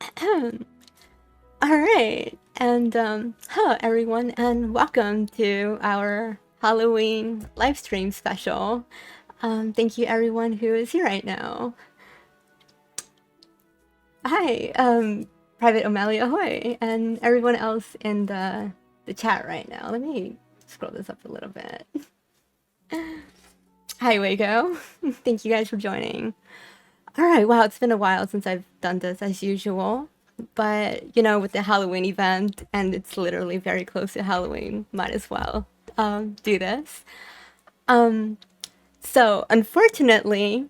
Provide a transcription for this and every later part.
All right, and hello everyone, and welcome to our Halloween live stream special. Thank you everyone who is here right now. Hi, Private O'Malley ahoy, and everyone else in the chat right now. Let me scroll this up a little bit. Hi Waco, thank you guys for joining. All right, wow, it's been a while since I've done this as usual. But, you know, with the Halloween event, and it's literally very close to Halloween, might as well do this. Um, so, unfortunately,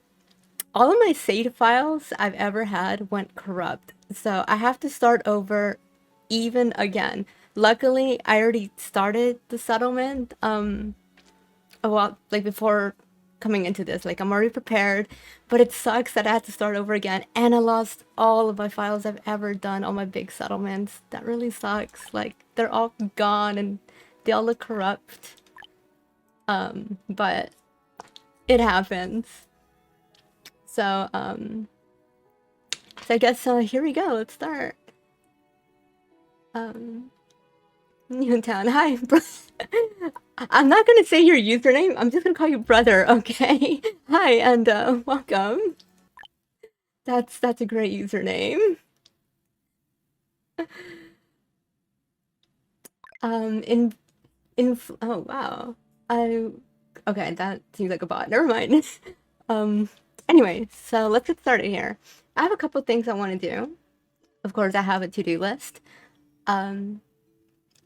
all of my save files I've ever had went corrupt. So, I have to start over even again. Luckily, I already started the settlement a while, like before coming into this. Like I'm already prepared, but it sucks that I had to start over again, and I lost all of my files I've ever done, all my big settlements. That really sucks. Like they're all gone and they all look corrupt. But it happens. So so I guess here we go. Let's start. Newtown, hi. I'm not gonna say your username. I'm just gonna call you brother, okay? Hi and welcome. That's a great username. In oh wow. I okay, that seems like a bot. Never mind. um anyway, so let's get started here. I have a couple things I want to do. Of course, I have a to-do list. Um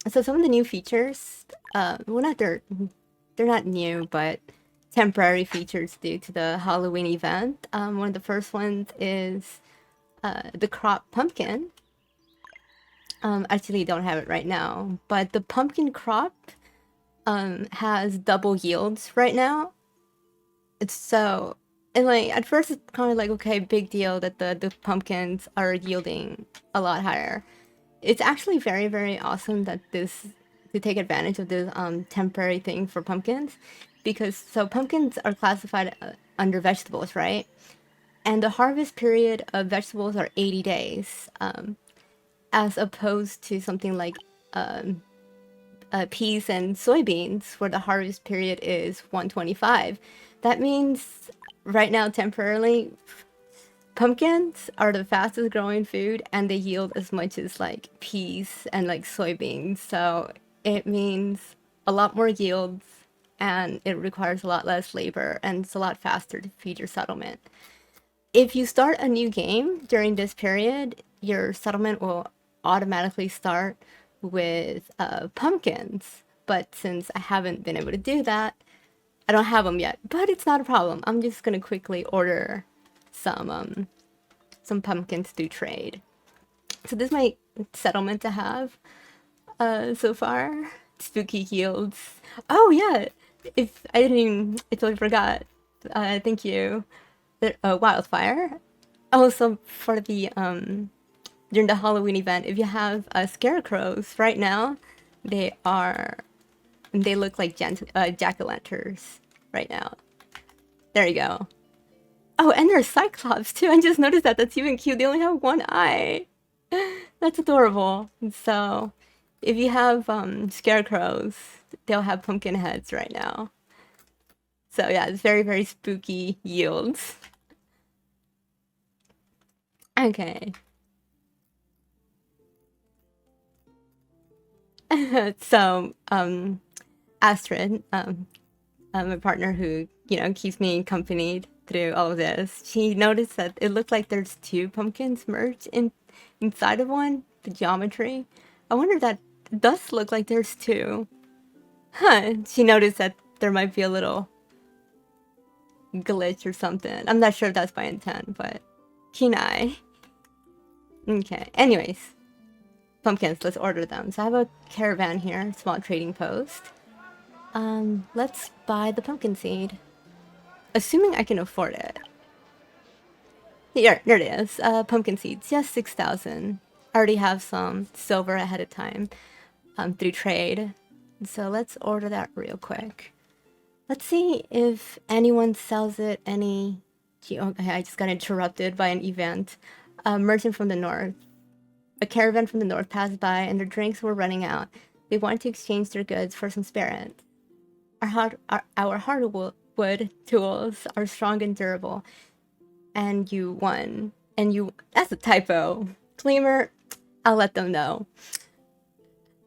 so some of the new features, well they're not new, but temporary features due to the Halloween event. One of the first ones is the crop pumpkin. Actually don't have it right now, but the pumpkin crop has double yields right now. It's so, and like at first it's kind of like, okay, big deal that the pumpkins are yielding a lot higher. It's actually very, very awesome that this to take advantage of this temporary thing for pumpkins, because so pumpkins are classified under vegetables, right? And the harvest period of vegetables are 80 days, as opposed to something like peas and soybeans, where the harvest period is 125. That means right now, temporarily, pumpkins are the fastest growing food and they yield as much as like peas and like soybeans. So it means a lot more yields and it requires a lot less labor and it's a lot faster to feed your settlement. If you start a new game during this period, your settlement will automatically start with pumpkins. But since I haven't been able to do that, I don't have them yet. But it's not a problem. I'm just gonna quickly order some pumpkins to trade. So this is my settlement to have so far. Spooky yields. Oh yeah, if I didn't even, I totally forgot. Thank you. Wildfire. Also for the during the Halloween event, if you have scarecrows right now, they are they look like jack-o'-lanterns right now. There you go. Oh, and there's cyclops too. I just noticed that. That's even cute. They only have one eye. That's adorable. So, if you have scarecrows, they'll have pumpkin heads right now. So yeah, it's very, very spooky yields. Okay. So, Astrid, my partner who, you know, keeps me accompanied through all of this, she noticed that it looked like there's two pumpkins merged inside of one, the geometry. I wonder if that does look like there's two. Huh, she noticed that there might be a little glitch or something. I'm not sure if that's by intent, but keen eye. Okay, anyways. Pumpkins, let's order them. So I have a caravan here, small trading post. Let's buy the pumpkin seed. Assuming I can afford it. Here, there it is. Pumpkin seeds. Yes, 6,000. I already have some silver ahead of time through trade. So let's order that real quick. Let's see if anyone sells it any... Okay, I just got interrupted by an event. Merchant from the north. A caravan from the north passed by, and their drinks were running out. They wanted to exchange their goods for some spirits. Our hardwood tools are strong and durable. And you won. And you... That's a typo. Gleamer, I'll let them know.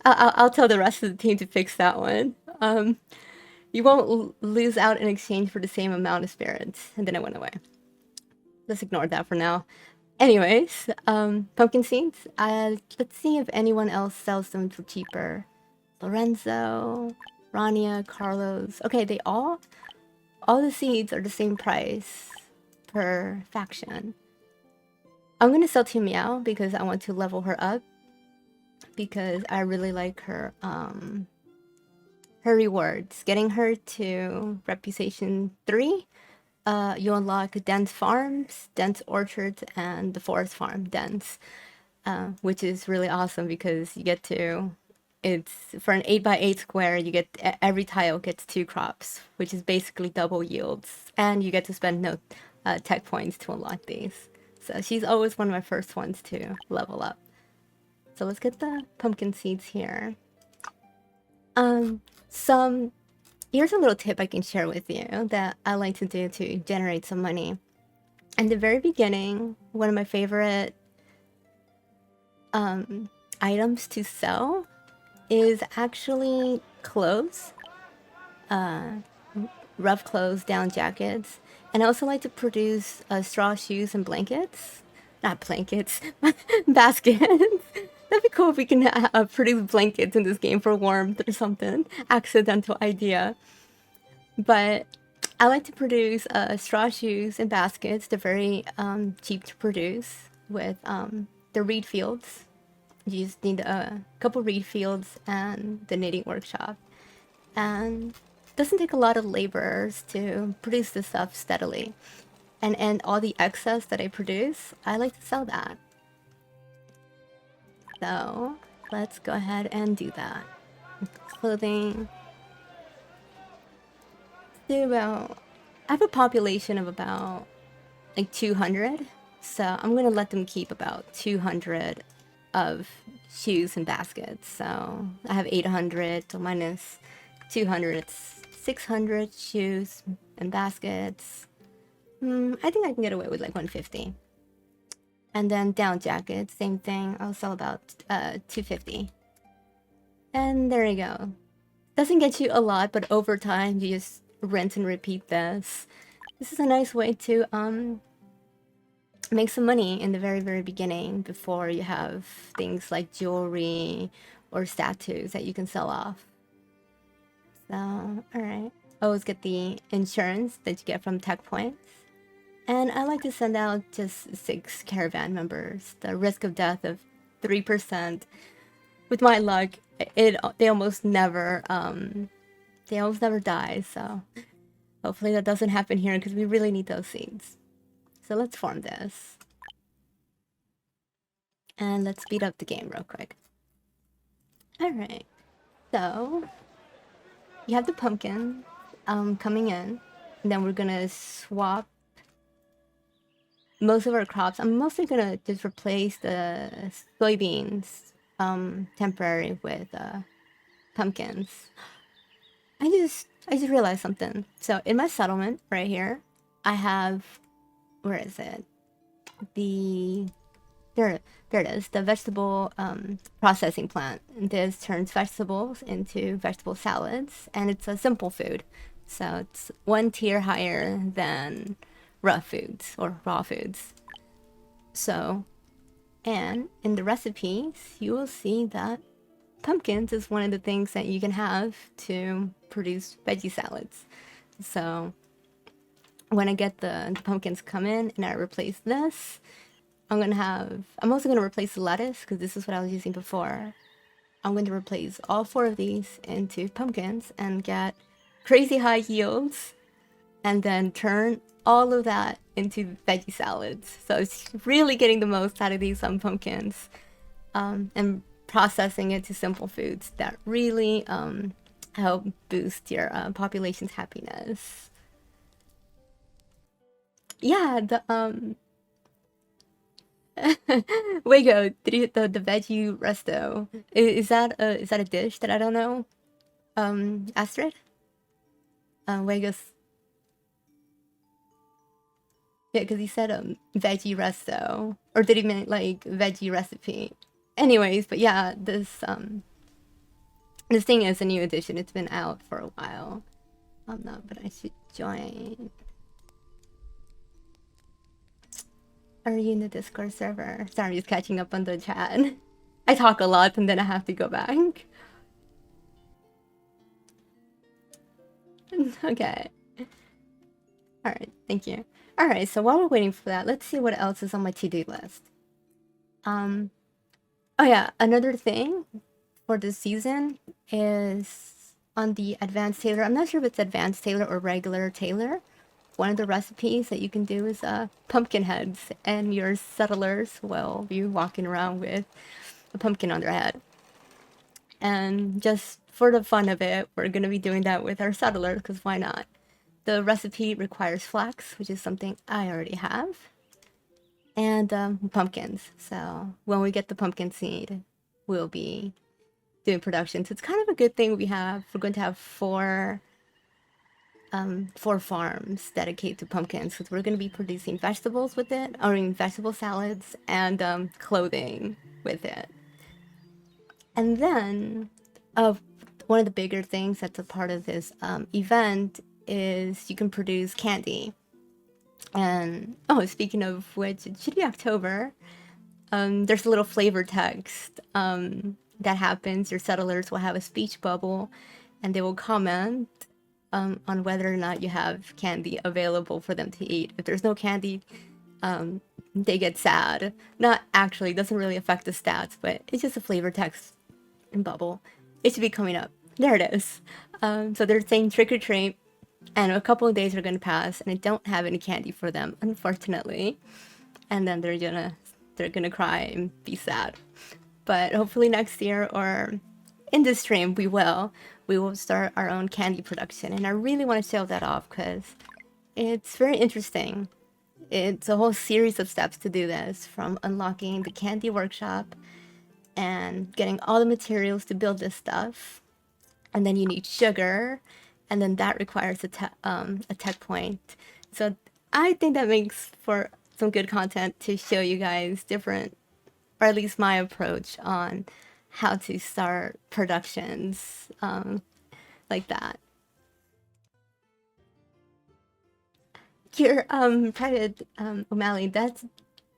I'll tell the rest of the team to fix that one. You won't lose out in exchange for the same amount of spirits. And then it went away. Let's ignore that for now. Anyways, pumpkin seeds. Let's see if anyone else sells them for cheaper. Lorenzo, Rania, Carlos. Okay, they all the seeds are the same price per faction. I'm gonna sell to Meow because I want to level her up because I really like her rewards. Getting her to reputation 3, you unlock dense farms, dense orchards, and the forest farm dense, which is really awesome because you get to... It's for an 8x8 square, you get every tile gets 2 crops, which is basically double yields, and you get to spend no tech points to unlock these. So she's always one of my first ones to level up. So let's get the pumpkin seeds here. Here's a little tip I can share with you that I like to do to generate some money. In the very beginning, one of my favorite items to sell is actually clothes, rough clothes, down jackets, and I also like to produce straw shoes and blankets. Not blankets, baskets. That'd be cool if we can produce blankets in this game for warmth or something. Accidental idea. But I like to produce straw shoes and baskets. They're very cheap to produce with the reed fields. You just need a couple reed fields and the knitting workshop. And it doesn't take a lot of laborers to produce this stuff steadily. And all the excess that I produce, I like to sell that. So let's go ahead and do that. Clothing. Do about... I have a population of about like 200. So I'm gonna let them keep about 200 of shoes and baskets. So I have 800, so minus 200, it's 600 shoes and baskets. I think I can get away with like 150. And then down jackets, same thing. I'll sell about 250. And there you go. Doesn't get you a lot, but over time you just rinse and repeat this. This is a nice way to make some money in the very, very beginning before you have things like jewelry or statues that you can sell off. So, alright. Always get the insurance that you get from tech points. And I like to send out just 6 caravan members. The risk of death of 3%. With my luck, they almost never die, so hopefully that doesn't happen here because we really need those seeds. So let's farm this. And let's speed up the game real quick. Alright. So you have the pumpkin coming in. And then we're gonna swap most of our crops. I'm mostly gonna just replace the soybeans temporary with pumpkins. I just realized something. So in my settlement right here, I have, where is it? There it is, the vegetable processing plant. This turns vegetables into vegetable salads, and it's a simple food. So it's 1 tier higher than raw foods or raw foods. So, and in the recipes, you will see that pumpkins is one of the things that you can have to produce veggie salads. So when I get the pumpkins come in and I replace this, I'm also going to replace the lettuce because this is what I was using before. I'm going to replace all 4 of these into pumpkins and get crazy high yields and then turn all of that into veggie salads. So it's really getting the most out of these pumpkins and processing it to simple foods that really help boost your population's happiness. Yeah, Wago, did you hit the veggie resto? Is that a dish that I don't know? Astrid? Wago's yeah, because he said veggie resto, or did he mean like veggie recipe? Anyways, but yeah, this thing is a new edition. It's been out for a while. No, but I should join. Are you in the Discord server? Sorry, I'm just catching up on the chat. I talk a lot and then I have to go back. Okay. Alright, thank you. Alright, so while we're waiting for that, let's see what else is on my to-do list. Oh yeah, another thing for this season is on the advanced tailor. I'm not sure if it's advanced tailor or regular tailor. One of the recipes that you can do is pumpkin heads, and your settlers will be walking around with a pumpkin on their head. And just for the fun of it, we're gonna be doing that with our settlers, because why not? The recipe requires flax, which is something I already have, and pumpkins. So when we get the pumpkin seed, we'll be doing production. So it's kind of a good thing we're going to have four farms dedicated to pumpkins, because we're going to be producing vegetables with it, I mean vegetable salads, and clothing with it. And then one of the bigger things that's a part of this event is you can produce candy. And oh, speaking of which, it should be October. There's a little flavor text that happens. Your settlers will have a speech bubble, and they will comment on whether or not you have candy available for them to eat. If there's no candy, they get sad. Not actually, it doesn't really affect the stats, but it's just a flavor text and bubble. It should be coming up. There it is. So they're saying trick or treat, and a couple of days are gonna pass, and I don't have any candy for them, unfortunately. And then they're gonna cry and be sad. But hopefully next year, or in this stream, we will start our own candy production, and I really want to show that off because it's very interesting. It's a whole series of steps to do this, from unlocking the candy workshop and getting all the materials to build this stuff, and then you need sugar, and then that requires a tech point. So I think that makes for some good content to show you guys different, or at least my approach on how to start productions like that. Your private O'Malley, that's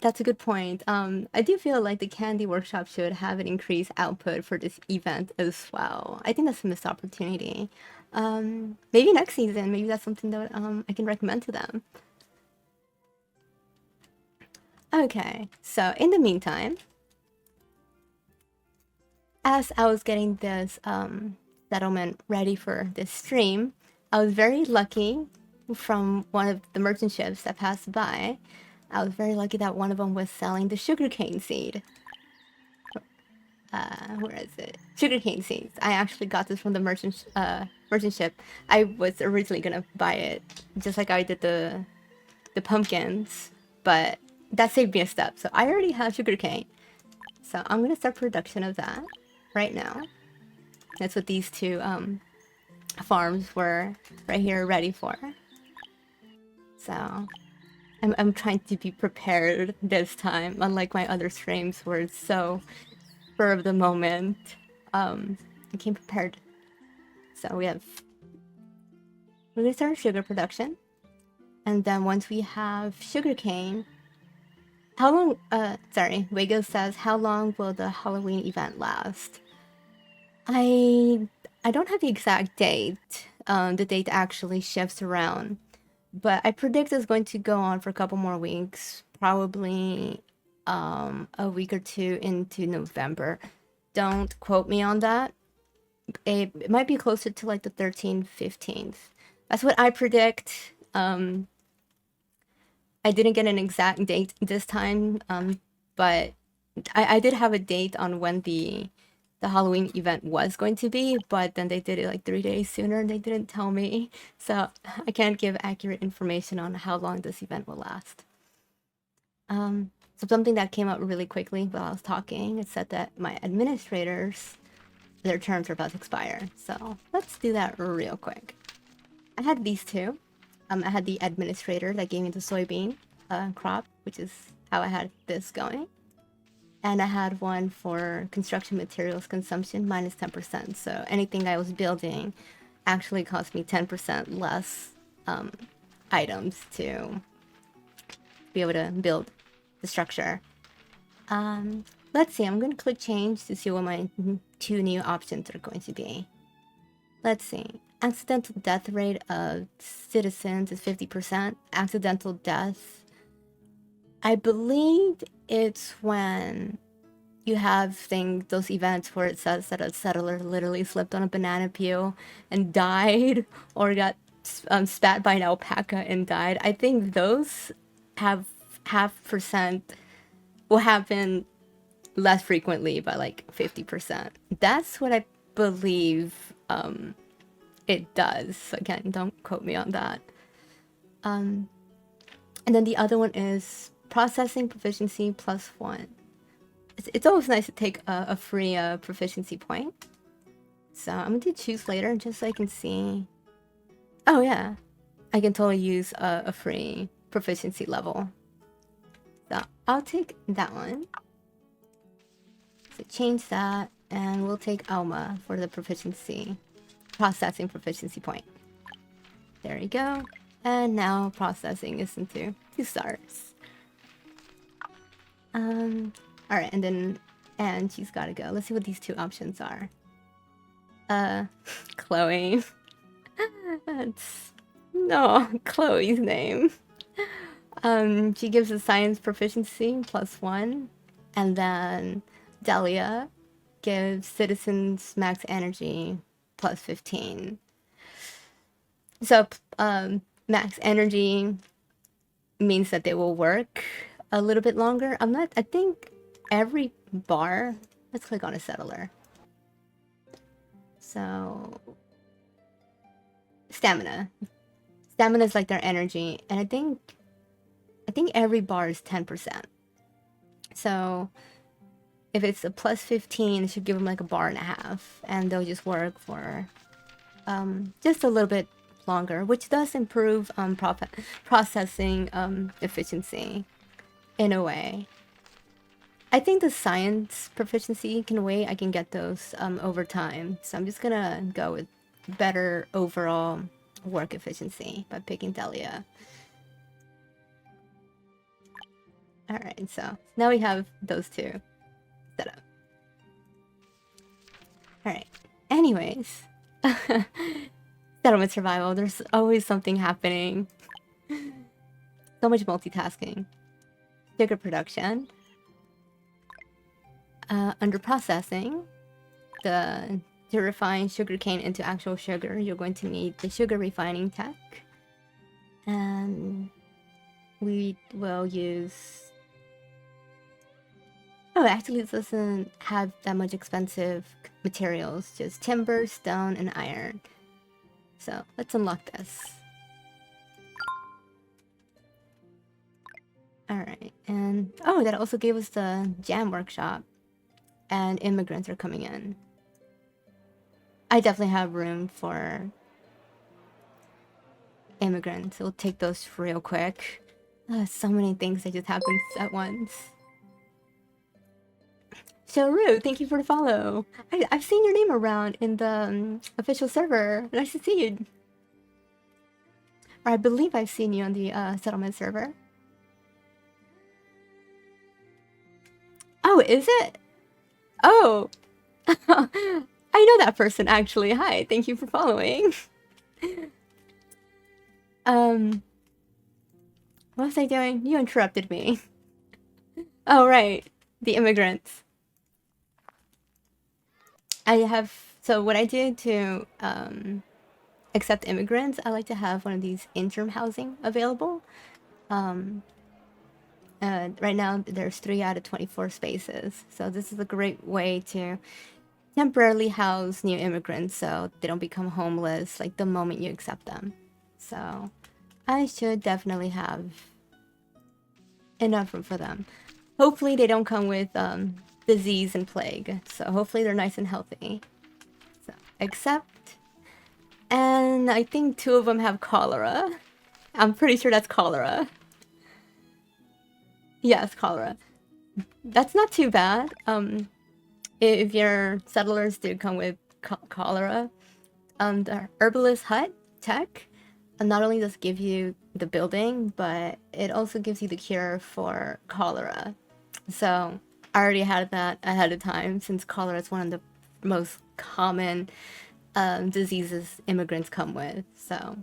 a good point. I do feel like the candy workshop should have an increased output for this event as well. I think that's a missed opportunity. Maybe next season, maybe that's something that I can recommend to them. Okay, so in the meantime, as I was getting this settlement ready for this stream, I was very lucky from one of the merchant ships that passed by. I was very lucky that one of them was selling the sugarcane seed. Where is it? Sugarcane seeds. I actually got this from the merchant ship. I was originally gonna buy it, just like I did the pumpkins, but that saved me a step. So I already have sugarcane. So I'm gonna start production of that right now. That's what these two farms were right here ready for. So I'm trying to be prepared this time, unlike my other streams where it's so spur of the moment. I came prepared. So we're gonna start sugar production, and then once we have sugarcane, how long? Sorry, Wago says, how long will the Halloween event last? I don't have the exact date. The date actually shifts around, but I predict it's going to go on for a couple more weeks, probably a week or two into November. Don't quote me on that. It might be closer to like the 13th, 15th. That's what I predict. I didn't get an exact date this time, but I did have a date on when the Halloween event was going to be, but then they did it like 3 days sooner and they didn't tell me. So I can't give accurate information on how long this event will last. So something that came up really quickly while I was talking, it said that my administrators, their terms are about to expire. So let's do that real quick. I had these two. I had the administrator that gave me the soybean crop, which is how I had this going. And I had one for construction materials consumption minus 10%. So anything I was building actually cost me 10% less items to be able to build the structure. Let's see, I'm going to click change to see what my two new options are going to be. Let's see. Accidental death rate of citizens is 50%. Accidental death, I believe it's when you have those events where it says that a settler literally slipped on a banana peel and died, or got spat by an alpaca and died. I think those have half percent will happen less frequently by like 50%. That's what I believe it does. Again, don't quote me on that. And then the other one is processing proficiency +1. It's always nice to take a free proficiency point. So I'm going to choose later just so I can see. Oh yeah, I can totally use a free proficiency level. So I'll take that one. So change that, and we'll take Alma for the proficiency, processing proficiency point. There we go. And now processing is into 2 stars. Alright, and she's gotta go. Let's see what these 2 options are. Chloe. That's no Chloe's name. She gives a science proficiency +1, and then Delia gives citizens max energy +15. So max energy means that they will work a little bit longer. I think every bar, let's click on a settler. So stamina is like their energy, and I think every bar is 10%. So if it's a +15, it should give them like a bar and a half, and they'll just work for just a little bit longer, which does improve processing efficiency in a way. I think the science proficiency can wait. I can get those over time. So I'm just gonna go with better overall work efficiency by picking Delia. Alright, so now we have those 2 set up. Alright, anyways. Settlement survival, there's always something happening. So much multitasking. Sugar production. Under processing, to refine sugarcane into actual sugar, you're going to need the sugar refining tech. And we will use... Oh, actually it doesn't have that much expensive materials, just timber, stone, and iron. So let's unlock this. Alright, and oh, that also gave us the jam workshop. And immigrants are coming in. I definitely have room for immigrants. We'll take those real quick. So many things that just happened at once. Showru, thank you for the follow. I've seen your name around in the official server. Nice to see you. Or I believe I've seen you on the settlement server. Oh, is it? Oh. I know that person actually. Hi, thank you for following. What was I doing? You interrupted me. Oh, right. The immigrants. So what I do to accept immigrants, I like to have one of these interim housing available. Right now there's 3 out of 24 spaces. So this is a great way to temporarily house new immigrants so they don't become homeless like the moment you accept them. So I should definitely have enough room for them. Hopefully they don't come with disease and plague. So hopefully they're nice and healthy. So, except, and I think 2 of them have cholera. I'm pretty sure that's cholera. Yes, cholera. That's not too bad. If your settlers do come with cholera, the herbalist hut tech not only does give you the building, but it also gives you the cure for cholera. So I already had that ahead of time, since cholera is one of the most common diseases immigrants come with. So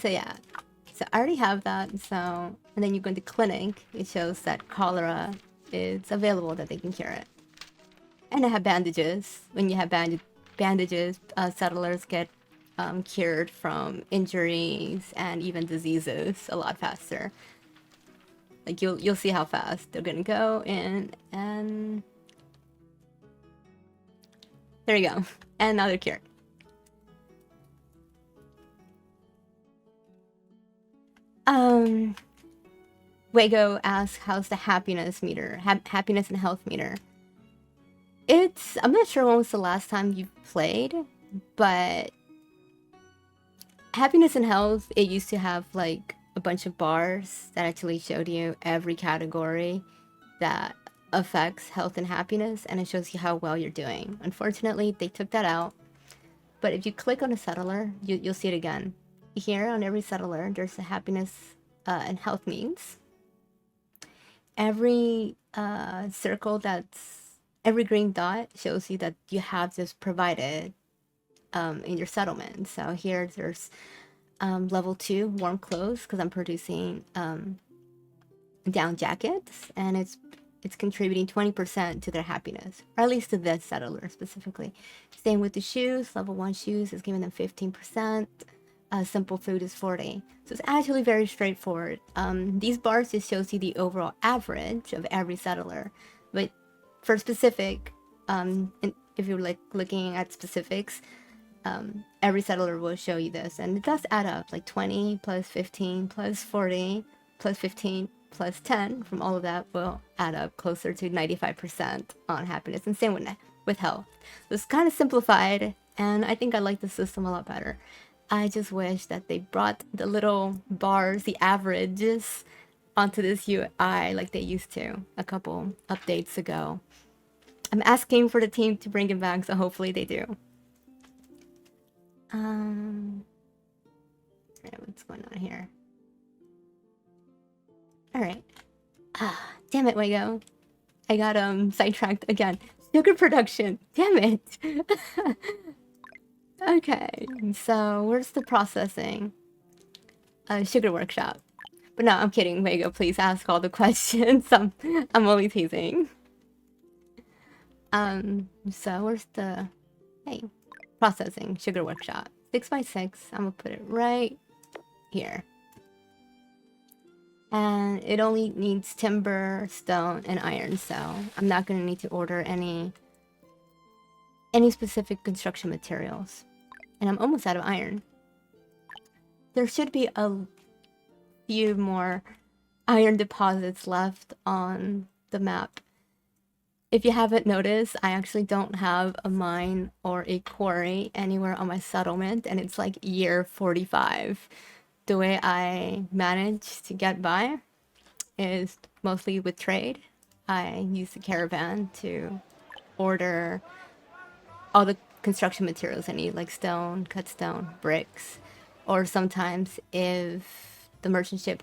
yeah. So I already have that. So, and then you go into clinic, it shows that cholera is available, that they can cure it. And I have bandages. When you have bandages, settlers get cured from injuries and even diseases a lot faster. Like you'll see how fast they're gonna go in, and there you go. And now they're cured. Wago asks, how's the happiness meter? Happiness and health meter. I'm not sure when was the last time you played, but happiness and health, it used to have like a bunch of bars that actually showed you every category that affects health and happiness, and it shows you how well you're doing. Unfortunately, they took that out, but if you click on a settler, you'll see it again. Here on every settler, there's a happiness and health means. Every circle every green dot shows you that you have this provided in your settlement. So here there's level 2 warm clothes, because I'm producing down jackets, and it's contributing 20% to their happiness, or at least to this settler specifically. Same with the shoes. Level 1 shoes is giving them 15%. Simple food is 40. So it's actually very straightforward. These bars just shows you the overall average of every settler, but for specific, if you're like looking at specifics, every settler will show you this, and it does add up, like 20 plus 15 plus 40 plus 15 plus 10 from all of that will add up closer to 95% on happiness, and same with health. So it's kind of simplified, and I think I like the system a lot better. I just wish that they brought the little bars, the averages, onto this UI like they used to a couple updates ago. I'm asking for the team to bring it back, so hopefully they do. What's going on here? Alright. Damn it, Wago. I got sidetracked again. Sugar production. Damn it. Okay, so where's the processing? Sugar workshop. But no, I'm kidding, Wago. Please ask all the questions. I'm only teasing. So where's the processing sugar workshop? 6x6. I'm gonna put it right here. And it only needs timber, stone, and iron, so I'm not gonna need to order any specific construction materials. And I'm almost out of iron. There should be a few more iron deposits left on the map. If you haven't noticed, I actually don't have a mine or a quarry anywhere on my settlement, and it's like year 45. The way I manage to get by is mostly with trade. I use the caravan to order all the construction materials I need, like stone, cut stone, bricks, or sometimes if the merchant ship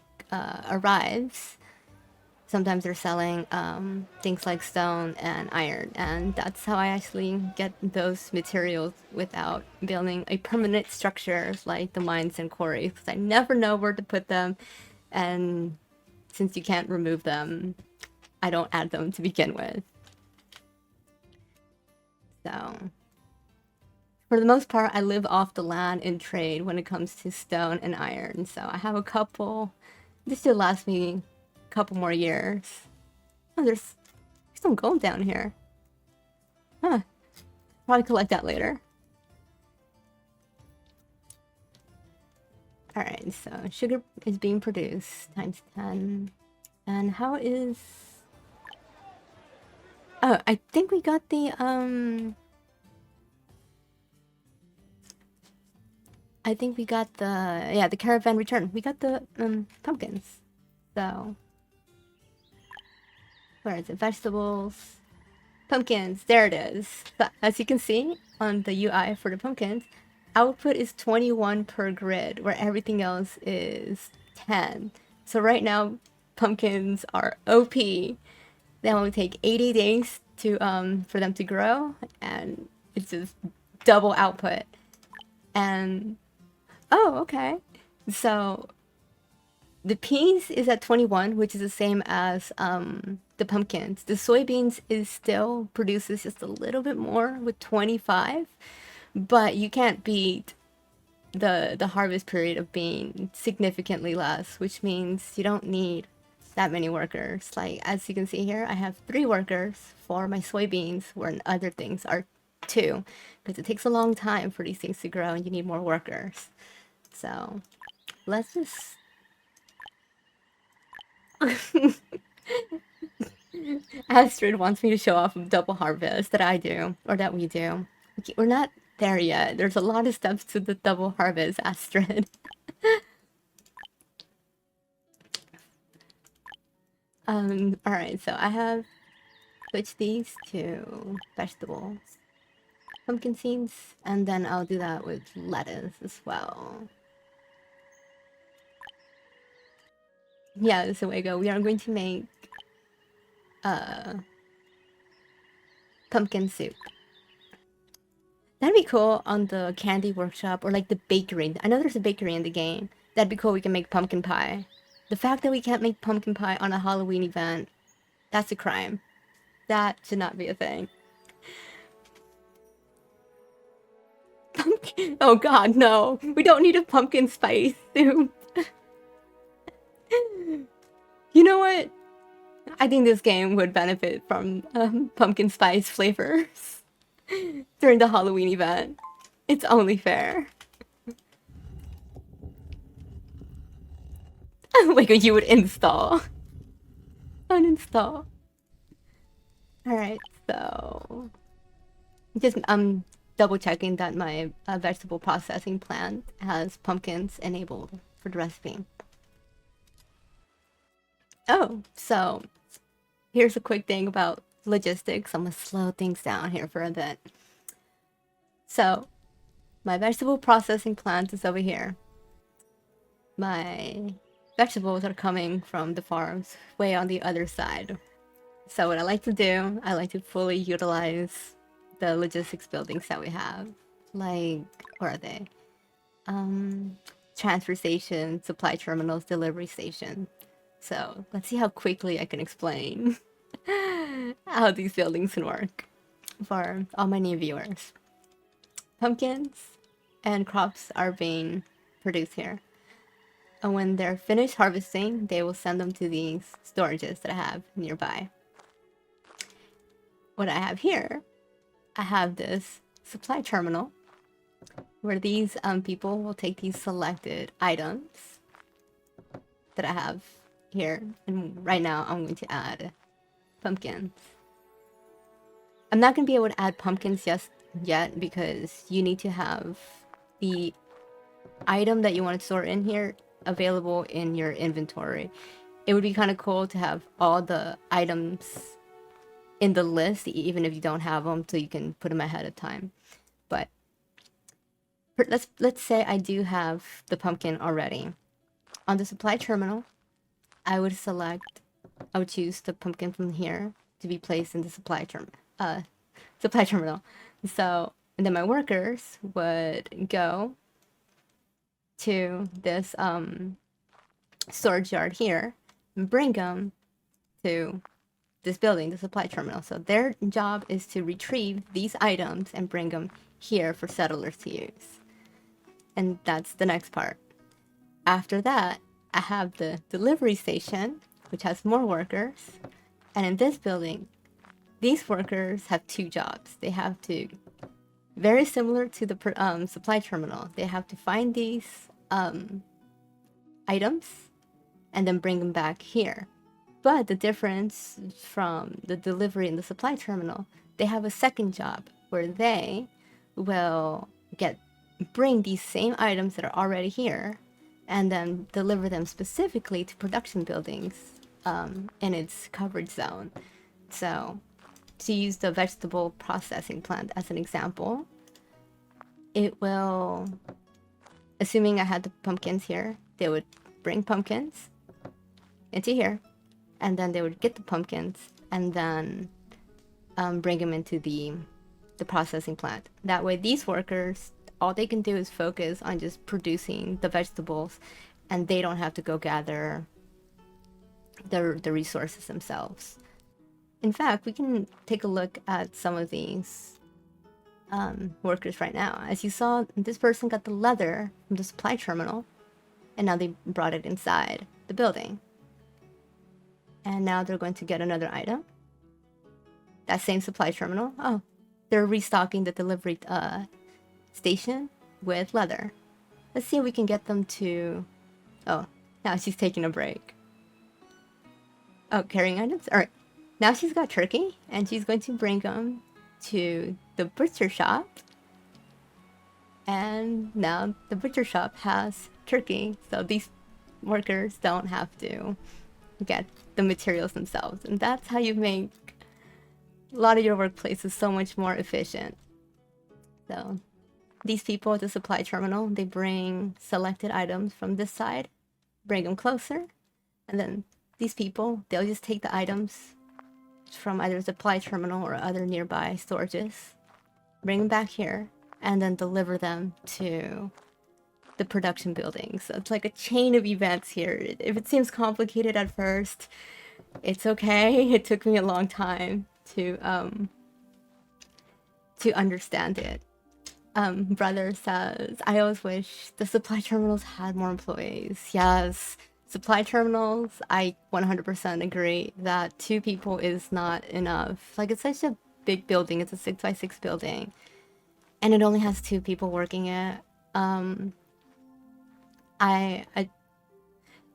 arrives, sometimes they're selling things like stone and iron, and that's how I actually get those materials without building a permanent structure like the mines and quarries, because I never know where to put them, and since you can't remove them, I don't add them to begin with. So for the most part, I live off the land in trade when it comes to stone and iron, so I have a couple. This should last me a couple more years. Oh, there's some gold down here. Huh. Probably collect that later. Alright, so sugar is being produced times 10. And how is... Oh, I think we got the, I think we got the, yeah, the caravan return. We got the, pumpkins. So, where is it? Vegetables. Pumpkins, there it is. So, as you can see on the UI for the pumpkins, output is 21 per grid, where everything else is 10. So right now, pumpkins are OP. They only take 80 days to for them to grow, and it's just double output. And oh, okay. So the peas is at 21, which is the same as the pumpkins. The soybeans is still produces just a little bit more with 25, but you can't beat the harvest period of being significantly less, which means you don't need that many workers. Like, as you can see here, I have 3 workers for my soybeans, where other things are 2, because it takes a long time for these things to grow and you need more workers. So let's just Astrid wants me to show off a double harvest that I do, or that we do. Okay, we're not there yet. There's a lot of steps to the double harvest, Astrid. Alright, so I have switched these to vegetables, pumpkin seeds, and then I'll do that with lettuce as well. Yeah, so we go. We are going to make pumpkin soup. That'd be cool on the candy workshop, or like the bakery. I know there's a bakery in the game. That'd be cool. We can make pumpkin pie. The fact that we can't make pumpkin pie on a Halloween event, that's a crime. That should not be a thing. Pumpkin. Oh god, no. We don't need a pumpkin spice soup. You know what? I think this game would benefit from pumpkin spice flavors during the Halloween event. It's only fair. Like you would install. Uninstall. Alright, so... just double checking that my vegetable processing plant has pumpkins enabled for the recipe. Oh, so here's a quick thing about logistics. I'm gonna slow things down here for a bit. So my vegetable processing plant is over here. My vegetables are coming from the farms way on the other side. So what I like to do, I like to fully utilize the logistics buildings that we have. Like, where are they? Transfer station, supply terminals, delivery station. So let's see how quickly I can explain how these buildings can work for all my new viewers. Pumpkins and crops are being produced here. And when they're finished harvesting, they will send them to these storages that I have nearby. What I have here, I have this supply terminal where these people will take these selected items that I have here. And right now I'm going to add pumpkins. I'm not going to be able to add pumpkins just yet because you need to have the item that you want to store in here available in your inventory. It would be kind of cool to have all the items in the list, even if you don't have them, so you can put them ahead of time. But let's say I do have the pumpkin already. On the supply terminal, I would choose the pumpkin from here to be placed in the supply terminal. So, and then my workers would go to this storage yard here and bring them to this building, the supply terminal. So their job is to retrieve these items and bring them here for settlers to use. And that's the next part. After that, I have the delivery station, which has more workers. And in this building, these workers have 2 jobs. They have to, very similar to the supply terminal, they have to find these items and then bring them back here. But the difference from the delivery and the supply terminal, they have a second job where they will bring these same items that are already here and then deliver them specifically to production buildings in its coverage zone. So to use the vegetable processing plant as an example, it will, assuming I had the pumpkins here, they would bring pumpkins into here, and then they would get the pumpkins and then bring them into the processing plant. That way these workers, all they can do is focus on just producing the vegetables, and they don't have to go gather the resources themselves. In fact, we can take a look at some of these workers right now. As you saw, this person got the leather from the supply terminal, and now they brought it inside the building. And now they're going to get another item. That same supply terminal. Oh, they're restocking the delivery station with leather. Let's see if we can get them to... Oh, now she's taking a break. Oh, carrying items? Alright. Now she's got turkey, and she's going to bring them to the butcher shop. And now the butcher shop has turkey, so these workers don't have to get the materials themselves. And that's how you make a lot of your workplaces so much more efficient. So these people at the supply terminal, they bring selected items from this side, bring them closer, and then these people, they'll just take the items from either the supply terminal or other nearby storages, bring them back here, and then deliver them to the production buildings. So it's like a chain of events here. If it seems complicated at first, it's okay. It took me a long time to understand it. Brother says, I always wish the supply terminals had more employees. Yes, supply terminals, I 100% agree that 2 people is not enough. Like, it's such a big building. It's a 6x6 building, and it only has 2 people working it. And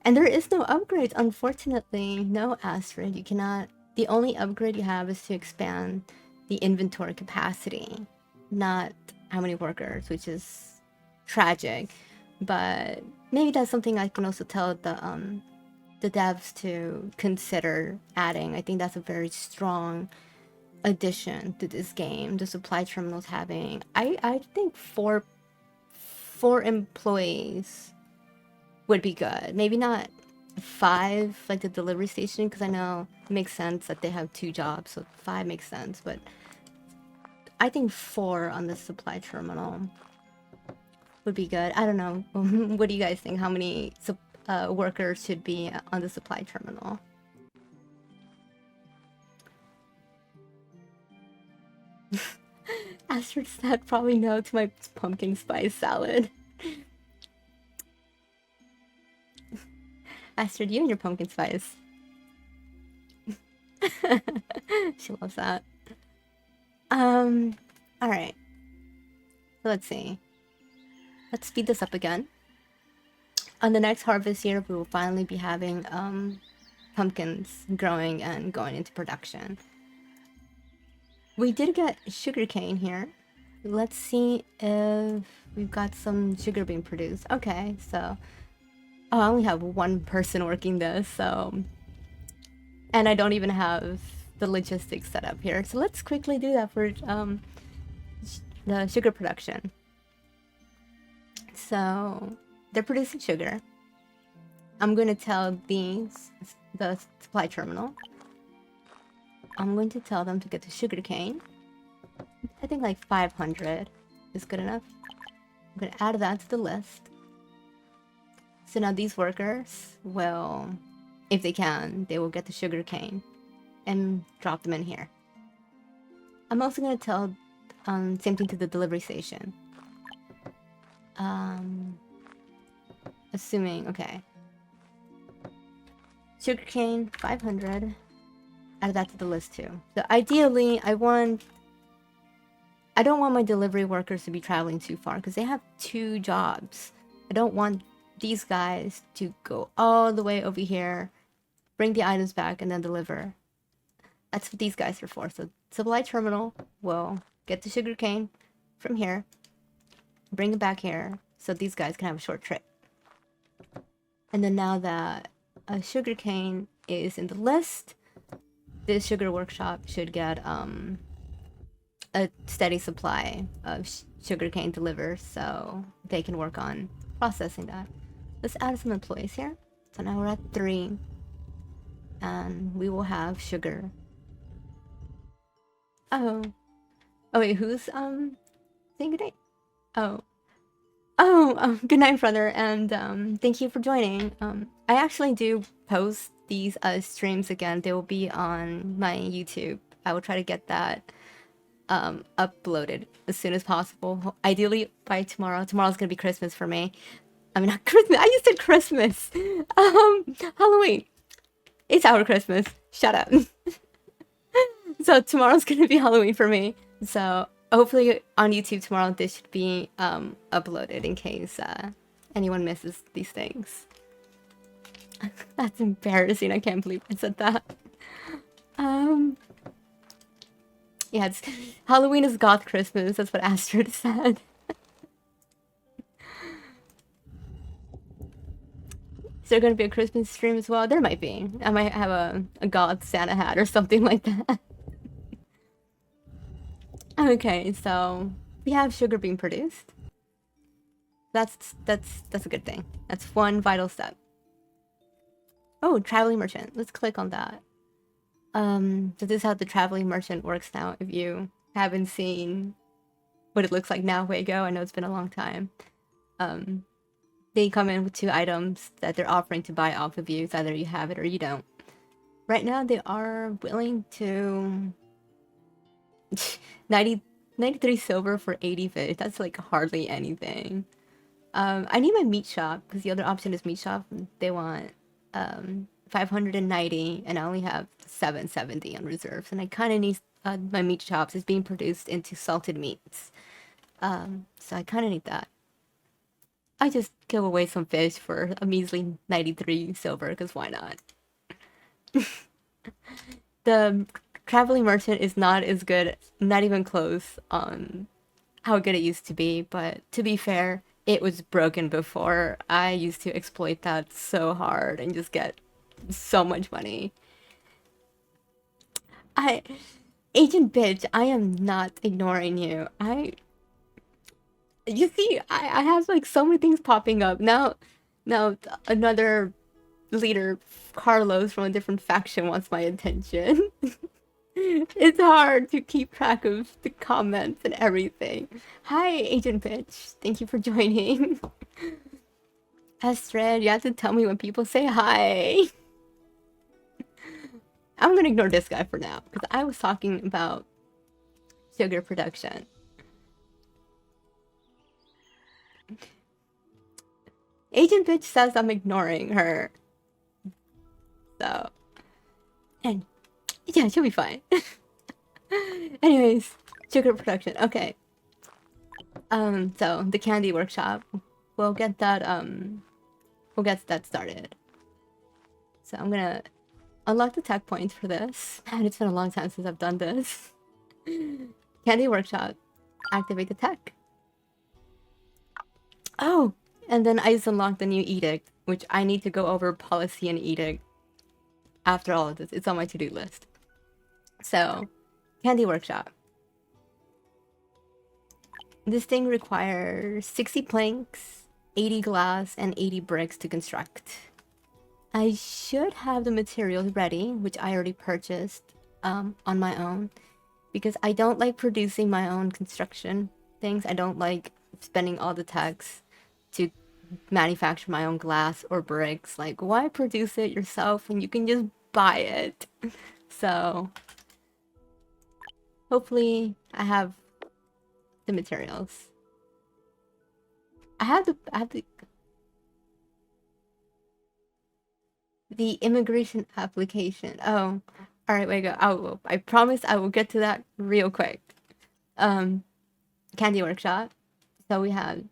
there is no upgrade, unfortunately. No, Astrid, you cannot. The only upgrade you have is to expand the inventory capacity, not how many workers, which is tragic. But maybe that's something I can also tell the devs to consider adding. I think that's a very strong addition to this game. The supply terminals having, I think four employees would be good. Maybe not 5 like the delivery station, because I know it makes sense that they have 2 jobs, so 5 makes sense. But I think 4 on the supply terminal would be good. I don't know. What do you guys think? How many workers should be on the supply terminal? Astrid said probably no to my pumpkin spice salad. Astrid, you and your pumpkin spice. She loves that. Alright. So let's see. Let's speed this up again. On the next harvest year, we will finally be having pumpkins growing and going into production. We did get sugarcane here. Let's see if we've got some sugar being produced. Okay, so... Oh, I only have 1 person working this, so... And I don't even have the logistics set up here. So let's quickly do that for the sugar production. So, they're producing sugar. I'm going to tell the supply terminal. I'm going to tell them to get the sugar cane. I think like 500 is good enough. I'm going to add that to the list. So now these workers will, if they can, they will get the sugar cane and drop them in here. I'm also going to tell same thing to the delivery station. Assuming, okay. Sugarcane, 500. Add that to the list too. So ideally, I don't want my delivery workers to be traveling too far because they have 2 jobs. I don't want these guys to go all the way over here, bring the items back, and then deliver. That's what these guys are for. So supply terminal will get the sugarcane from here, bring it back here, so these guys can have a short trip. And then now that sugarcane is in the list, this sugar workshop should get a steady supply of sugarcane delivered, so they can work on processing that. Let's add some employees here. So now we're at 3, and we will have sugar. Oh wait, who's saying good night? Good night, brother, and thank you for joining. I actually do post these streams again. They will be on my YouTube. I will try to get that uploaded as soon as possible. Ideally by tomorrow. Tomorrow's gonna be Christmas for me. I mean, not Christmas. I just said Christmas. Halloween. It's our Christmas. Shut up. So tomorrow's gonna be Halloween for me. So hopefully on YouTube tomorrow this should be uploaded in case anyone misses these things. That's embarrassing. I can't believe I said that. Yeah, it's Halloween is goth Christmas. That's what Astrid said. Is there gonna be a Christmas stream as well? There might be. I might have a goth Santa hat or something like that. Okay, so we have sugar being produced. That's a good thing. That's one vital step. Oh, traveling merchant. Let's click on that. So this is how the traveling merchant works now. If you haven't seen what it looks like now, Wago, I know it's been a long time. They come in with 2 items that they're offering to buy off of you. It's either you have it or you don't. Right now, they are willing to 93 silver for 80 fish. That's like hardly anything. I need my meat shop because the other option is meat shop. They want 590 and I only have 770 on reserves, and I kind of need my meat shops is being produced into salted meats. So I kind of need that. I just give away some fish for a measly 93 silver because why not? The traveling merchant is not as good, not even close on how good it used to be, but to be fair, it was broken before. I used to exploit that so hard and just get so much money. Agent bitch, I am not ignoring you. You see, I have like so many things popping up. Now another leader, Carlos from a different faction, wants my attention. It's hard to keep track of the comments and everything. Hi, Agent Bitch. Thank you for joining. Astrid, you have to tell me when people say hi. I'm gonna ignore this guy for now, because I was talking about sugar production. Agent Bitch says I'm ignoring her. So... and yeah, she'll be fine. Anyways, sugar production. Okay. So the candy workshop. We'll get that started. So I'm gonna unlock the tech points for this. Man, it's been a long time since I've done this. Candy workshop. Activate the tech. Oh, and then I just unlocked the new edict, which I need to go over policy and edict after all of this. It's on my to-do list. So, candy workshop. This thing requires 60 planks, 80 glass, and 80 bricks to construct. I should have the materials ready, which I already purchased on my own, because I don't like producing my own construction things. I don't like spending all the tax to manufacture my own glass or bricks. Like, why produce it yourself when you can just buy it? So... hopefully, I have the materials. I have the immigration application. Oh, all right, wait, go. I promise I will get to that real quick. Candy workshop. So we have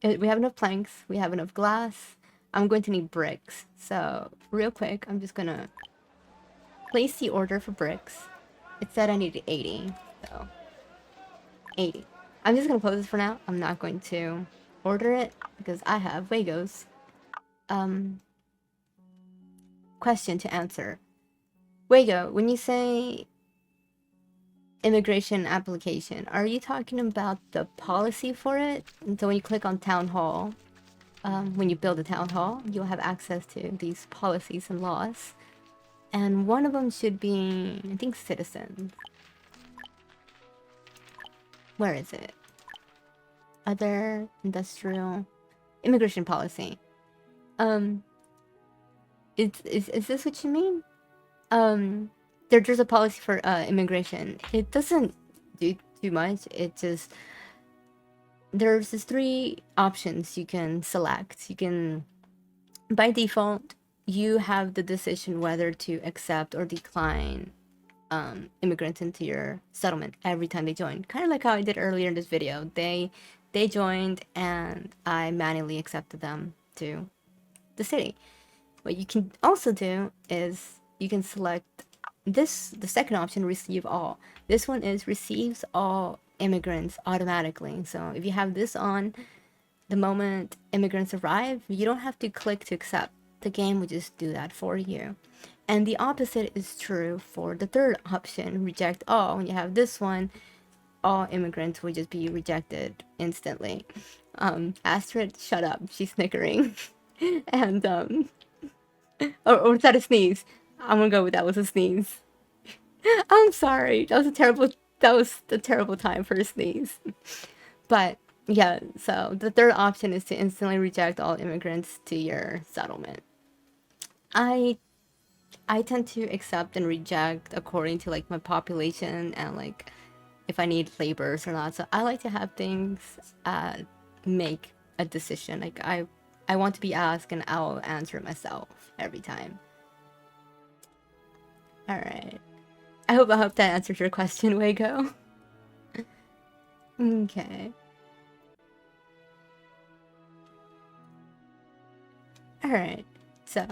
enough planks. We have enough glass. I'm going to need bricks. So real quick, I'm just gonna place the order for bricks. It said I needed 80, so 80. I'm just gonna close this for now. I'm not going to order it because I have Wagos. Question to answer. Wago, when you say immigration application, are you talking about the policy for it? And so when you click on town hall, when you build a town hall, you'll have access to these policies and laws. And one of them should be, I think, citizens. Where is it? Other industrial immigration policy. Is this what you mean? There's a policy for immigration. It doesn't do too much. It just there's just 3 options you can select. You can, by default, you have the decision whether to accept or decline immigrants into your settlement every time they join. Kind of like how I did earlier in this video. They joined and I manually accepted them to the city. What you can also do is you can select this, the second option, receive all. This one is receives all immigrants automatically. So if you have this on, the moment immigrants arrive, you don't have to click to accept. The game will just do that for you. And the opposite is true for the third option, reject all. When you have this one, all immigrants will just be rejected instantly. Astrid, shut up. She's snickering. And, or was that a sneeze? I'm gonna go with that was a sneeze. I'm sorry. That was a terrible time for a sneeze. But yeah, so the third option is to instantly reject all immigrants to your settlement. I tend to accept and reject according to like my population and like if I need laborers or not. So I like to have things make a decision. Like I want to be asked and I'll answer it myself every time. All right. I hope that answers your question, Wago. Okay. All right. So,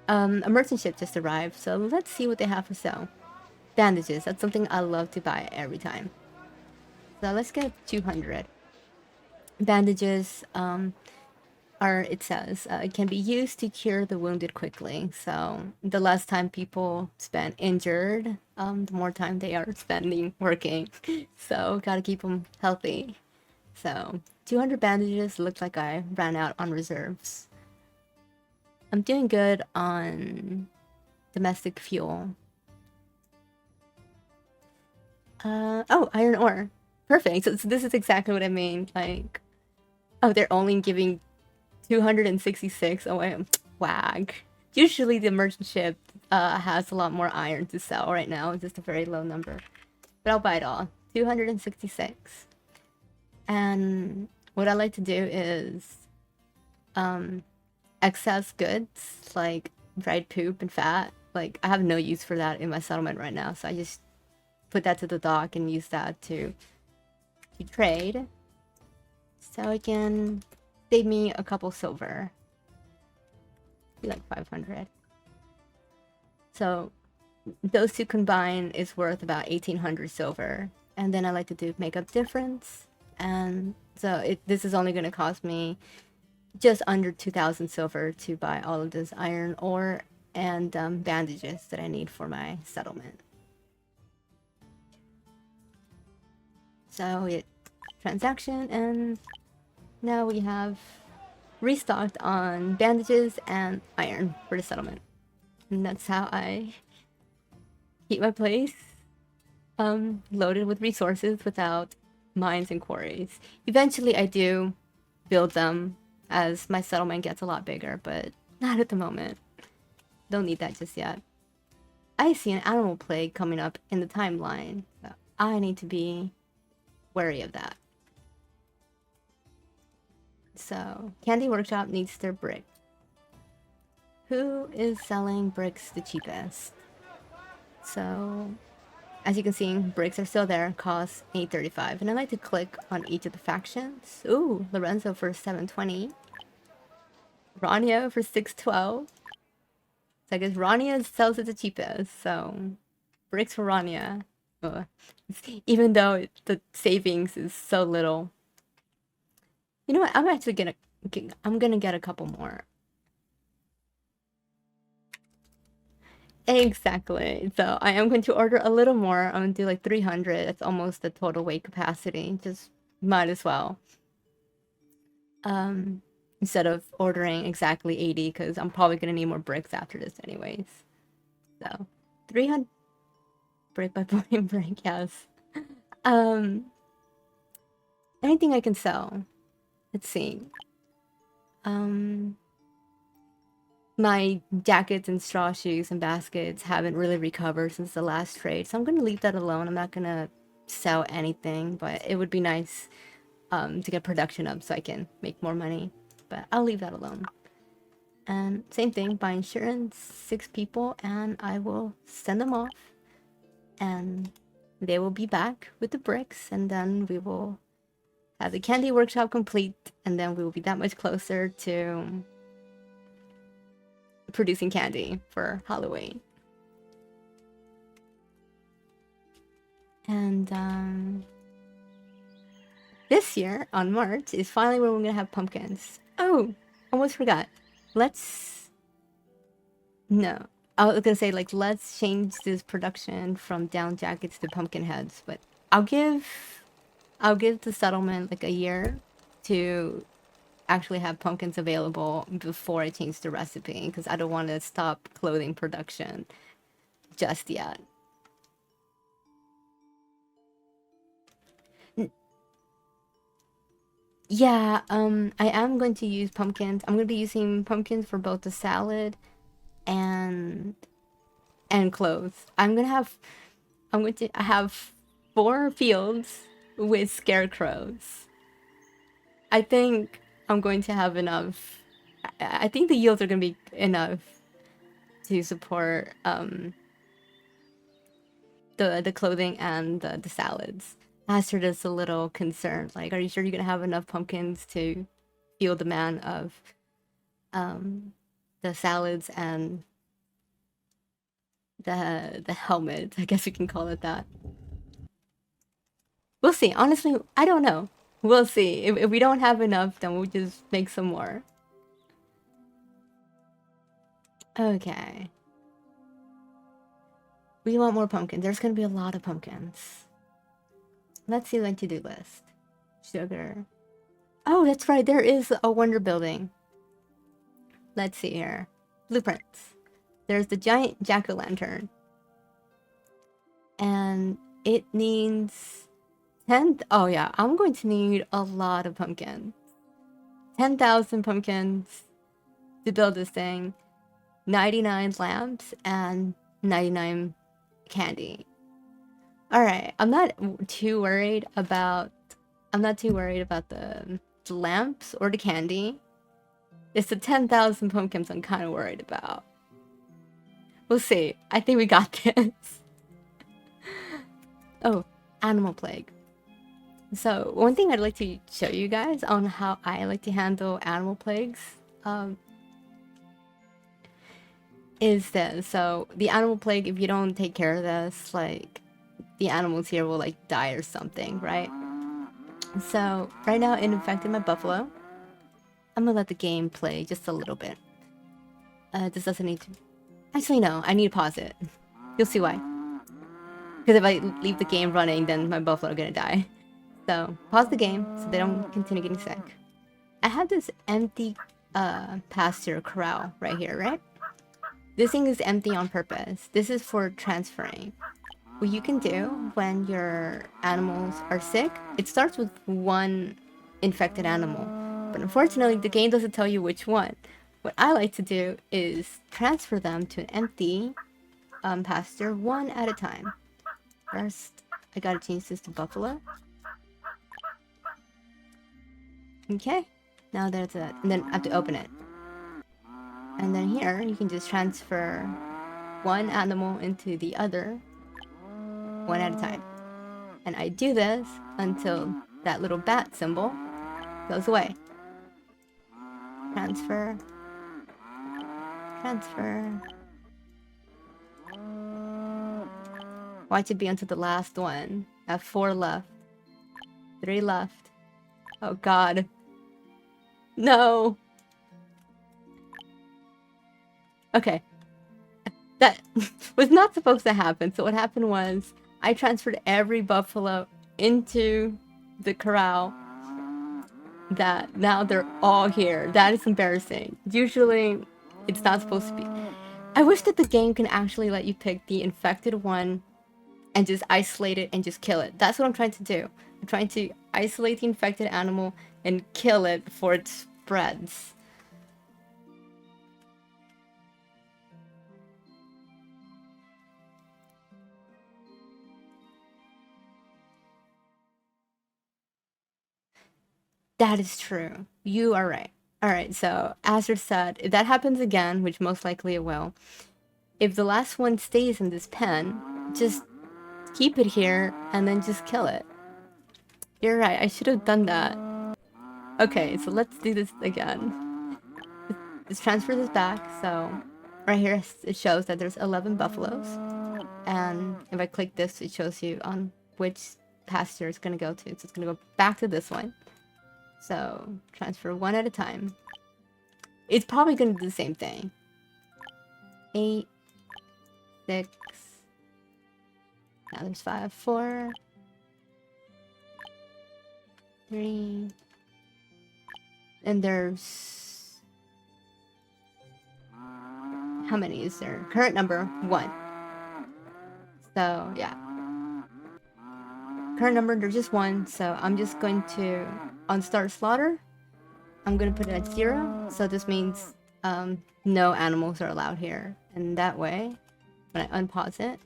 a merchant ship just arrived. So let's see what they have for sale. Bandages. That's something I love to buy every time. So let's get 200. Bandages are, it says, it can be used to cure the wounded quickly. So the less time people spend injured, the more time they are spending working. So gotta keep them healthy. So 200 bandages. Looked like I ran out on reserves. I'm doing good on domestic fuel. Oh, iron ore. Perfect. So this is exactly what I mean. Like, oh, they're only giving 266. Oh, wag. Usually the merchant ship has a lot more iron to sell right now. It's just a very low number. But I'll buy it all. 266. And what I like to do is excess goods, like dried poop and fat. Like, I have no use for that in my settlement right now. So I just put that to the dock and use that to trade. So it can save me a couple silver. Be like 500. So those two combined is worth about 1800 silver. And then I like to do makeup difference. And so this is only going to cost me just under 2000 silver to buy all of this iron ore and bandages that I need for my settlement. So it transaction, and now we have restocked on bandages and iron for the settlement. And that's how I keep my place loaded with resources without mines and quarries. Eventually I do build them as my settlement gets a lot bigger, but not at the moment. Don't need that just yet. I see an animal plague coming up in the timeline, so I need to be wary of that. So, Candy Workshop needs their brick. Who is selling bricks the cheapest? So, as you can see, bricks are still there, cost 835. And I like to click on each of the factions. Ooh, Lorenzo for 720. Rania for 612. So I guess Rania sells it the cheapest, so bricks for Rania. Ugh. Even though the savings is so little. You know what? I'm actually gonna get a couple more. Exactly. So I am going to order a little more. I'm gonna do like 300. That's almost the total weight capacity. Just might as well. Um, Instead of ordering exactly 80, because I'm probably gonna need more bricks after this anyways. So 300 brick by point brick, yes. Um, Anything I can sell. Let's see. My jackets and straw shoes and baskets haven't really recovered since the last trade, so I'm gonna leave that alone. I'm not gonna sell anything, but it would be nice to get production up so I can make more money. But I'll leave that alone. And same thing, buy insurance, 6 people, and I will send them off. And they will be back with the bricks, and then we will have the candy workshop complete, and then we will be that much closer to producing candy for Halloween. And this year, on March, is finally when we're gonna have pumpkins. Oh, almost forgot. No. I was gonna say, like, let's change this production from down jackets to pumpkin heads, but I'll give the settlement like a year to actually have pumpkins available before I change the recipe, because I don't want to stop clothing production just yet. Yeah, I am going to use pumpkins. I'm going to be using pumpkins for both the salad and clothes. I'm going to have 4 fields with scarecrows. I think I'm going to have enough. I think the yields are going to be enough to support the clothing and the salads. Aster is a little concerned. Like, are you sure you're gonna have enough pumpkins to fuel the demand of the salads and the helmet? I guess we can call it that. We'll see. Honestly, I don't know. We'll see. If we don't have enough, then we'll just make some more. Okay. We want more pumpkins. There's gonna be a lot of pumpkins. Let's see the to-do list. Sugar. Oh, that's right. There is a wonder building. Let's see here. Blueprints. There's the giant jack-o'-lantern. And it needs 10. Oh yeah, I'm going to need a lot of pumpkins. 10,000 pumpkins to build this thing. 99 lamps and 99 candy. Alright, I'm not too worried about the lamps or the candy. It's the 10,000 pumpkins I'm kind of worried about. We'll see. I think we got this. Oh, animal plague. So, one thing I'd like to show you guys on how I like to handle animal plagues is this. So, the animal plague, if you don't take care of this, like, the animals here will, like, die or something, right? So, right now it infected my buffalo. I'm gonna let the game play just a little bit. This doesn't need to... Actually, no. I need to pause it. You'll see why. Because if I leave the game running, then my buffalo are gonna die. So, pause the game so they don't continue getting sick. I have this empty pasture corral right here, right? This thing is empty on purpose. This is for transferring. What you can do when your animals are sick, it starts with one infected animal. But unfortunately, the game doesn't tell you which one. What I like to do is transfer them to an empty pasture one at a time. First, I gotta change this to buffalo. Okay, now there's that. And then I have to open it. And then here, you can just transfer one animal into the other, one at a time. And I do this until that little bat symbol goes away. Transfer, Transfer. Watch it be onto the last one. I have 4 left. 3 left. Oh god. No! Okay. That was not supposed to happen. So what happened was, I transferred every buffalo into the corral. That now they're all here. That is embarrassing. Usually, it's not supposed to be. I wish that the game can actually let you pick the infected one and just isolate it and just kill it. That's what I'm trying to do. I'm trying to isolate the infected animal and kill it before it spreads. That is true. You are right. Alright, so Azure said, if that happens again, which most likely it will, if the last one stays in this pen, just keep it here and then just kill it. You're right, I should have done that. Okay, so let's do this again. Let's transfer this back. So right here it shows that there's 11 buffaloes. And if I click this, it shows you on which pasture it's going to go to. So it's going to go back to this one. So transfer one at a time. It's probably going to do the same thing. 8, 6. Now there's 5, 4, 3. And there's... how many is there? Current number, 1. So, yeah. Current number, there's just 1. So I'm just going to, on start slaughter, I'm going to put it at 0. So this means no animals are allowed here. And that way, when I unpause it,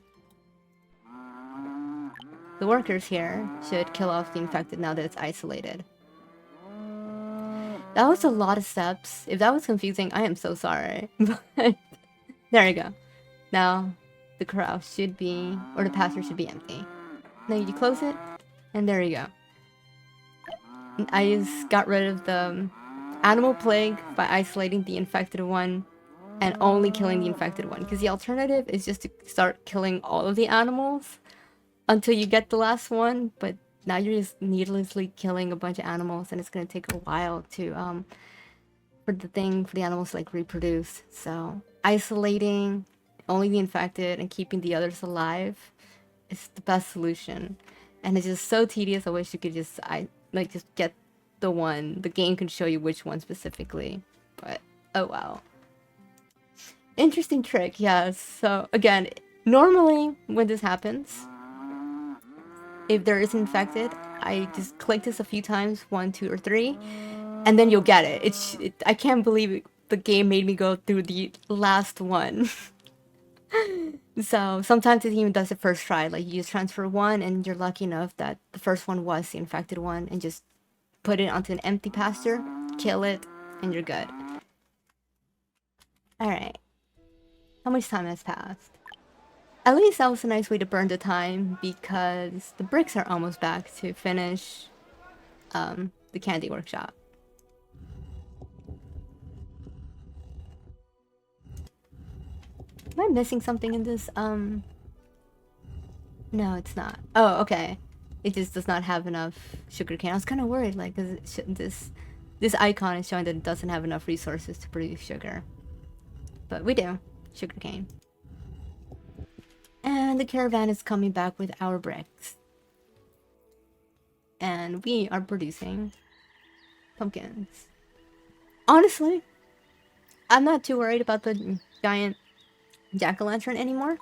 the workers here should kill off the infected now that it's isolated. That was a lot of steps. If that was confusing, I am so sorry. But there you go. Now the corral should be, or the pasture should be empty. Now you close it, and there you go. I just got rid of the animal plague by isolating the infected one and only killing the infected one. Because the alternative is just to start killing all of the animals until you get the last one, but now you're just needlessly killing a bunch of animals, and it's gonna take a while to for the animals to like reproduce. So isolating only the infected and keeping the others alive is the best solution. And it's just so tedious. I wish you could just just get the one. The game can show you which one specifically, but oh wow. Interesting trick, yeah. So again, normally when this happens, if there is infected, I just click this a few times, 1, 2, or 3, and then you'll get it. I can't believe the game made me go through the last one. So sometimes it even does it first try. Like you just transfer 1, and you're lucky enough that the first one was the infected one, and just put it onto an empty pasture, kill it, and you're good. Alright. How much time has passed? At least that was a nice way to burn the time, because the bricks are almost back to finish the candy workshop. Am I missing something in this? No, it's not. Oh, okay. It just does not have enough sugarcane. I was kind of worried, like, cause this icon is showing that it doesn't have enough resources to produce sugar. But we do. Sugarcane. And the caravan is coming back with our bricks. And we are producing pumpkins. Honestly, I'm not too worried about the giant jack-o'-lantern anymore.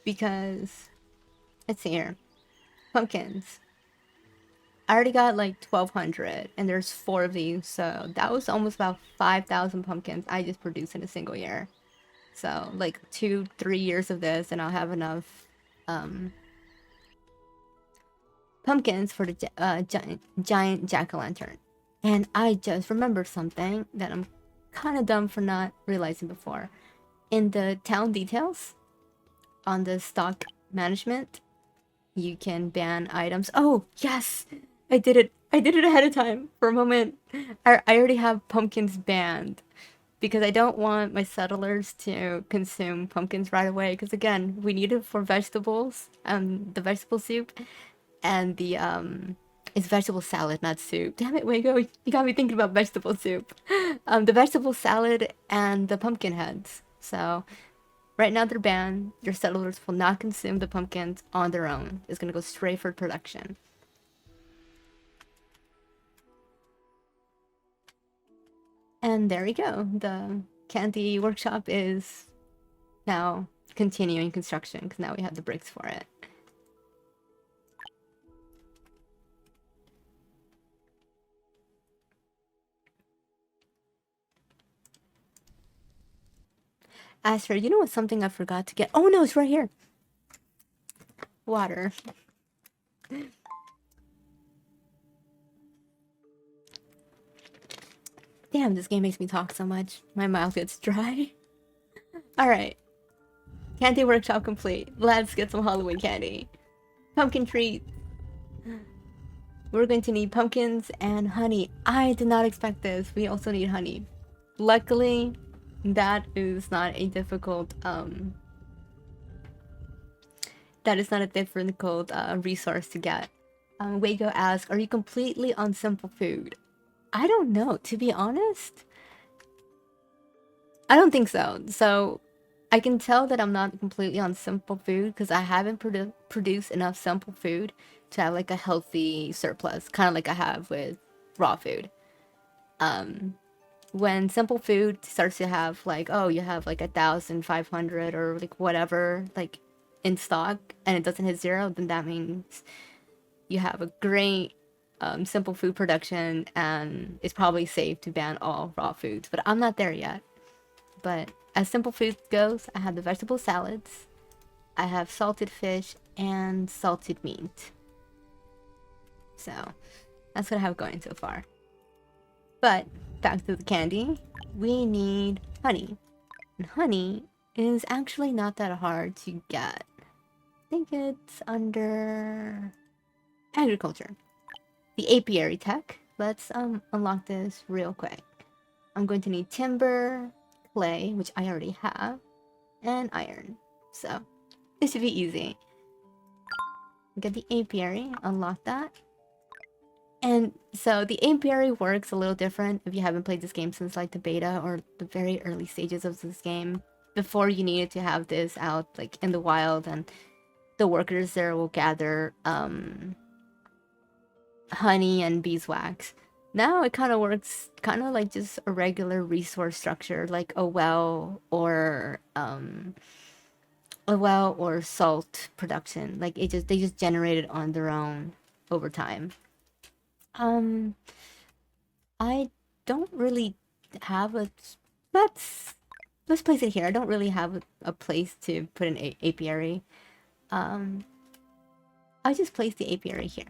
Because, let's see here. Pumpkins. I already got like 1,200, and there's 4 of these. So that was almost about 5,000 pumpkins I just produced in a single year. So, like, 2-3 years of this, and I'll have enough pumpkins for the giant jack-o'-lantern. And I just remembered something that I'm kind of dumb for not realizing before. In the town details, on the stock management, you can ban items. Oh, yes! I did it! I did it ahead of time. For a moment, I already have pumpkins banned. because I don't want my settlers to consume pumpkins right away. Because again, we need it for vegetables, the vegetable soup, and the it's vegetable salad, not soup. Damn it, Wago, you got me thinking about vegetable soup. The vegetable salad and the pumpkin heads. So right now they're banned. Your settlers will not consume the pumpkins on their own. It's gonna go straight for production. And there we go. The candy workshop is now continuing construction because now we have the bricks for it. Aster, you know what's something I forgot to get? Oh no, it's right here. Water. Damn, this game makes me talk so much. My mouth gets dry. Alright. Candy workshop complete. Let's get some Halloween candy. Pumpkin treat. We're going to need pumpkins and honey. I did not expect this. We also need honey. Luckily, that is not a difficult resource to get. Wago asks, are you completely on simple food? I don't know, to be honest. I don't think so. So I can tell that I'm not completely on simple food because I haven't produced enough simple food to have like a healthy surplus, kind of like I have with raw food. When simple food starts to have like, oh, you have like 1,500 or like whatever like in stock and it doesn't hit 0, then that means you have a great simple food production and it's probably safe to ban all raw foods. But I'm not there yet. But as simple food goes, I have the vegetable salads, I have salted fish, and salted meat. So that's what I have going so far. But back to the candy, we need honey. And honey is actually not that hard to get. I think it's under agriculture. The apiary tech. Let's unlock this real quick. I'm going to need timber, clay, which I already have, and iron. So this should be easy. Get the apiary, unlock that. And so the apiary works a little different if you haven't played this game since like the beta or the very early stages of this game. Before you needed to have this out like in the wild and the workers there will gather honey and beeswax. Now it kind of works kind of like just a regular resource structure, like a well or salt production. Like they just generate it on their own over time. I don't really have a let's place it here. I don't really have a place to put an apiary. I just place the apiary here.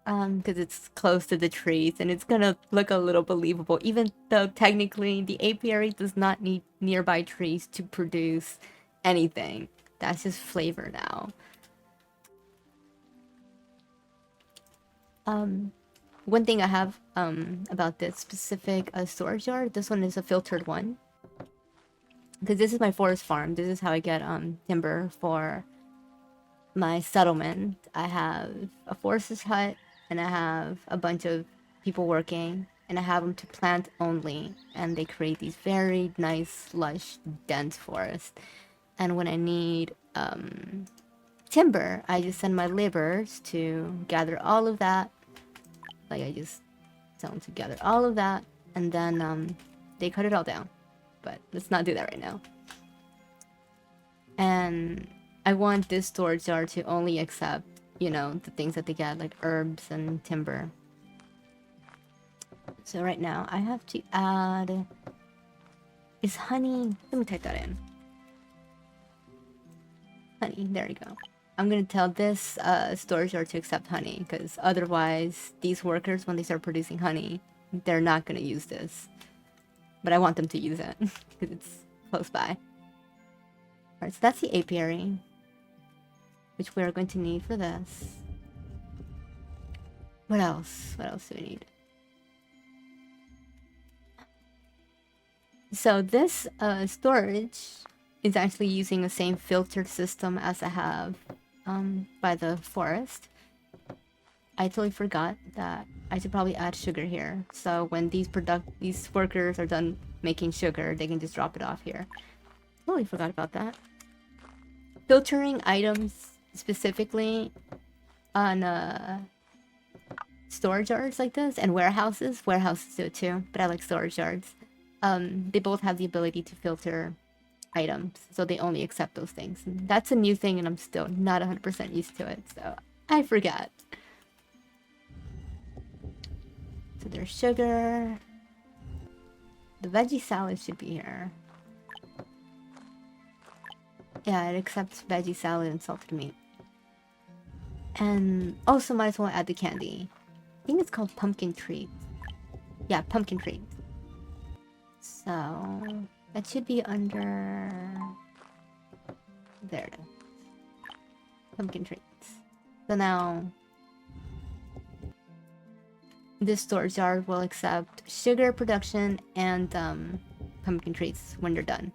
Because it's close to the trees and it's gonna look a little believable, even though technically the apiary does not need nearby trees to produce anything. That's just flavor now. One thing I have about this specific storage yard, this one is a filtered one. Because this is my forest farm. This is how I get timber for my settlement. I have a forester's hut and I have a bunch of people working and I have them to plant only, and they create these very nice, lush, dense forests. And when I need timber, I just send my laborers to gather all of that. Like I just tell them to gather all of that, and then they cut it all down. But let's not do that right now. And I want this storage yard to only accept, you know, the things that they get, like herbs and timber. So right now I have to add... Is honey... Let me type that in. Honey, there you go. I'm gonna tell this storage yard to accept honey, because otherwise these workers, when they start producing honey, they're not gonna use this. But I want them to use it, because it's close by. Alright, so that's the apiary, which we're going to need for this. What else? What else do we need? So this storage is actually using the same filter system as I have by the forest. I totally forgot that I should probably add sugar here. So when these workers are done making sugar, they can just drop it off here. Totally forgot about that. Filtering items specifically on storage yards like this and warehouses. Warehouses do it too, but I like storage yards. They both have the ability to filter items, so they only accept those things. And that's a new thing, and I'm still not 100% used to it, so I forgot. So there's sugar. The veggie salad should be here. Yeah, it accepts veggie salad and salted meat. And also might as well add the candy. I think it's called pumpkin treat. Yeah, pumpkin treat. So that should be under... There it is. Pumpkin treats. So now this storage yard will accept sugar production and pumpkin treats when you're done.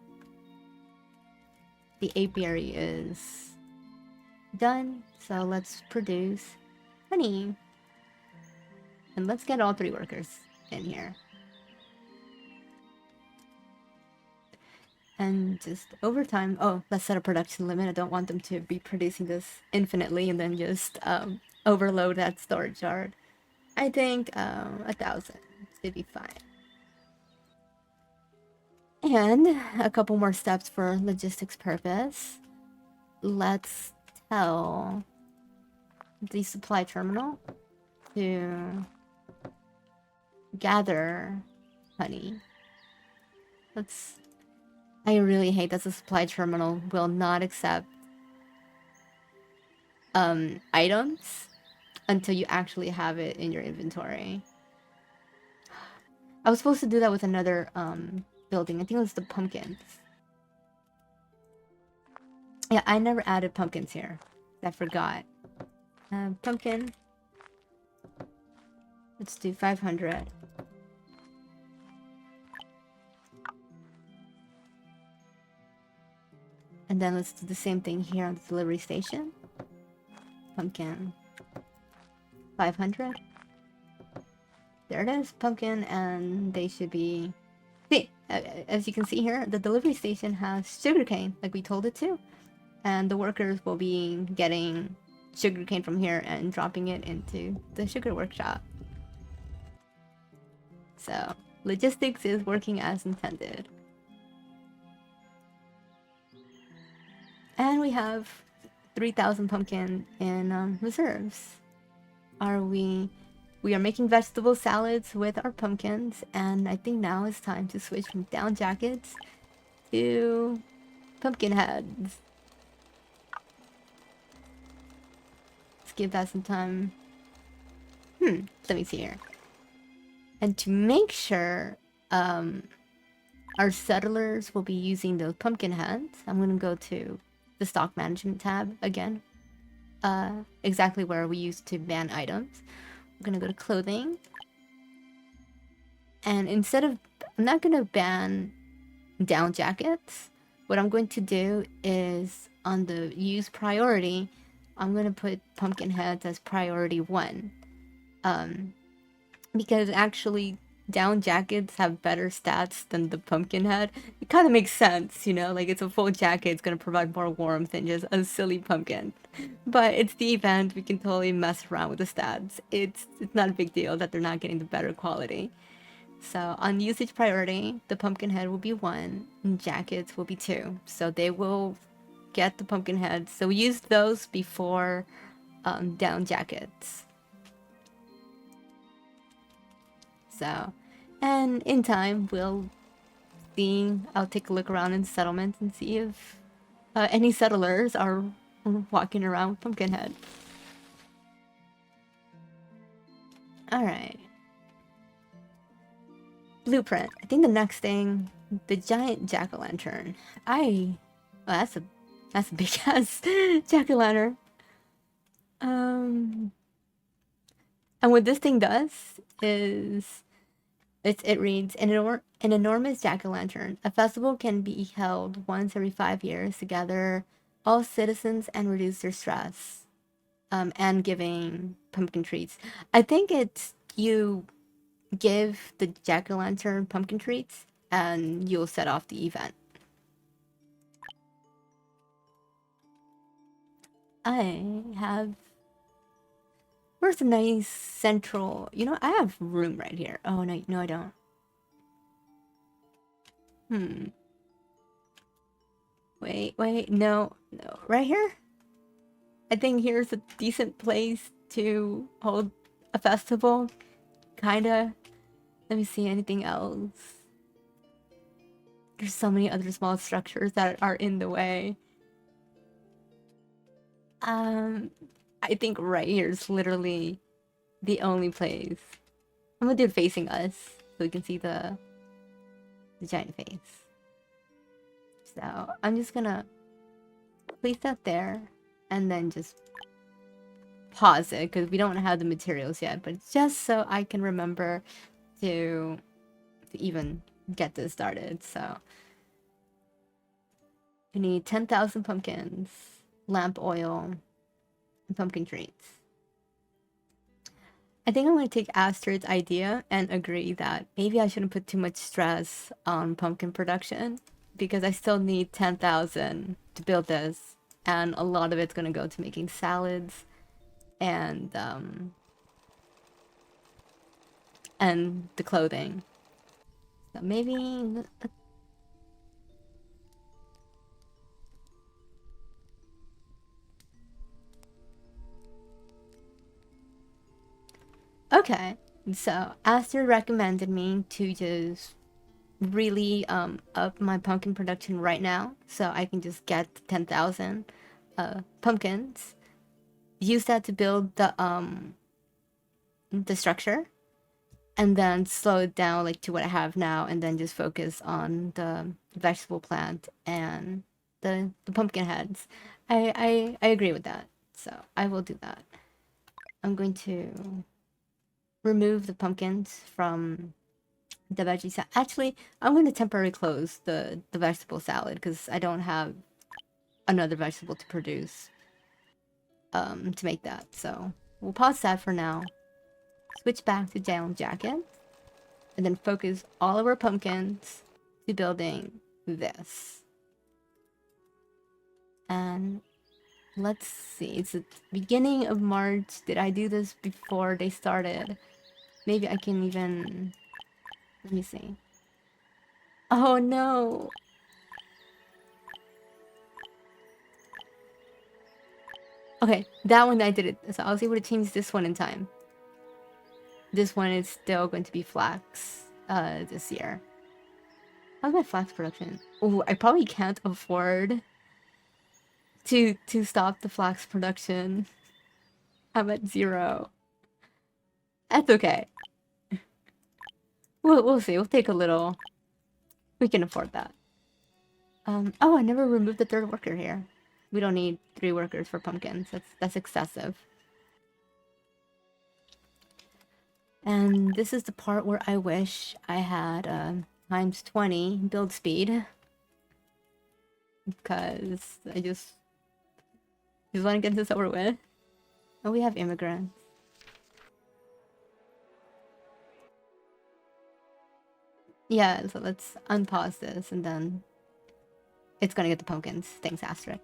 The apiary is done, so let's produce honey. And let's get all 3 workers in here. And just over time, oh, let's set a production limit. I don't want them to be producing this infinitely and then just overload that storage yard. I think 1,000 should be fine. And a couple more steps for logistics purpose. Let's tell the supply terminal to gather honey. I really hate that the supply terminal will not accept items until you actually have it in your inventory. I was supposed to do that with another building. I think it was the pumpkins. Yeah, I never added pumpkins here. I forgot. Pumpkin. Let's do 500. And then let's do the same thing here on the delivery station. Pumpkin. 500. There it is, pumpkin, and they should be... See, as you can see here, the delivery station has sugarcane, like we told it to. And the workers will be getting sugarcane from here and dropping it into the sugar workshop. So, logistics is working as intended. And we have 3,000 pumpkin in reserves. We are making vegetable salads with our pumpkins, and I think now it's time to switch from down jackets to pumpkin heads. Let's give that some time. Let me see here. And to make sure our settlers will be using those pumpkin heads, I'm going to go to the stock management tab again. Exactly where we used to ban items. I'm gonna go to clothing. And instead of... I'm not gonna ban down jackets. What I'm going to do is on the use priority, I'm gonna put pumpkin heads as priority 1. Because actually down jackets have better stats than the pumpkin head. It kind of makes sense, you know, like it's a full jacket, it's gonna provide more warmth than just a silly pumpkin. But it's the event, we can totally mess around with the stats. It's not a big deal that they're not getting the better quality. So on usage priority, the pumpkin head will be 1 and jackets will be 2. So they will get the pumpkin heads. So we used those before down jackets. So, and in time, I'll take a look around in settlements and see if any settlers are walking around with Pumpkinhead. Alright. Blueprint. I think the next thing, the giant jack-o'-lantern. Well, that's a big ass jack-o'-lantern. And what this thing does is It reads, an enormous jack-o'-lantern. A festival can be held once every 5 years to gather all citizens and reduce their stress. And giving pumpkin treats. I think it's you give the jack-o'-lantern pumpkin treats and you'll set off the event. I have... Where's the nice central... You know, I have room right here. Oh, no, no, I don't. Wait, no. Right here? I think here's a decent place to hold a festival. Kinda. Let me see, anything else? There's so many other small structures that are in the way. I think right here is literally the only place. I'm gonna do it facing us so we can see the giant face. So I'm just gonna place that there and then just pause it because we don't have the materials yet, but just so I can remember to even get this started. So we need 10,000 pumpkins, lamp oil, and pumpkin treats. I think I'm going to take Astrid's idea and agree that maybe I shouldn't put too much stress on pumpkin production because I still need 10,000 to build this, and a lot of it's going to go to making salads and the clothing. So maybe... Okay, so Astrid recommended me to just really up my pumpkin production right now so I can just get 10,000 pumpkins, use that to build the structure, and then slow it down like to what I have now, and then just focus on the vegetable plant and the pumpkin heads. I agree with that, so I will do that. I'm going to remove the pumpkins from the veggie salad. Actually, I'm going to temporarily close the vegetable salad because I don't have another vegetable to produce to make that. So we'll pause that for now. Switch back to down jacket. And then focus all of our pumpkins to building this. And let's see. It's the beginning of March. Did I do this before they started? Maybe I can even... Let me see. Oh no! Okay, that one I did it. So I was able to change this one in time. This one is still going to be flax this year. How's my flax production? Oh, I probably can't afford to stop the flax production. I'm at 0. That's okay. We'll see. We'll take a little. We can afford that. Oh, I never removed the 3rd worker here. We don't need 3 workers for pumpkins. That's excessive. And this is the part where I wish I had times 20 build speed. Because I just want to get this over with. Oh, we have immigrants. Yeah, so let's unpause this and then it's gonna get the pumpkins. Thanks, Astrid.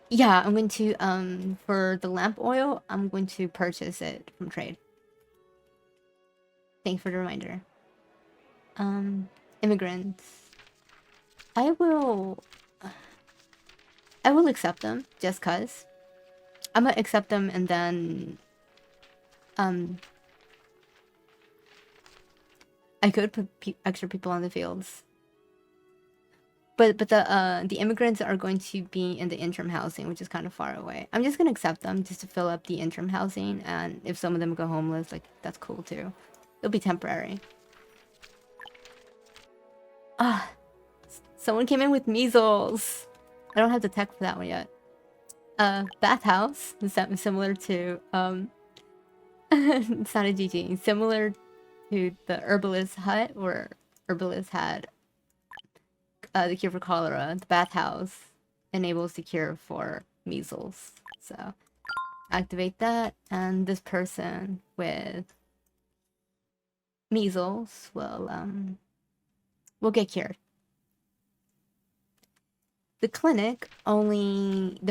Yeah, I'm going to, for the lamp oil, I'm going to purchase it from trade. Thanks for the reminder. Immigrants. I will accept them, just cause. I'm gonna accept them and then, I could put extra people on the fields. But the immigrants are going to be in the interim housing, which is kind of far away. I'm just gonna accept them just to fill up the interim housing, and if some of them go homeless, like, that's cool too. It'll be temporary. Ah, someone came in with measles. I don't have the tech for that one yet. bathhouse, similar to it's not a GG, similar to the herbalist hut where herbalist had the cure for cholera. The bathhouse enables the cure for measles. So activate that, and this person with measles will get cured. The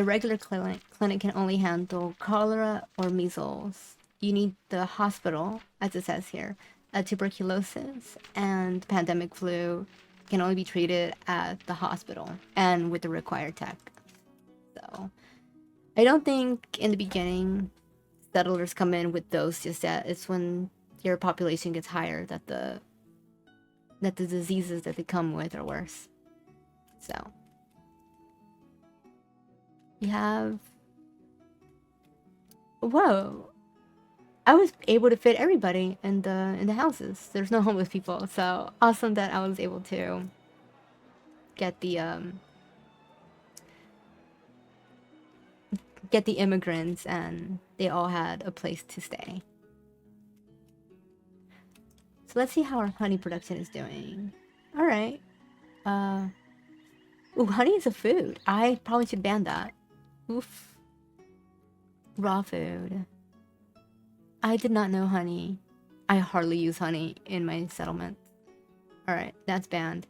regular clinic can only handle cholera or measles. You need the hospital, as it says here. Tuberculosis and pandemic flu can only be treated at the hospital and with the required tech. So I don't think in the beginning settlers come in with those just yet. It's when your population gets higher that the diseases that they come with are worse. So we have... Whoa! I was able to fit everybody in the houses. There's no homeless people, so awesome that I was able to get the immigrants and they all had a place to stay. So let's see how our honey production is doing. All right. Ooh, honey is a food. I probably should ban that. Oof. Raw food. I did not know honey. I hardly use honey in my settlement. Alright, that's banned.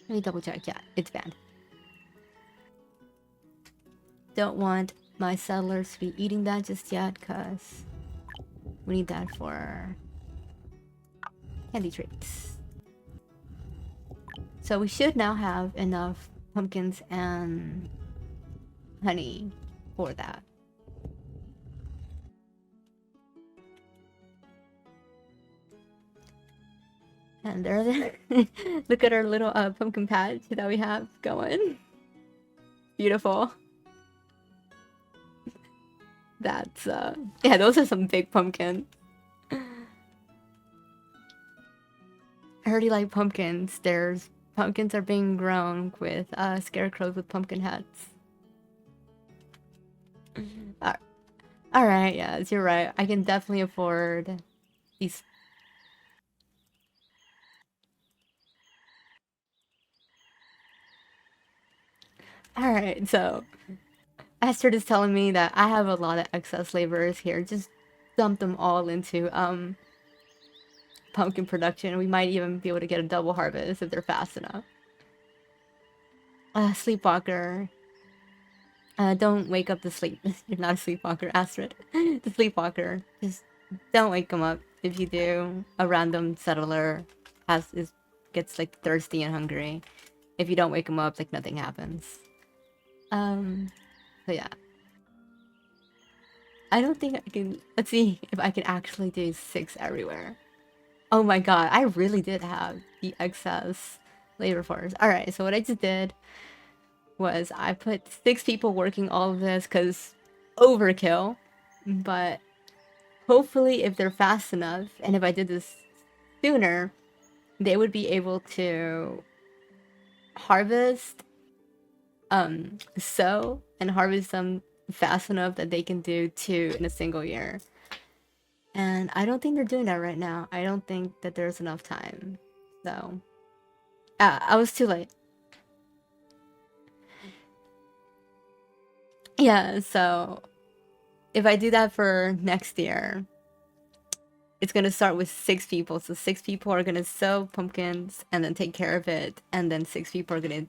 Let me double check. Yeah, it's banned. Don't want my settlers to be eating that just yet, because we need that for candy treats. So we should now have enough pumpkins and honey for that. And there, look at our little pumpkin patch that we have going. Beautiful. That's yeah, those are some big pumpkins. I already like pumpkins. Pumpkins are being grown with scarecrows with pumpkin hats. Alright, yes, you're right. I can definitely afford these. Alright, so Esther is telling me that I have a lot of excess laborers here. Just dump them all into pumpkin production. We might even be able to get a double harvest if they're fast enough. Sleepwalker. Don't wake up the sleep. You're not a sleepwalker, Astrid. The sleepwalker. Just don't wake them up. If you do, a random settler gets like thirsty and hungry. If you don't wake them up, like nothing happens. So yeah. I don't think I can... Let's see if I can actually do 6 everywhere. Oh my god, I really did have the excess labor force. Alright, so what I just did was I put 6 people working all of this because overkill. But hopefully if they're fast enough, and if I did this sooner, they would be able to harvest, sow, and harvest them fast enough that they can do 2 in a single year. And I don't think they're doing that right now. I don't think that there's enough time. So, I was too late. Yeah, so if I do that for next year, it's gonna start with 6 people. So 6 people are gonna sow pumpkins and then take care of it, and then 6 people are gonna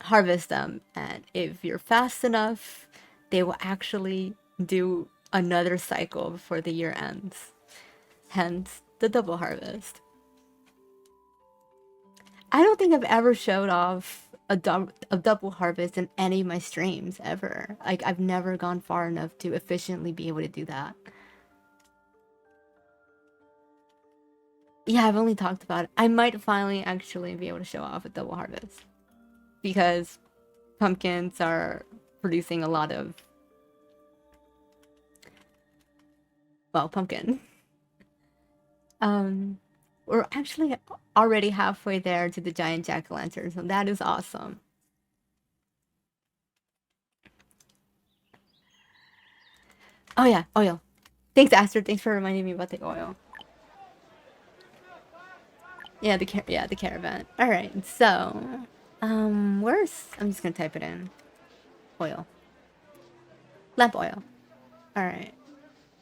harvest them. And if you're fast enough, they will actually do another cycle before the year ends. Hence the double harvest. I don't think I've ever showed off a double harvest in any of my streams ever. Like, I've never gone far enough to efficiently be able to do that. Yeah, I've only talked about it. I might finally actually be able to show off a double harvest. Because pumpkins are producing a lot of... well, pumpkin. we're actually already halfway there to the giant jack-o'-lantern, so that is awesome. Oh yeah, oil. Thanks, Aster. Thanks for reminding me about the oil. Yeah, the caravan. All right, so where's I'm just gonna type it in. Oil. Lamp oil. All right.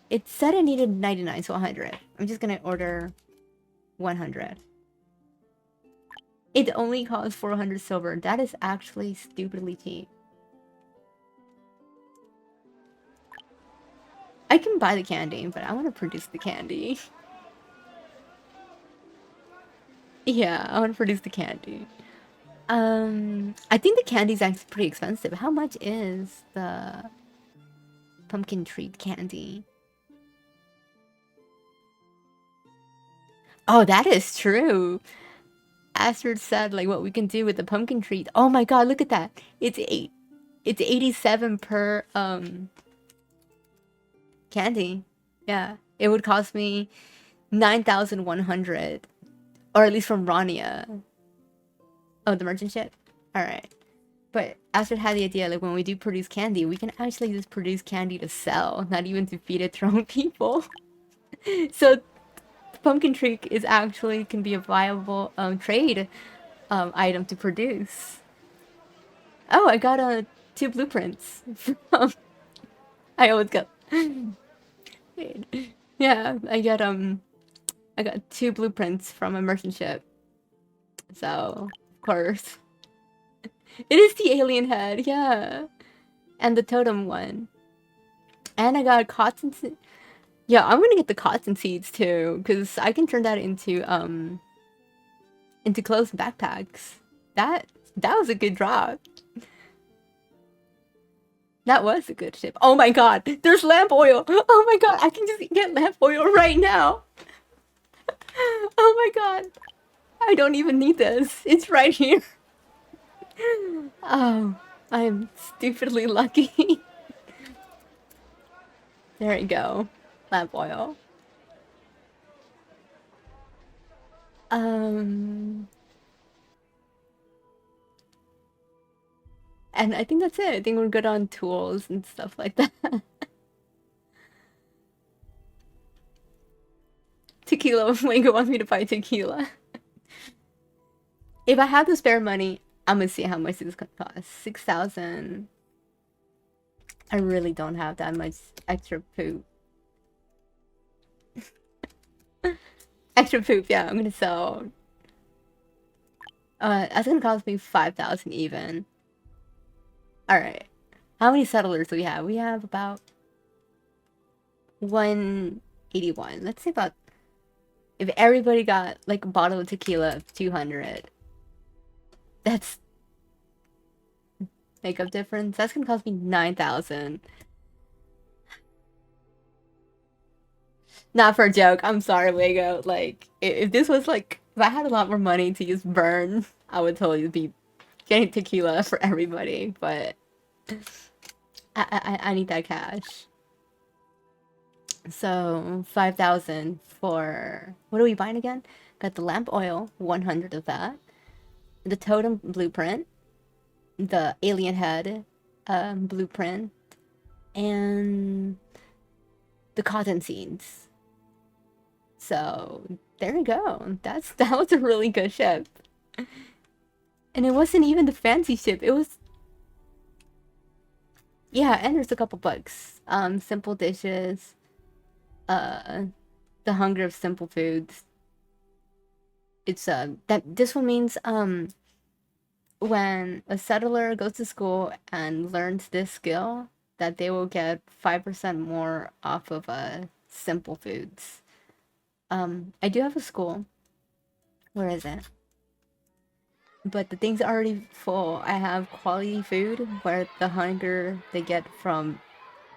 It said it needed 99, so 100. I'm just gonna order 100. It only costs 400 silver. That is actually stupidly cheap. I can buy the candy, but I want to produce the candy. Yeah, I want to produce the candy. I think the candy's actually pretty expensive. How much is the pumpkin treat candy? Oh, that is true. Astrid said like what we can do with the pumpkin treat. Oh my god, look at that. It's 87 per candy. Yeah. It would cost me 9,100. Or at least from Rania. Oh, the merchant ship? Alright. But Astrid had the idea, like, when we do produce candy, we can actually just produce candy to sell, not even to feed it to our own people. So, the pumpkin treat is actually can be a viable trade item to produce. Oh, I got 2 blueprints from... I always got... Yeah, I got 2 blueprints from a merchant ship. So, of course. It is the alien head, yeah. And the totem one. And I got cotton seeds. Yeah, I'm gonna get the cotton seeds too, because I can turn that into clothes and backpacks. That was a good drop. That was a good ship. Oh my god, there's lamp oil. Oh my god, I can just get lamp oil right now. Oh my god. I don't even need this. It's right here. Oh, I'm stupidly lucky. There you go. Lamp oil. And I think that's it. I think we're good on tools and stuff like that. Tequila. Wango wants me to buy tequila. If I have the spare money, I'm gonna see how much this could cost. 6,000. I really don't have that much extra poop. Extra poop, yeah, I'm gonna sell. That's gonna cost me 5,000 even. Alright. How many settlers do we have? We have about 181. Let's say about... If everybody got, like, a bottle of tequila of 200. That's... Makeup difference? That's gonna cost me 9,000. Not for a joke. I'm sorry, Wago. Like, if this was, like... If I had a lot more money to just burn, I would totally be getting tequila for everybody, but... I need that cash. So 5,000 for what are we buying again? Got the lamp oil, 100 of that. The totem blueprint, the alien head blueprint, and the cotton seeds. So there you go. That was a really good ship. And it wasn't even the fancy ship. It was... Yeah, and there's a couple bugs. Simple dishes. The hunger of simple foods. It's that this one means when a settler goes to school and learns this skill, that they will get 5% more off of simple foods. I do have a school. Where is it? But the thing's already full. I have quality food where the hunger they get from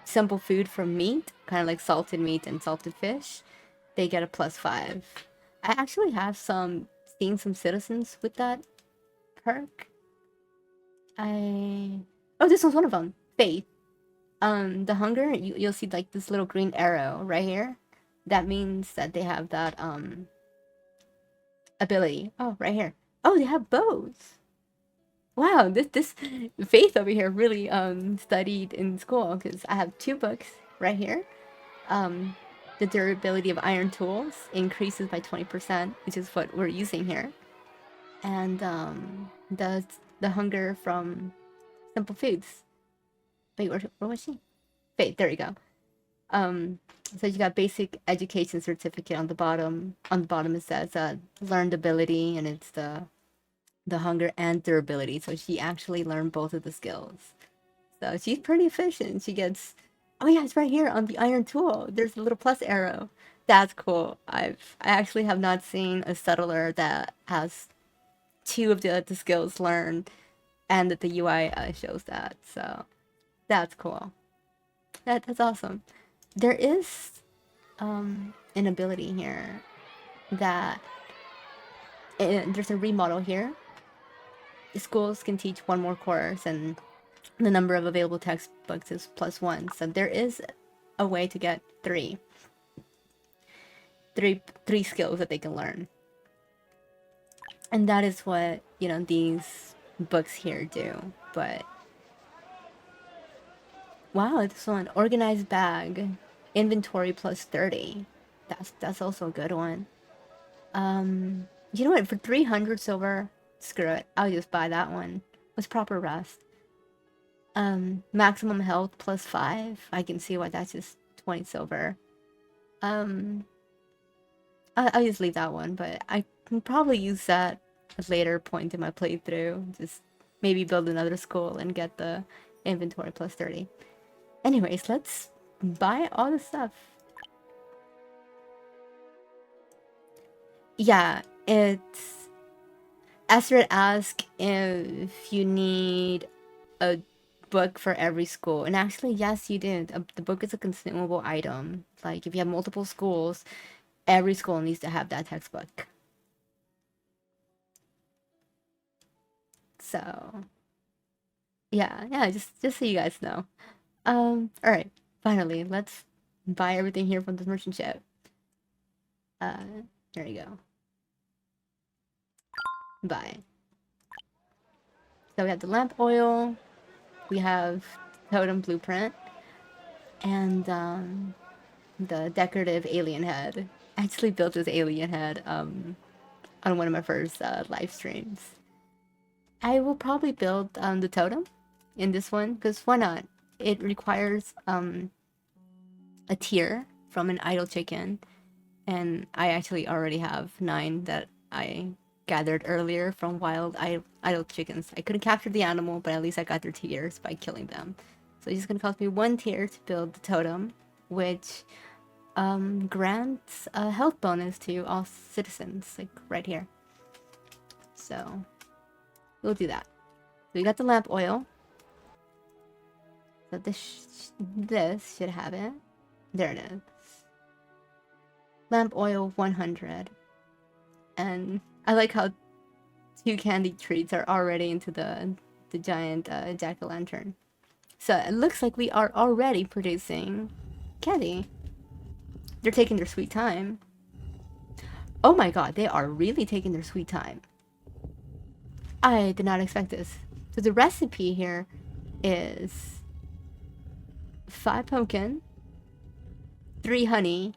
simple food from meat, kind of like salted meat and salted fish, they get a +5. I actually have seen some citizens with that perk. Oh, this one's one of them. Faith. The hunger, you'll see like this little green arrow right here. That means that they have that ability. Oh, right here. Oh, they have bows. Wow, this Faith over here really studied in school, because I have 2 books right here. Um, the durability of iron tools increases by 20%, which is what we're using here. And the hunger from simple foods. Wait, where was she? Wait, there you go. Um, so you got basic education certificate on the bottom. On the bottom it says learned ability, and it's the hunger and durability. So she actually learned both of the skills. So she's pretty efficient. She gets, oh yeah, it's right here on the iron tool. There's a little plus arrow. That's cool. I actually have not seen a settler that has 2 of the skills learned, and that the UI shows that. So that's cool. That's awesome. There is an ability here that there's a remodel here. The schools can teach 1 more course, and the number of available textbooks is +1. So there is a way to get three skills that they can learn. And that is what, these books here do. But wow, this one, organized bag, inventory +30. That's also a good one. You know what? For 300 silver, screw it. I'll just buy that one with proper rest. Maximum health +5. I can see why that's just 20 silver. I'll just leave that one, but I can probably use that at a later point in my playthrough. Just maybe build another school and get the inventory +30. Anyways, let's buy all the stuff. Yeah, it's... Astrid asked if you need a book for every school. And actually, yes, you did. The book is a consumable item. Like, if you have multiple schools, every school needs to have that textbook. So, yeah, just so you guys know. Alright, finally, let's buy everything here from the merchant ship. There you go. Buy. So we have the lamp oil, we have totem blueprint, and the decorative alien head. I actually built this alien head on one of my first live streams. I will probably build the totem in this one, because why not? It requires a tear from an idle chicken, and I actually already have 9 that I gathered earlier from wild idle chickens. I couldn't capture the animal, but at least I got their tears by killing them. So it's just gonna cost me 1 tear to build the totem, which grants a health bonus to all citizens, like right here. So we'll do that. So we got the lamp oil. So this should have it. There it is. Lamp oil 100. And I like how 2 candy treats are already into the giant jack-o'-lantern. So it looks like we are already producing candy. They're taking their sweet time. Oh my god, they are really taking their sweet time. I did not expect this. So the recipe here is 5 pumpkin, 3 honey,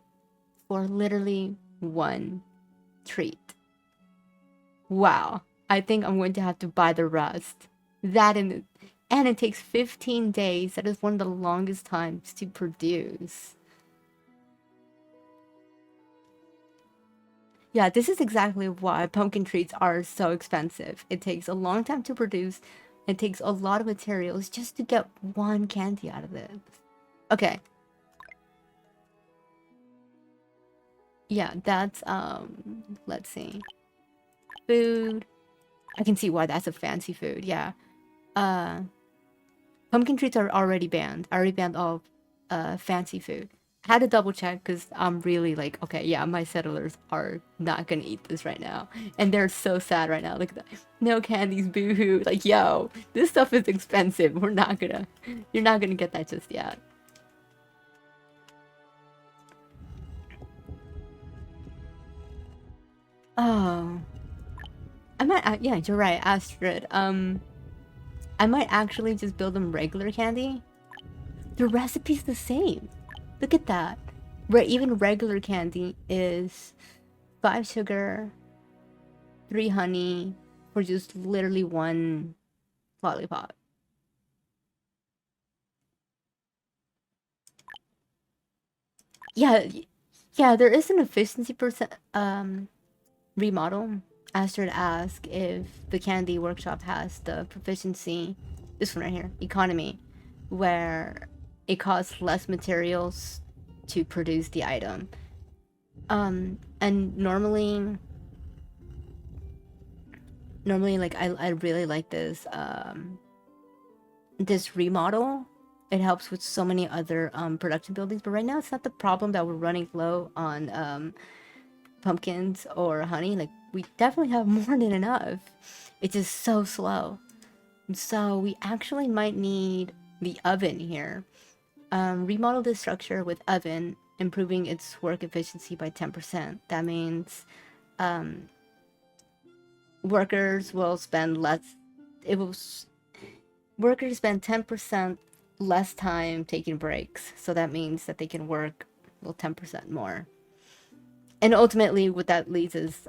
for literally 1 treat. Wow, I think I'm going to have to buy the rest. And it takes 15 days. That is one of the longest times to produce. Yeah, this is exactly why pumpkin treats are so expensive. It takes a long time to produce. It takes a lot of materials just to get 1 candy out of it. Okay. Yeah, that's, let's see. Food. I can see why that's a fancy food, yeah. Pumpkin treats are already banned. I already banned all fancy food. I had to double check, because I'm really like, okay, yeah, my settlers are not gonna eat this right now. And they're so sad right now. Look at that. No candies, boo-hoo. Like, yo, this stuff is expensive. You're not gonna get that just yet. Oh, I might, yeah, you're right, Astrid. I might actually just build them regular candy. The recipe's the same. Look at that. Even regular candy is 5 sugar, 3 honey, for just literally 1 lollipop. Yeah, yeah, there is an efficiency percent remodel. Astrid asked if the candy workshop has the proficiency, this one right here, economy, where it costs less materials to produce the item. And normally like I really like this this remodel. It helps with so many other production buildings, but right now it's not the problem that we're running low on pumpkins or honey. Like, we definitely have more than enough. It's just so slow. So we actually might need the oven here. Remodel this structure with oven, improving its work efficiency by 10%. That means workers will spend less. Workers spend 10% less time taking breaks. So that means that they can work, well, 10% more. And ultimately, what that leads is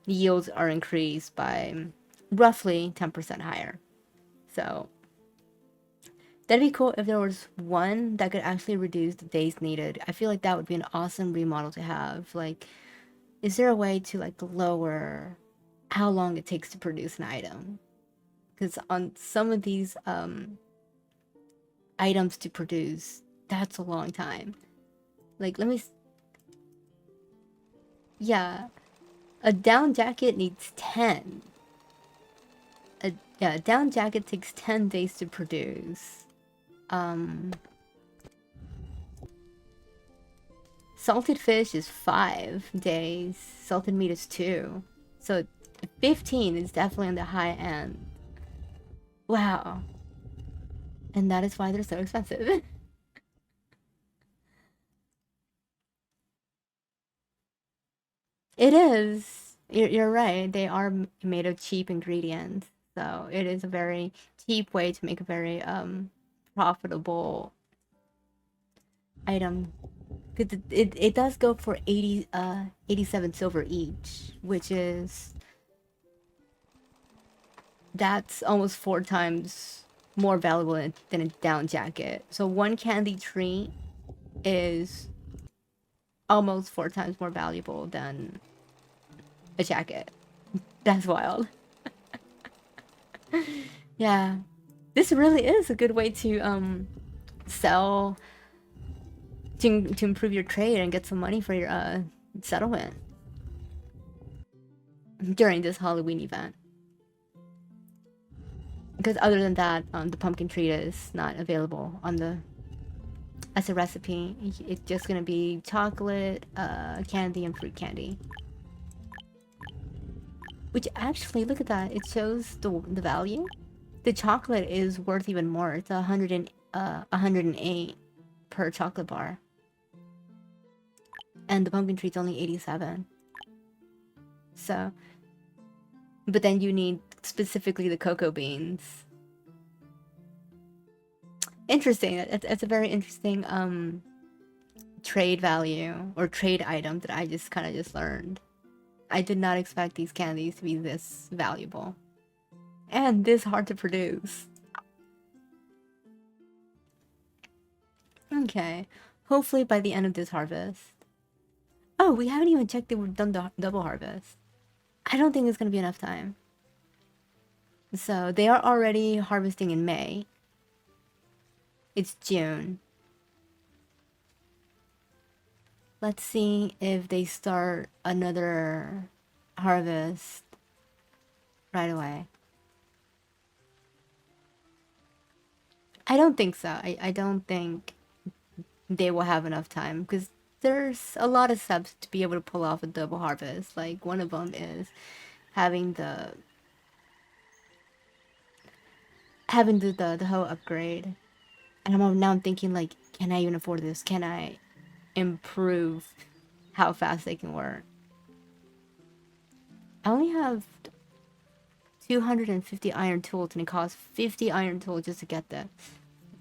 yields are increased by roughly 10% higher. So that'd be cool if there was one that could actually reduce the days needed. I feel like that would be an awesome remodel to have. Like, is there a way to like lower how long it takes to produce an item? Because on some of these items to produce, that's a long time. Like, let me. Yeah, a down jacket needs 10. Yeah, a down jacket takes 10 days to produce. Salted fish is 5 days. Salted meat is 2. So 15 is definitely on the high end. Wow. And that is why they're so expensive. It is. You're right. They are made of cheap ingredients. So it is a very cheap way to make a very profitable item. Because it does go for 87 silver each, which is, that's almost 4 times more valuable than a down jacket. So one candy tree is almost 4 times more valuable than a jacket. That's wild. Yeah. This really is a good way to sell, to improve your trade and get some money for your settlement during this Halloween event. Because other than that, the pumpkin treat is not available on the as a recipe. It's just gonna be chocolate, candy, and fruit candy. Which actually, look at that. It shows the value. The chocolate is worth even more. It's 108 per chocolate bar. And the pumpkin treat's only 87. So, but then you need specifically the cocoa beans. Interesting. It's a very interesting trade value or trade item that I just kind of just learned. I did not expect these candies to be this valuable and this hard to produce. Okay, hopefully by the end of this harvest. Oh, we haven't even checked if we've done the double harvest. I don't think it's gonna be enough time. So they are already harvesting in May. It's June. Let's see if they start another harvest right away. I don't think so. I don't think they will have enough time because there's a lot of steps to be able to pull off a double harvest. Like, one of them is having the whole upgrade. And now I'm thinking, like, can I even afford this? Can I improve how fast they can work? I only have 250 iron tools, and it costs 50 iron tools just to get that.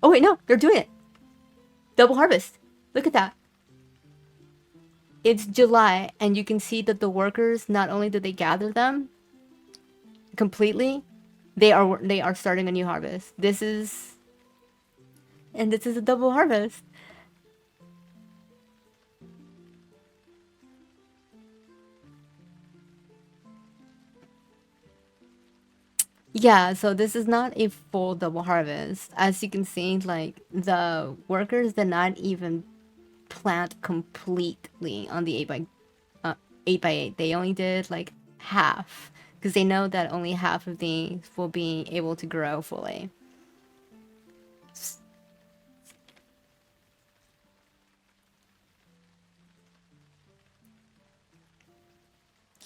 Oh wait, no, they're doing it. Double harvest. Look at that. It's July, and you can see that the workers, not only did they gather them completely, they are starting a new harvest. This is a double harvest. Yeah, so this is not a full double harvest. As you can see, like, the workers did not even plant completely on the 8x8. They only did like half, because they know that only half of these will be able to grow fully.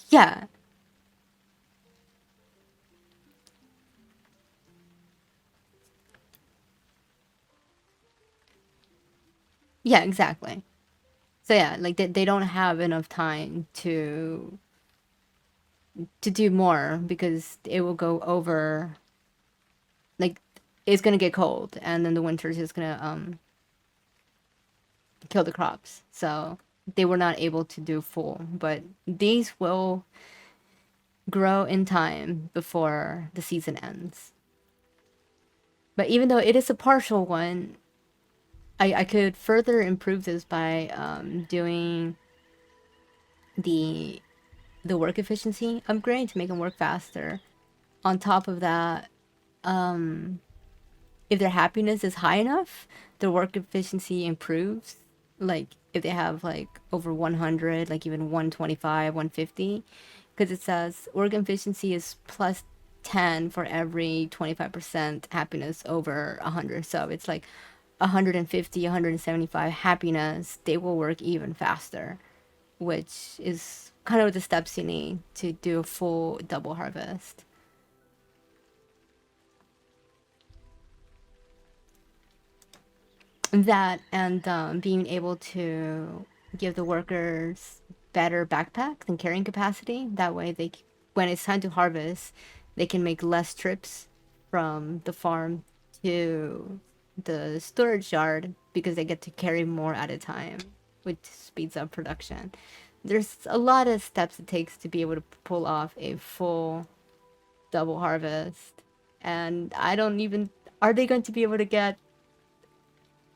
Yeah. Yeah, exactly. So yeah, like they don't have enough time to do more, because it will go over, like, it's gonna get cold, and then the winter's just gonna kill the crops. So they were not able to do full, but these will grow in time before the season ends. But even though it is a partial one, I could further improve this by doing the work efficiency upgrade to make them work faster. On top of that, if their happiness is high enough, their work efficiency improves. Like if they have like over 100, like even 125, 150, because it says work efficiency is plus 10 for every 25% happiness over 100. So it's like 150, 175 happiness, they will work even faster, which is kind of the steps you need to do a full double harvest. That and being able to give the workers better backpacks and carrying capacity. That way, when it's time to harvest, they can make less trips from the farm to the storage yard, because they get to carry more at a time, which speeds up production. There's a lot of steps it takes to be able to pull off a full double harvest, and I don't even, are they going to be able to get,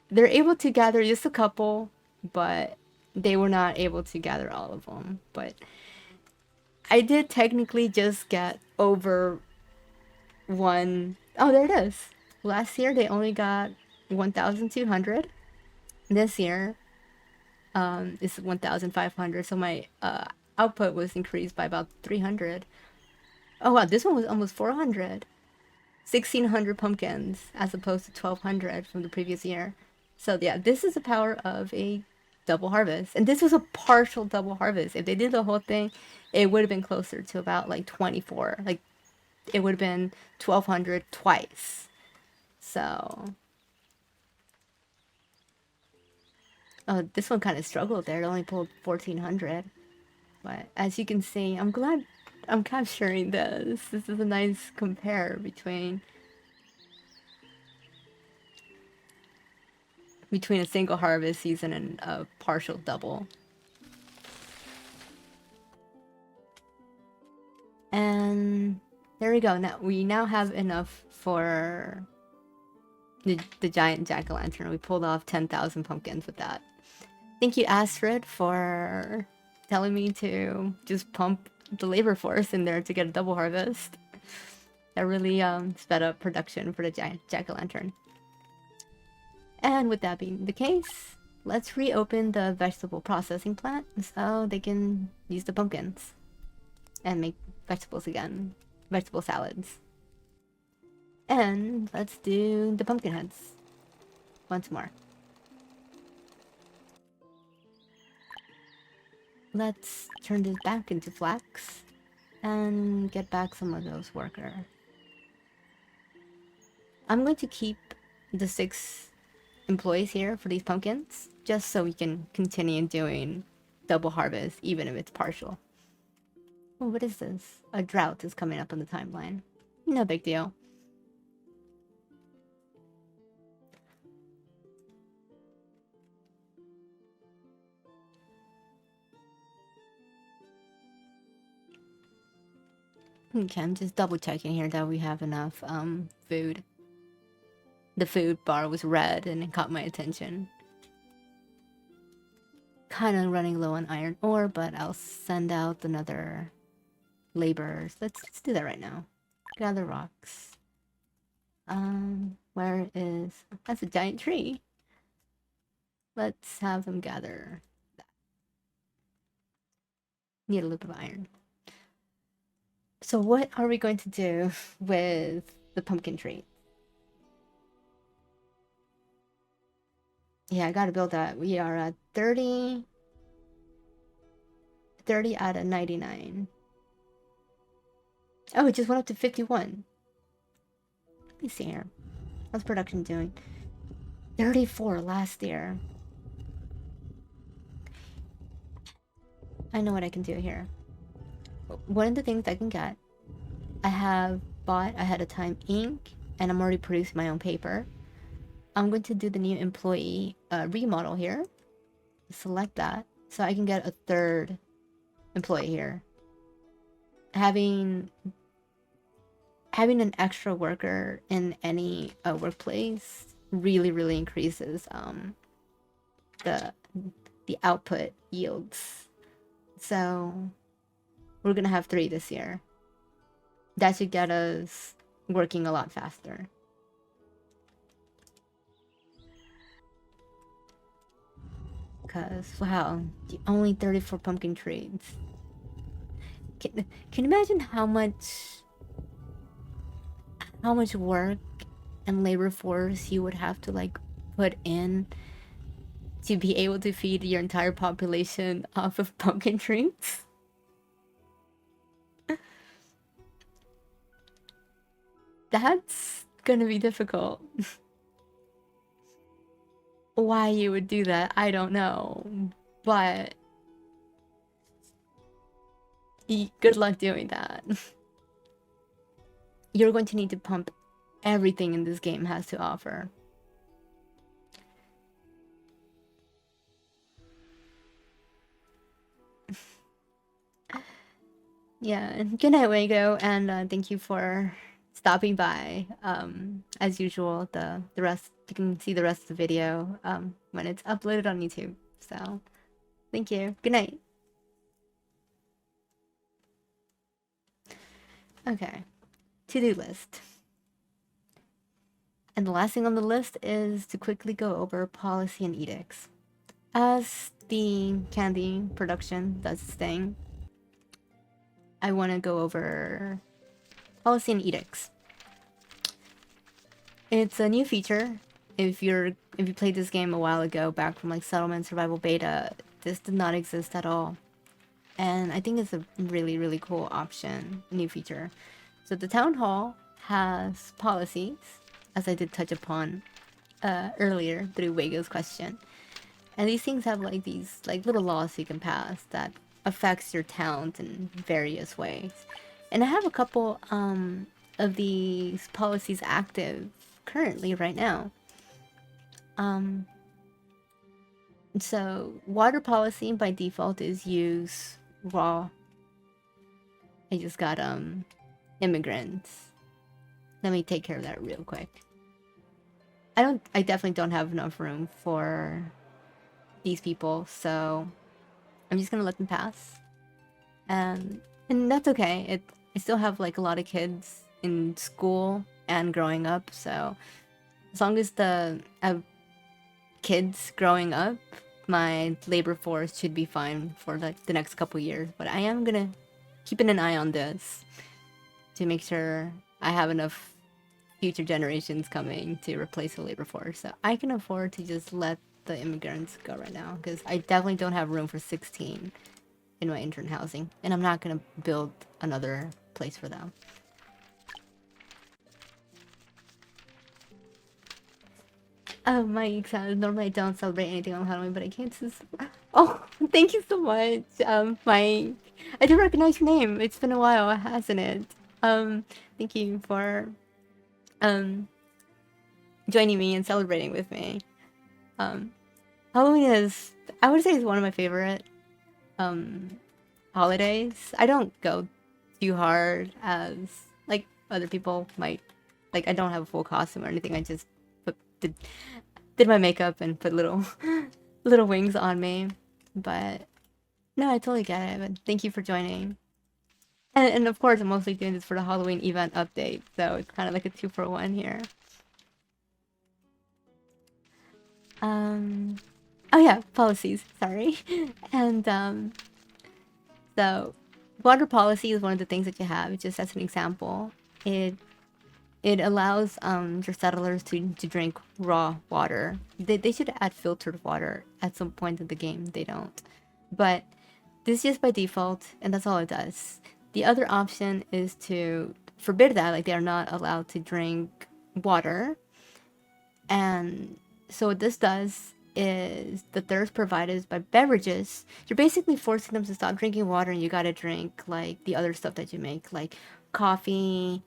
they're able to gather just a couple, but they were not able to gather all of them. But I did technically just get over one. Oh, there it is. Last year they only got 1,200. This year is 1,500. So my output was increased by about 300. Oh wow, this one was almost 400. 1,600 pumpkins as opposed to 1,200 from the previous year. So yeah, this is the power of a double harvest. And this was a partial double harvest. If they did the whole thing, it would have been closer to about like 24. Like it would have been 1,200 twice. So, oh, this one kind of struggled there. It only pulled 1,400. But as you can see, I'm glad I'm capturing this. This is a nice compare between a single harvest season and a partial double. And there we go. Now we have enough for the giant jack-o'-lantern. We pulled off 10,000 pumpkins with that. Thank you, Astrid, for telling me to just pump the labor force in there to get a double harvest. That really sped up production for the giant jack-o'-lantern. And with that being the case, let's reopen the vegetable processing plant so they can use the pumpkins and make vegetables again. Vegetable salads. And let's do the pumpkin heads once more. Let's turn this back into flax and get back some of those workers. I'm going to keep the 6 employees here for these pumpkins, just so we can continue doing double harvest, even if it's partial. Oh, what is this? A drought is coming up on the timeline. No big deal. Okay, I'm just double checking here that we have enough food. The food bar was red and it caught my attention. Kind of running low on iron ore, but I'll send out another laborers. Let's do that right now. Gather rocks. Where is... That's a giant tree. Let's have them gather that. Need a little bit of iron. So what are we going to do with the pumpkin tree? Yeah, I gotta build that. We are at 30 out of 99. Oh, it just went up to 51. Let me see here. How's production doing? 34 last year. I know what I can do here. One of the things I can get, I have bought ahead of time ink, and I'm already producing my own paper. I'm going to do the new employee remodel here. Select that so I can get a third employee here. Having an extra worker in any workplace really increases the output yields. So we're gonna have 3 this year. That should get us working a lot faster. Because, wow, only 34 pumpkin trees. Can you imagine how much work and labor force you would have to like put in to be able to feed your entire population off of pumpkin trees? That's gonna be difficult. Why you would do that, I don't know. But good luck doing that. You're going to need to pump everything in this game has to offer. Yeah, and good night, Wago, and thank you for stopping by. As usual, the rest, you can see the rest of the video when it's uploaded on YouTube. So, thank you. Good night. Okay, to-do list. And the last thing on the list is to quickly go over policy and edicts. As the candy production does its thing, I want to go over policy and edicts. It's a new feature. If you played this game a while ago, back from like Settlement Survival Beta, this did not exist at all. And I think it's a really cool option, new feature. So the town hall has policies, as I did touch upon earlier through Wago's question. And these things have like these like little laws you can pass that affects your town in various ways. And I have a couple of these policies active currently right now. So water policy by default is use raw. I just got immigrants. Let me take care of that real quick. I definitely don't have enough room for these people, so I'm just gonna let them pass. And that's okay. I still have like a lot of kids in school and growing up, so as long as the kids growing up, my labor force should be fine for like the next couple years. But I am gonna keep an eye on this to make sure I have enough future generations coming to replace the labor force, so I can afford to just let the immigrants go right now, because I definitely don't have room for 16 in my intern housing, and I'm not gonna build another place for them. Mike says, normally I don't celebrate anything on Halloween, but I can't. Oh, thank you so much, Mike. I do recognize your name. It's been a while, hasn't it? Um, thank you for um joining me and celebrating with me. Um, Halloween is, I would say, is one of my favorite um holidays. I don't go too hard as like other people might. Like I don't have a full costume or anything. I just did my makeup and put little little wings on me. But no, I totally get it. But thank you for joining. And of course, I'm mostly doing this for the Halloween event update, so it's kind of like a 2-for-1 here. Um, oh yeah, policies. Sorry, and so water policy is one of the things that you have. Just as an example, it it allows your settlers to drink raw water. They should add filtered water at some point in the game. They don't, but this is just by default, and that's all it does. The other option is to forbid that, like they are not allowed to drink water. And so what this does is the thirst provided by beverages. You're basically forcing them to stop drinking water, and you gotta drink like the other stuff that you make, like coffee,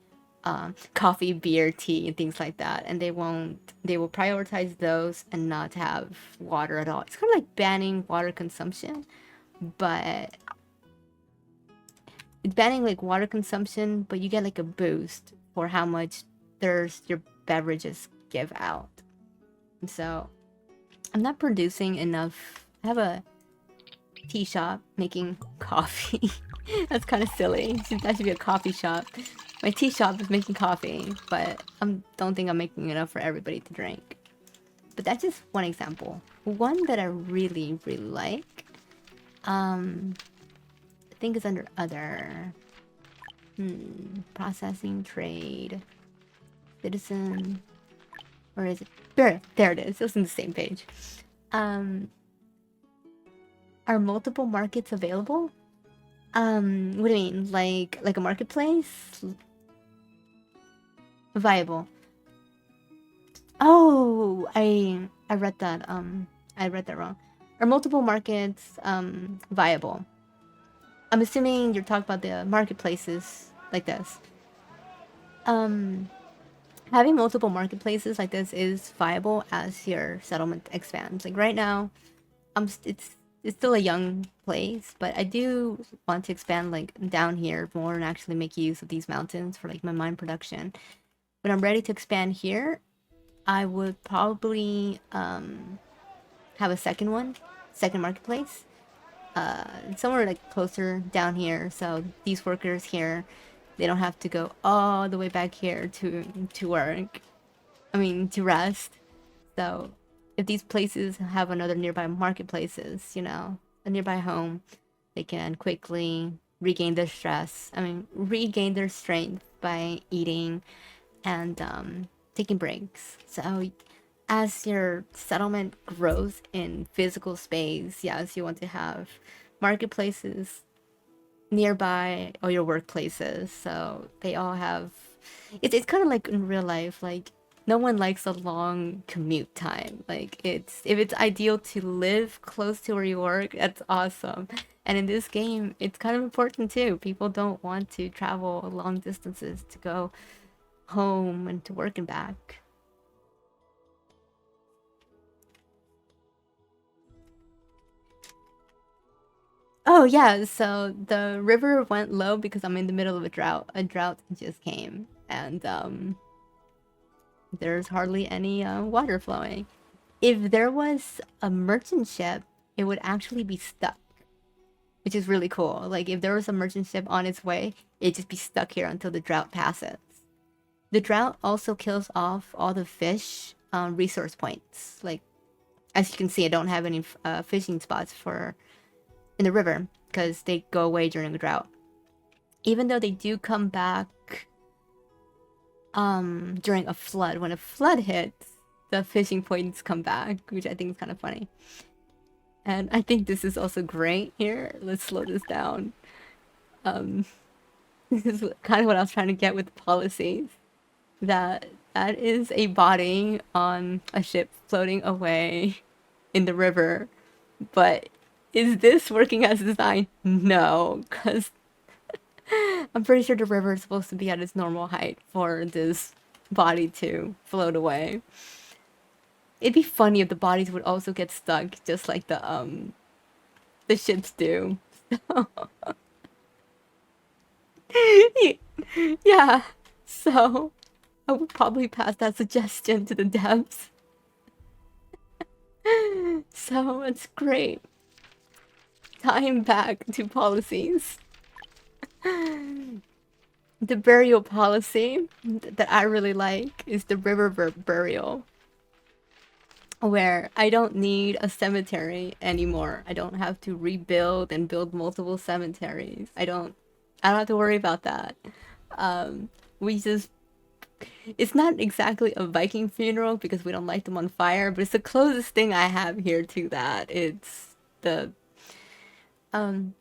coffee, beer, tea, and things like that. And they will prioritize those and not have water at all. It's kind of like banning water consumption, but it's banning like water consumption, but you get like a boost for how much thirst your beverages give out. So I'm not producing enough. I have a tea shop making coffee. That's kind of silly. That should be a coffee shop. My tea shop is making coffee, but I don't think I'm making enough for everybody to drink. But that's just one example. One that I really, really like, I think it's under other. Processing, trade, citizen. Where is it? There it is. It was on the same page. Are multiple markets available? What do you mean? Like a marketplace? Viable. Oh, I read that. I read that wrong. Are multiple markets viable? I'm assuming you're talking about the marketplaces like this. Having multiple marketplaces like this is viable as your settlement expands. Like right now, it's still a young place, but I do want to expand like down here more and actually make use of these mountains for like my mine production. When I'm ready to expand here, I would probably have a second marketplace, somewhere like closer down here, so these workers here, they don't have to go all the way back here to work. I mean, to rest. So if these places have another nearby marketplaces, you know, a nearby home, they can quickly regain their stress. I mean, regain their strength by eating and taking breaks. So as your settlement grows in physical space, yes, you want to have marketplaces nearby all your workplaces, so they all have. It's kind of like in real life. Like no one likes a long commute time. Like it's if it's ideal to live close to where you work, that's awesome. And in this game, it's kind of important too. People don't want to travel long distances to go home and to work and back. Oh yeah, so the river went low because I'm in the middle of a drought. A drought just came, and there's hardly any water flowing. If there was a merchant ship, it would actually be stuck, which is really cool. Like if there was a merchant ship on its way, it'd just be stuck here until the drought passes. The drought also kills off all the fish resource points. Like as you can see, I don't have any fishing spots for in the river because they go away during the drought. Even though they do come back during a flood. When a flood hits, the fishing points come back, which I think is kind of funny. And I think this is also great here. Let's slow this down. Um, this is kind of what I was trying to get with the policies. That is a body on a ship floating away in the river. But is this working as designed? No, because I'm pretty sure the river is supposed to be at its normal height for this body to float away. It'd be funny if the bodies would also get stuck, just like the ships do. Yeah. So I would probably pass that suggestion to the devs. So it's great. Time back to policies. The burial policy that I really like is the river burial, where I don't need a cemetery anymore. I don't have to rebuild and build multiple cemeteries. I don't have to worry about that. We just It's not exactly a Viking funeral because we don't light them on fire, but it's the closest thing I have here to that. It's um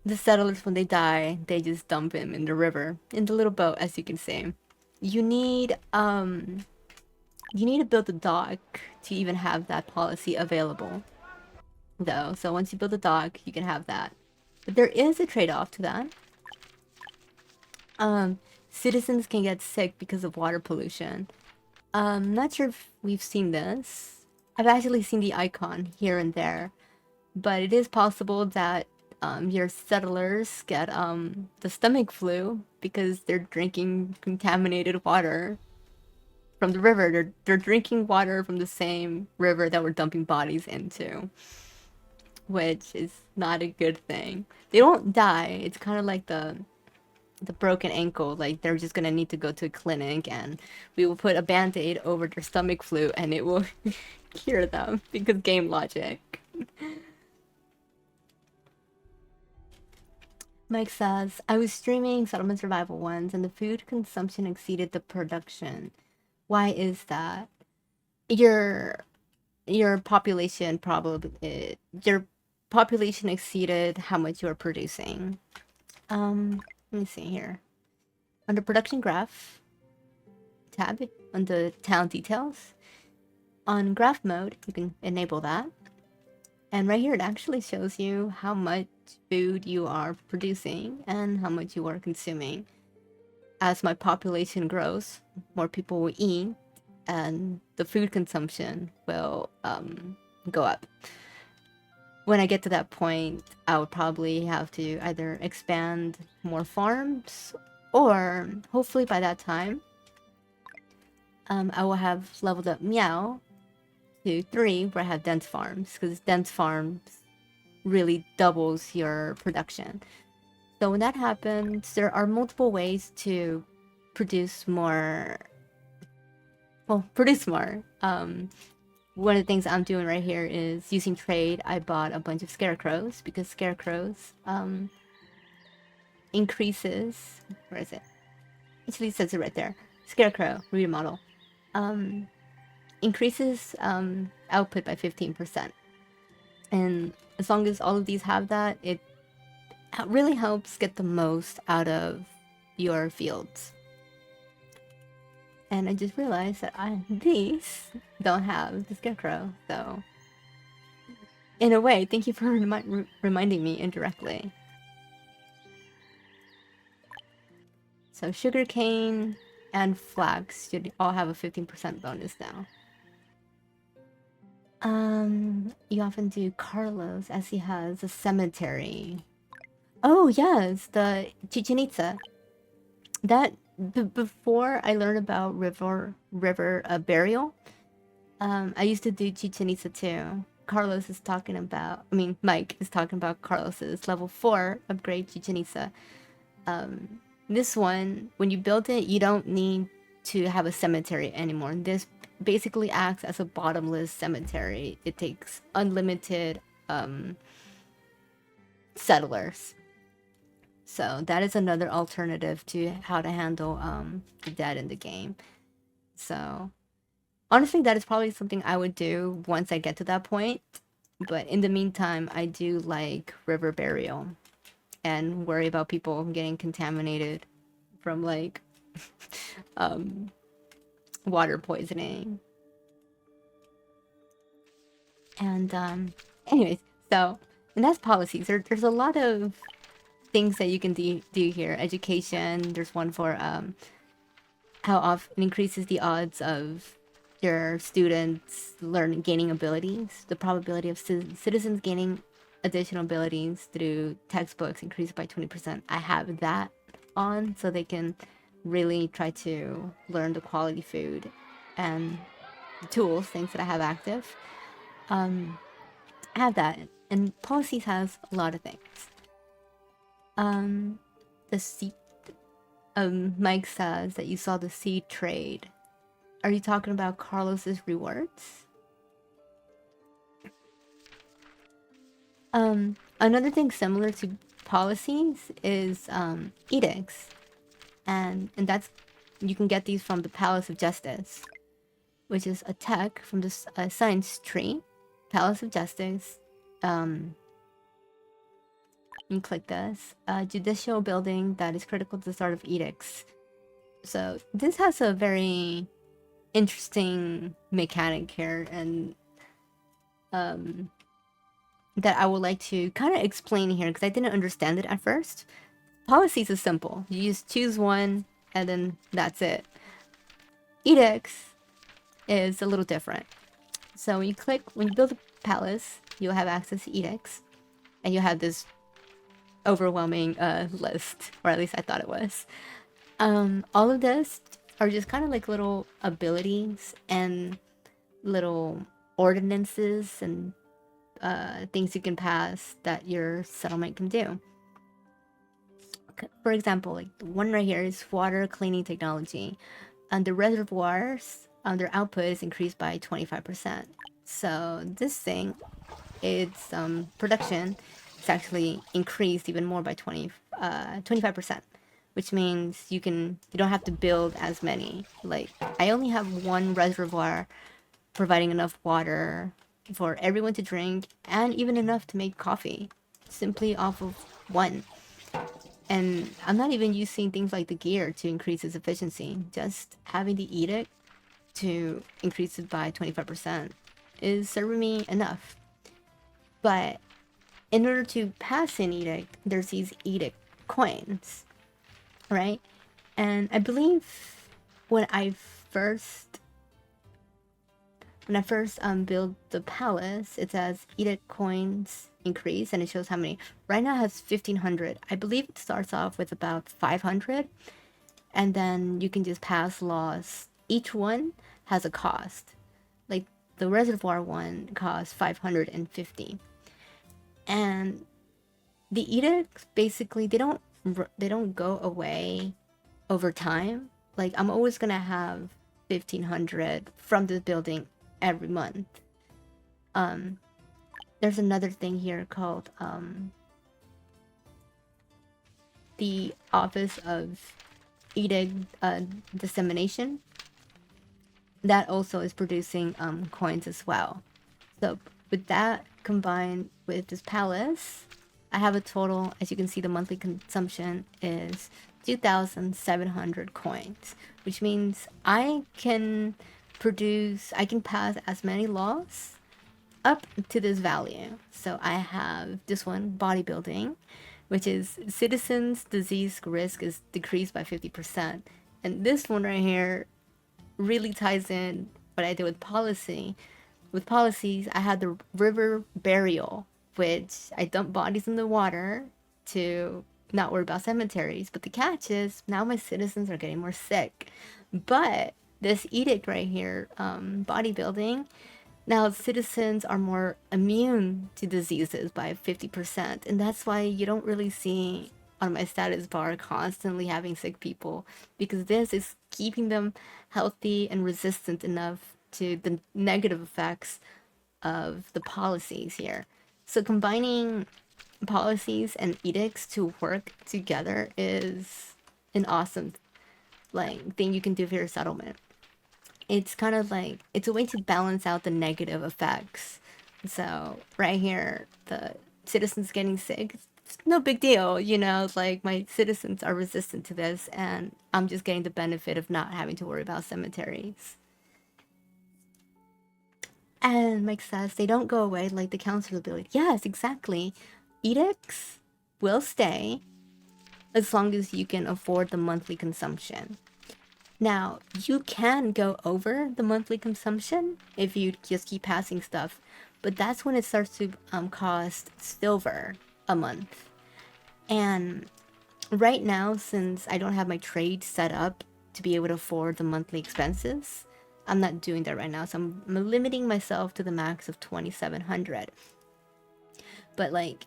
the settlers, when they die, they just dump him in the river, in the little boat, as you can see. You need you need to build a dock to even have that policy available, though. So once you build a dock, you can have that. But there is a trade-off to that. Um, Citizens can get sick because of water pollution. Not sure if we've seen this. I've actually seen the icon here and there, but it is possible that your settlers get the stomach flu because they're drinking contaminated water from the river. They're drinking water from the same river that we're dumping bodies into, which is not a good thing. They don't die. It's kind of like the broken ankle. Like, they're just gonna need to go to a clinic, and we will put a band-aid over their stomach flu, and it will cure them because game logic. Mike says, I was streaming Settlement Survival once, and the food consumption exceeded the production. Why is that? Your your population probably your population exceeded how much you're producing. Let me see here. On the production graph tab, on the town details, on graph mode, you can enable that. And right here, it actually shows you how much food you are producing and how much you are consuming. As my population grows, more people will eat, and the food consumption will go up. When I get to that point, I would probably have to either expand more farms, or hopefully by that time, I will have leveled up Meow to 3, where I have dense farms, because dense farms really doubles your production. So when that happens, there are multiple ways to produce more. Well, produce more. One of the things I'm doing right here is using trade. I bought a bunch of scarecrows because scarecrows increases. Where is it? Actually, it says it right there. Scarecrow remodel increases output by 15%. And as long as all of these have that, it really helps get the most out of your fields. And I just realized that these don't have the scarecrow, so in a way, thank you for reminding me indirectly. So sugarcane and flax should all have a 15% bonus now. You often do Carlos, as he has a cemetery. Oh yes, the Chichen Itza. That before I learned about river burial, I used to do Chichen Itza too. Carlos is talking about, I mean, Mike is talking about Carlos's level 4 upgrade Chichen Itza. This one, when you build it, you don't need to have a cemetery anymore. This basically acts as a bottomless cemetery. It takes unlimited settlers. So that is another alternative to how to handle the dead in the game. So honestly, that is probably something I would do once I get to that point. But in the meantime, I do like river burial and worry about people getting contaminated from like water poisoning. And anyways, so, and that's policies. There's a lot of things that you can do here. Education, there's one for how often increases the odds of your students gaining abilities. The probability of citizens gaining additional abilities through textbooks increased by 20%. I have that on so they can really try to learn the quality food and tools, things that I have active. I have that, and policies has a lot of things. The seed. Mike says that you saw the seed trade. Are you talking about Carlos's rewards? Another thing similar to policies is edicts, and that's you can get these from the Palace of Justice, which is a tech from the science tree. Palace of Justice. You click this judicial building that is critical to the start of edicts. So this has a very interesting mechanic here, and that I would like to kind of explain here because I didn't understand it at first. Policies is simple. You just choose one and then that's it. Edicts is a little different. So when you build a palace, you'll have access to edicts, and you'll have this overwhelming list, or at least I thought it was. All of this are just kind of like little abilities and little ordinances and things you can pass that your settlement can do. For example, like the one right here is water cleaning technology, and the reservoirs, their output is increased by 25%. So this thing, its production is actually increased even more by 25%, which means you don't have to build as many. Like I only have one reservoir providing enough water for everyone to drink and even enough to make coffee simply off of one. And I'm not even using things like the gear to increase its efficiency. Just having the edict to increase it by 25% is serving me enough. But in order to pass an edict, there's these edict coins, right? And I believe when I first build the palace, it says edict coins increase, and it shows how many. Right now it has 1,500. I believe it starts off with about 500, and then you can just pass laws. Each one has a cost. Like the reservoir one costs 550, and the edicts basically they don't go away over time. Like I'm always gonna have 1,500 from this building every month. There's another thing here called the Office of Edict Dissemination. That also is producing coins as well. So with that combined with this palace, I have a total, as you can see, the monthly consumption is 2,700 coins, which means I can pass as many laws up to this value. So I have this one, bodybuilding, which is citizens' disease risk is decreased by 50%. And this one right here really ties in what I did with policy. With policies, I had the river burial, which I dump bodies in the water to not worry about cemeteries. But the catch is now my citizens are getting more sick. But this edict right here, bodybuilding, now citizens are more immune to diseases by 50%. And that's why you don't really see on my status bar constantly having sick people, because this is keeping them healthy and resistant enough to the negative effects of the policies here. So combining policies and edicts to work together is an awesome thing you can do for your settlement. It's kind of like it's a way to balance out the negative effects. So right here, the citizens getting sick, it's no big deal, like my citizens are resistant to this and I'm just getting the benefit of not having to worry about cemeteries. And Mike says they don't go away like the council ability. Yes, exactly. Edicts will stay, as long as you can afford the monthly consumption. Now, you can go over the monthly consumption if you just keep passing stuff, but that's when it starts to cost silver a month. And right now, since I don't have my trade set up to be able to afford the monthly expenses, I'm not doing that right now. So I'm limiting myself to the max of 2,700. But like,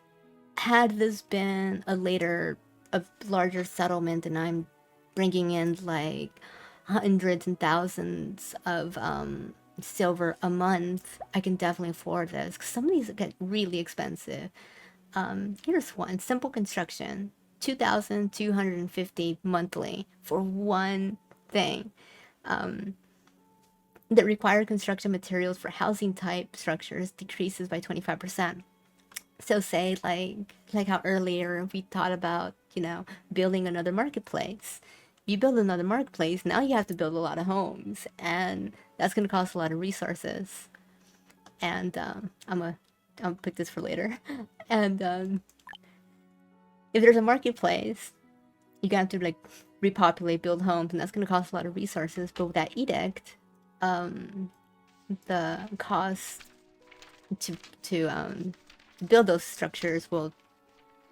had this been a larger settlement, and I'm bringing in like hundreds and thousands of silver a month, I can definitely afford this. 'Cause some of these get really expensive. Here's one simple construction, 2,250 monthly for one thing. The required construction materials for housing type structures decreases by 25%. So say like how earlier we thought about, building another marketplace. You build another marketplace, now you have to build a lot of homes, and that's going to cost a lot of resources. And I'll put this for later. And if there's a marketplace, you're gonna have to like repopulate, build homes, and that's going to cost a lot of resources. But with that edict, the cost to build those structures will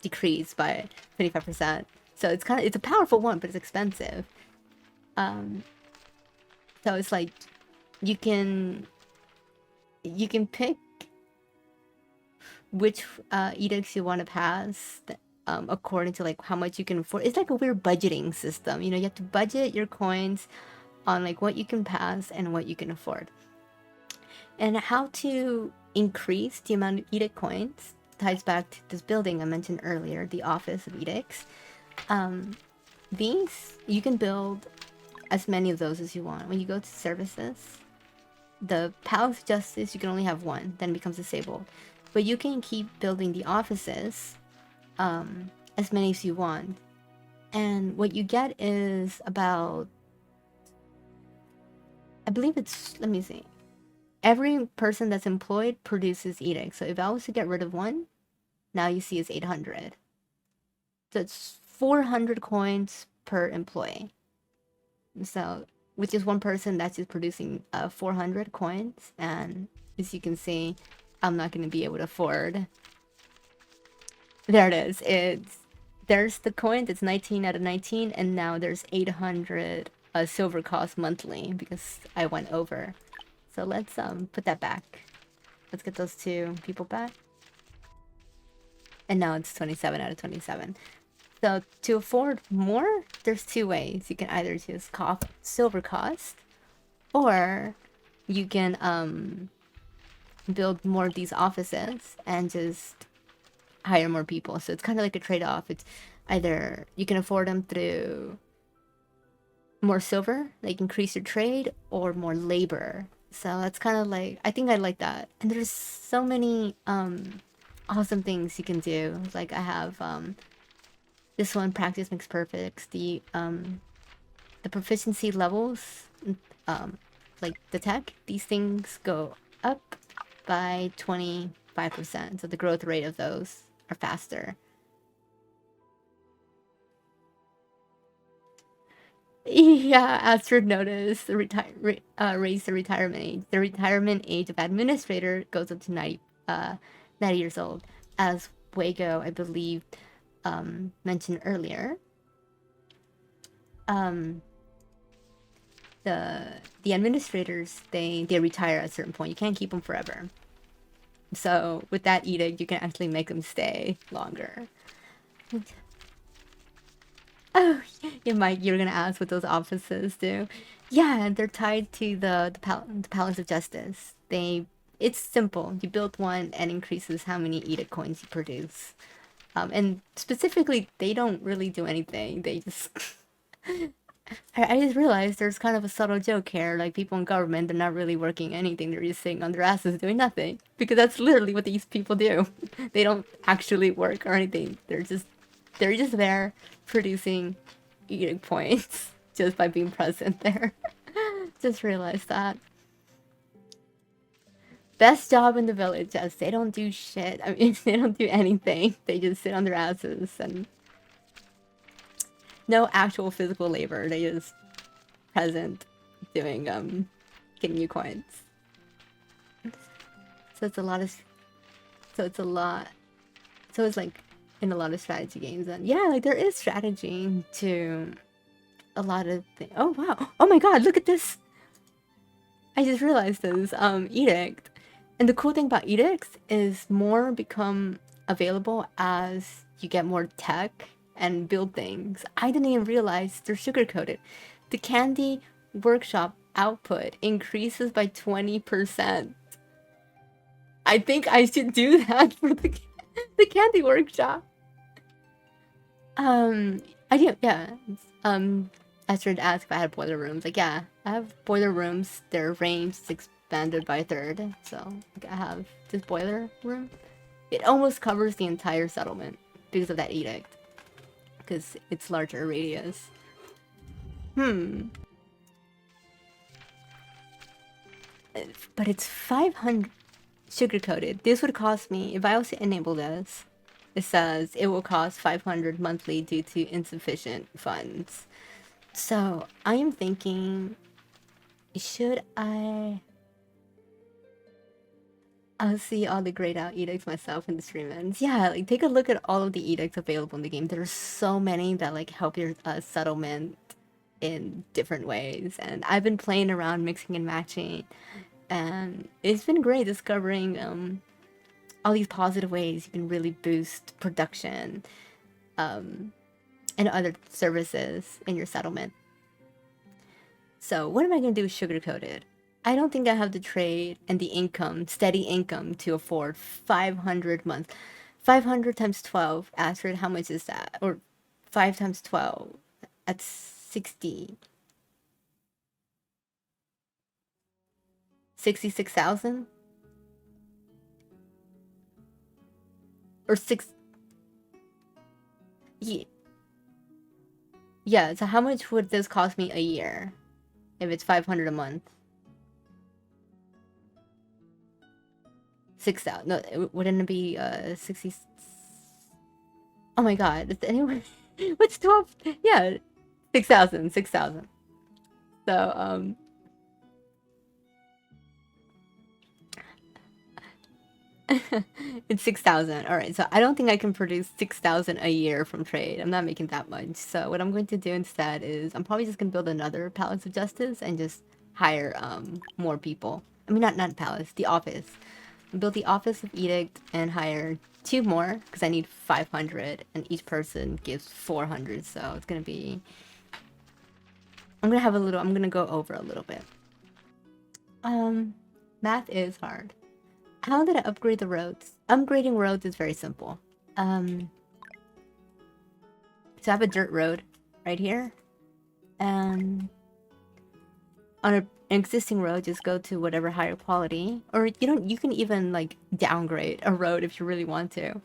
decrease by 25%. So it's a powerful one, but it's expensive. So it's like you can pick which edicts you want to pass according to like how much you can afford. It's like a weird budgeting system. You have to budget your coins on like what you can pass and what you can afford. And how to increase the amount of edict coins ties back to this building I mentioned earlier, the Office of Edicts. These, you can build as many of those as you want. When you go to services, the Palace of Justice, you can only have one, then it becomes disabled. But you can keep building the offices as many as you want. And what you get is about, I believe it's, let me see. Every person that's employed produces edicts. So if I was to get rid of one, now you see it's 800. So it's 400 coins per employee. So with just one person, that's just producing 400 coins. And as you can see, I'm not going to be able to afford. There it is. There's the coin that's 19 out of 19, and now there's 800 silver cost monthly because I went over. So let's put that back. Let's get those two people back. And now it's 27 out of 27. So to afford more, there's two ways. You can either just cop silver cost, or you can build more of these offices and just hire more people. So it's kind of like a trade-off. It's either you can afford them through more silver, like increase your trade, or more labor. So that's kind of like, I think I like that. And there's so many awesome things you can do. Like I have this one, practice makes perfect. The proficiency levels, like the tech, these things go up by 25%. So the growth rate of those are faster. Yeah, Astrid noticed the raise the retirement age. The retirement age of administrator goes up to 90 years old, as Wago, I believe, mentioned earlier. The administrators, they retire at a certain point. You can't keep them forever. So with that edict, you can actually make them stay longer. Oh, yeah, Mike, you're gonna ask what those offices do. Yeah, they're tied to the Palace of Justice. It's simple. You build one and increases how many edict coins you produce. And specifically, they don't really do anything. They just... I just realized there's kind of a subtle joke here. Like, people in government, they're not really working anything. They're just sitting on their asses doing nothing. Because that's literally what these people do. They don't actually work or anything. They're just there producing edict points just by being present there. Just realized that. Best job in the village, yes. They don't do shit. I mean, they don't do anything. They just sit on their asses and... No actual physical labor. They just present doing getting you coins. So it's a lot of so it's a lot so it's like in a lot of strategy games, and yeah, like there is strategy to a lot of things. Oh wow. Oh my god, look at this. I just realized this edict. And the cool thing about edicts is more become available as you get more tech and build things. I didn't even realize they're sugar coated. The candy workshop output increases by 20%. I think I should do that for the candy workshop. I do, yeah. I started to ask if I had boiler rooms. Like, yeah, I have boiler rooms. Their range is expanded by a third. So, like, I have this boiler room. It almost covers the entire settlement because of that edict. Because it's larger radius. But it's 500 sugar-coated. This would cost me, if I also enable this, it says it will cost 500 monthly due to insufficient funds. So I am thinking, should I'll see all the grayed out edicts myself in the stream ends. Yeah, like take a look at all of the edicts available in the game. There's so many that like help your settlement in different ways, and I've been playing around mixing and matching, and it's been great discovering all these positive ways you can really boost production and other services in your settlement. So what am I going to do with sugar coated? I don't think I have the trade and the income, steady income, to afford 500 months. 500 times 12, Astrid, how much is that? Or 5 times 12, that's 60. 66,000? Or 6... Yeah. Yeah, so how much would this cost me a year? If it's 500 a month? 6,000. No, wouldn't it be 60? Oh my god, is anyone... What's 12? Yeah, 6,000, 6,000. So, it's 6,000. Alright, so I don't think I can produce 6,000 a year from trade. I'm not making that much. So what I'm going to do instead is I'm probably just going to build another Palace of Justice and just hire more people. I mean, not Palace, the office. Build the Office of Edict and hire 2 more because I need 500 and each person gives 400. So it's going to be... I'm going to go over a little bit. Math is hard. How did I upgrade the roads? Upgrading roads is very simple. So I have a dirt road right here. And on an existing road, just go to whatever higher quality. Or you can even like downgrade a road if you really want to.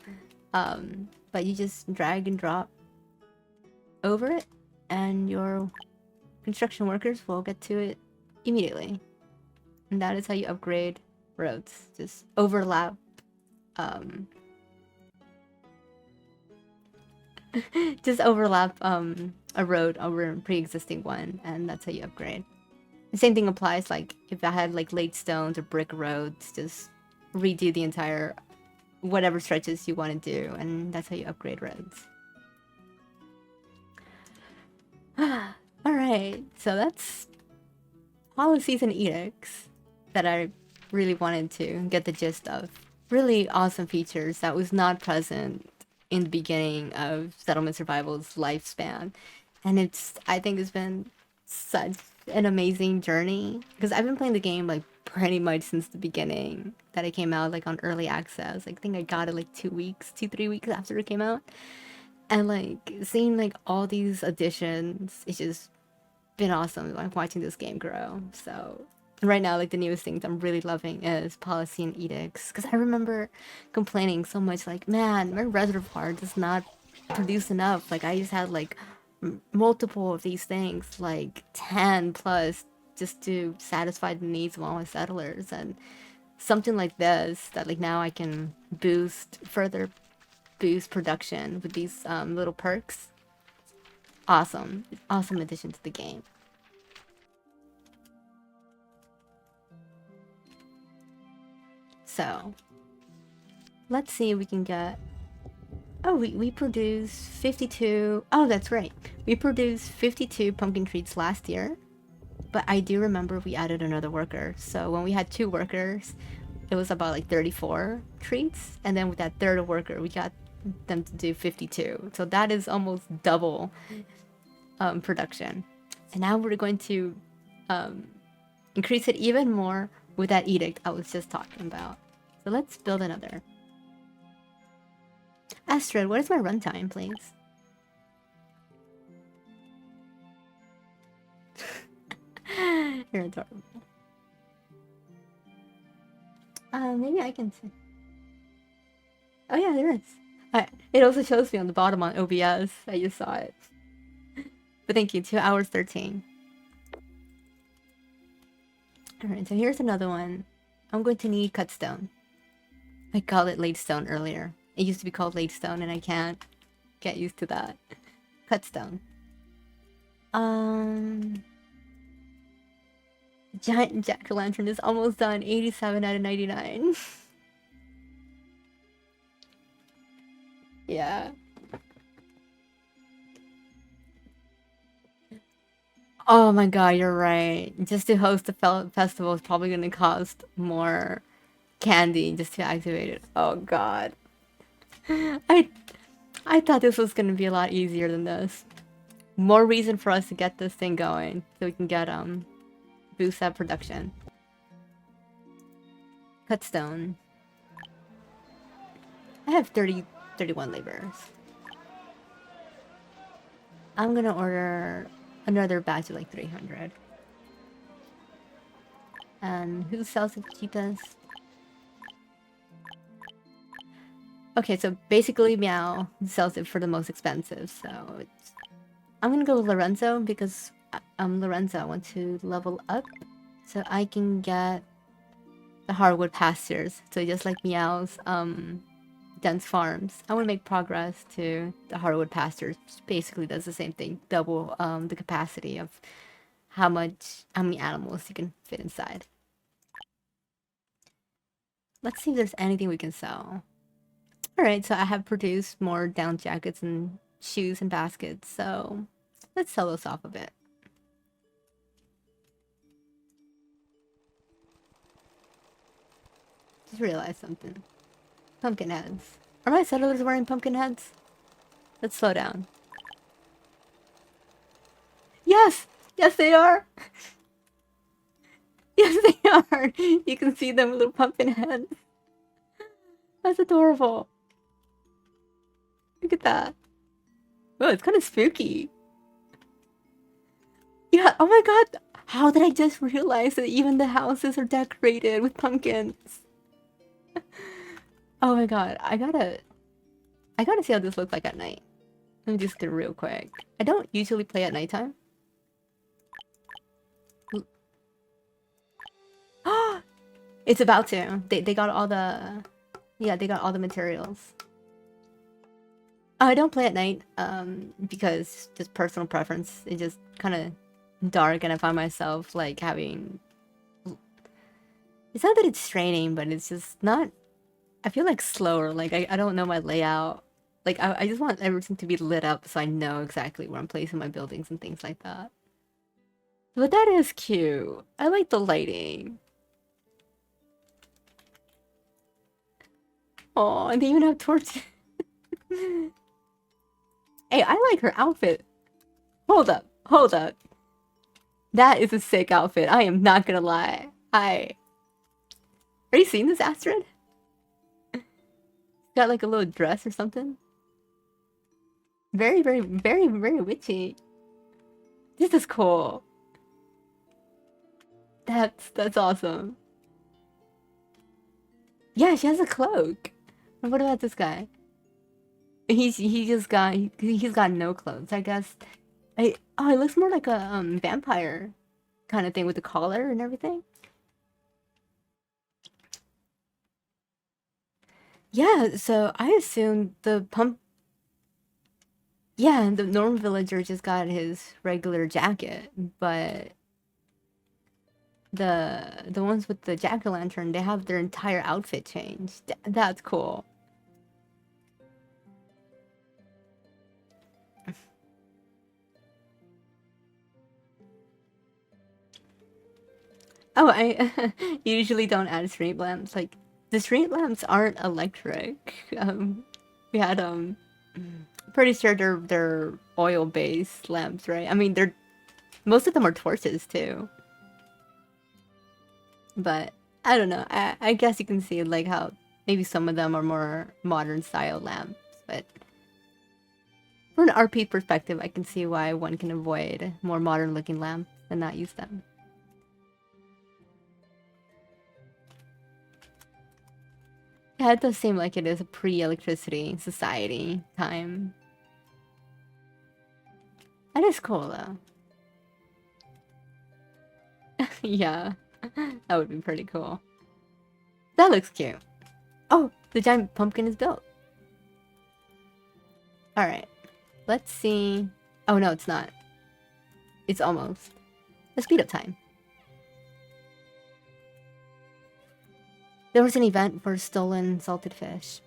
But you just drag and drop over it and your construction workers will get to it immediately. And that is how you upgrade roads. Just overlap just overlap a road over a pre-existing one, and that's how you upgrade. The same thing applies like if I had like laid stones or brick roads, just redo the entire whatever stretches you want to do, and that's how you upgrade roads. Alright, so that's policies and edicts that I really wanted to get the gist of. Really awesome features that was not present in the beginning of Settlement Survival's lifespan. And I think it's been such an amazing journey. Because I've been playing the game like pretty much since the beginning that it came out, like on early access. I think I got it like 2 weeks, 2-3 weeks after it came out. And like seeing like all these additions, it's just been awesome. Like watching this game grow. So right now, like the newest things I'm really loving is policy and edicts, because I remember complaining so much like, man, my reservoir does not produce enough. Like I just had like multiple of these things, like 10 plus, just to satisfy the needs of all my settlers. And something like this that like now I can further boost production with these little perks. awesome. Awesome addition to the game. So, let's see if we can get... Oh, we produced 52... Oh, that's right. We produced 52 pumpkin treats last year. But I do remember we added another worker. So when we had 2 workers, it was about like 34 treats. And then with that third worker, we got them to do 52. So that is almost double production. And now we're going to increase it even more with that edict I was just talking about. So let's build another. Astrid, what is my runtime, please? You're adorable. Maybe I can see. Oh yeah, there is. It also shows me on the bottom on OBS. I just saw it. But thank you, 2 hours 13. Alright, so here's another one. I'm going to need cut stone. I called it laid stone earlier. It used to be called laid stone and I can't get used to that. Cut stone. Giant jack-o'-lantern is almost done. 87 out of 99. Yeah. Oh my god, you're right. Just to host the festival is probably going to cost more candy just to activate it. Oh god. I thought this was going to be a lot easier than this. More reason for us to get this thing going so we can get boost that production. Cut stone. I have 31 laborers. I'm gonna order another batch of like 300. And who sells it cheapest? Okay, so basically Meow sells it for the most expensive, so it's... I'm gonna go with Lorenzo because Lorenzo, I want to level up so I can get the hardwood pastures. So just like Meow's dense farms, I want to make progress to the hardwood pastures. Which basically does the same thing, double the capacity of how many animals you can fit inside. Let's see if there's anything we can sell. Alright, so I have produced more down jackets and shoes and baskets, so let's sell those off a bit. Just realized something. Pumpkin heads. Are my settlers wearing pumpkin heads? Let's slow down. Yes! Yes, they are! Yes, they are! You can see them little pumpkin heads. That's adorable. Look at that. Oh, it's kind of spooky. Yeah, oh my god! How did I just realize that even the houses are decorated with pumpkins? Oh my god, I gotta see how this looks like at night. Let me just do it real quick. I don't usually play at nighttime. It's about to. They got all the... Yeah, they got all the materials. I don't play at night, because just personal preference. It's just kind of dark and I find myself, like, having... It's not that it's straining, but it's just not... I feel like slower, like I don't know my layout. Like I just want everything to be lit up so I know exactly where I'm placing my buildings and things like that. But that is cute. I like the lighting. Oh, and they even have torches. Hey, I like her outfit. Hold up, hold up. That is a sick outfit. I am not gonna lie. Are you seeing this, Astrid? Got like a little dress or something. Very, very, very, very witchy. This is cool. That's awesome. Yeah, she has a cloak. And what about this guy? He's got no clothes, I guess. Oh, it looks more like a vampire kind of thing with the collar and everything. Yeah, so I assume the Yeah, the normal villager just got his regular jacket, but the ones with the jack-o'-lantern, they have their entire outfit changed. That's cool. Oh, I usually don't add street lamps. Like, the street lamps aren't electric. We had pretty sure they're oil-based lamps, right? I mean, they're most of them are torches too. But I don't know. I guess you can see like how maybe some of them are more modern style lamps, but from an RP perspective, I can see why one can avoid more modern looking lamps and not use them. Yeah, it does seem like it is a pre-electricity society time. That is cool though. Yeah, that would be pretty cool. That looks cute. Oh, the giant pumpkin is built. Alright, let's see. Oh no, it's not. It's almost. The speed up time. There was an event for stolen salted fish.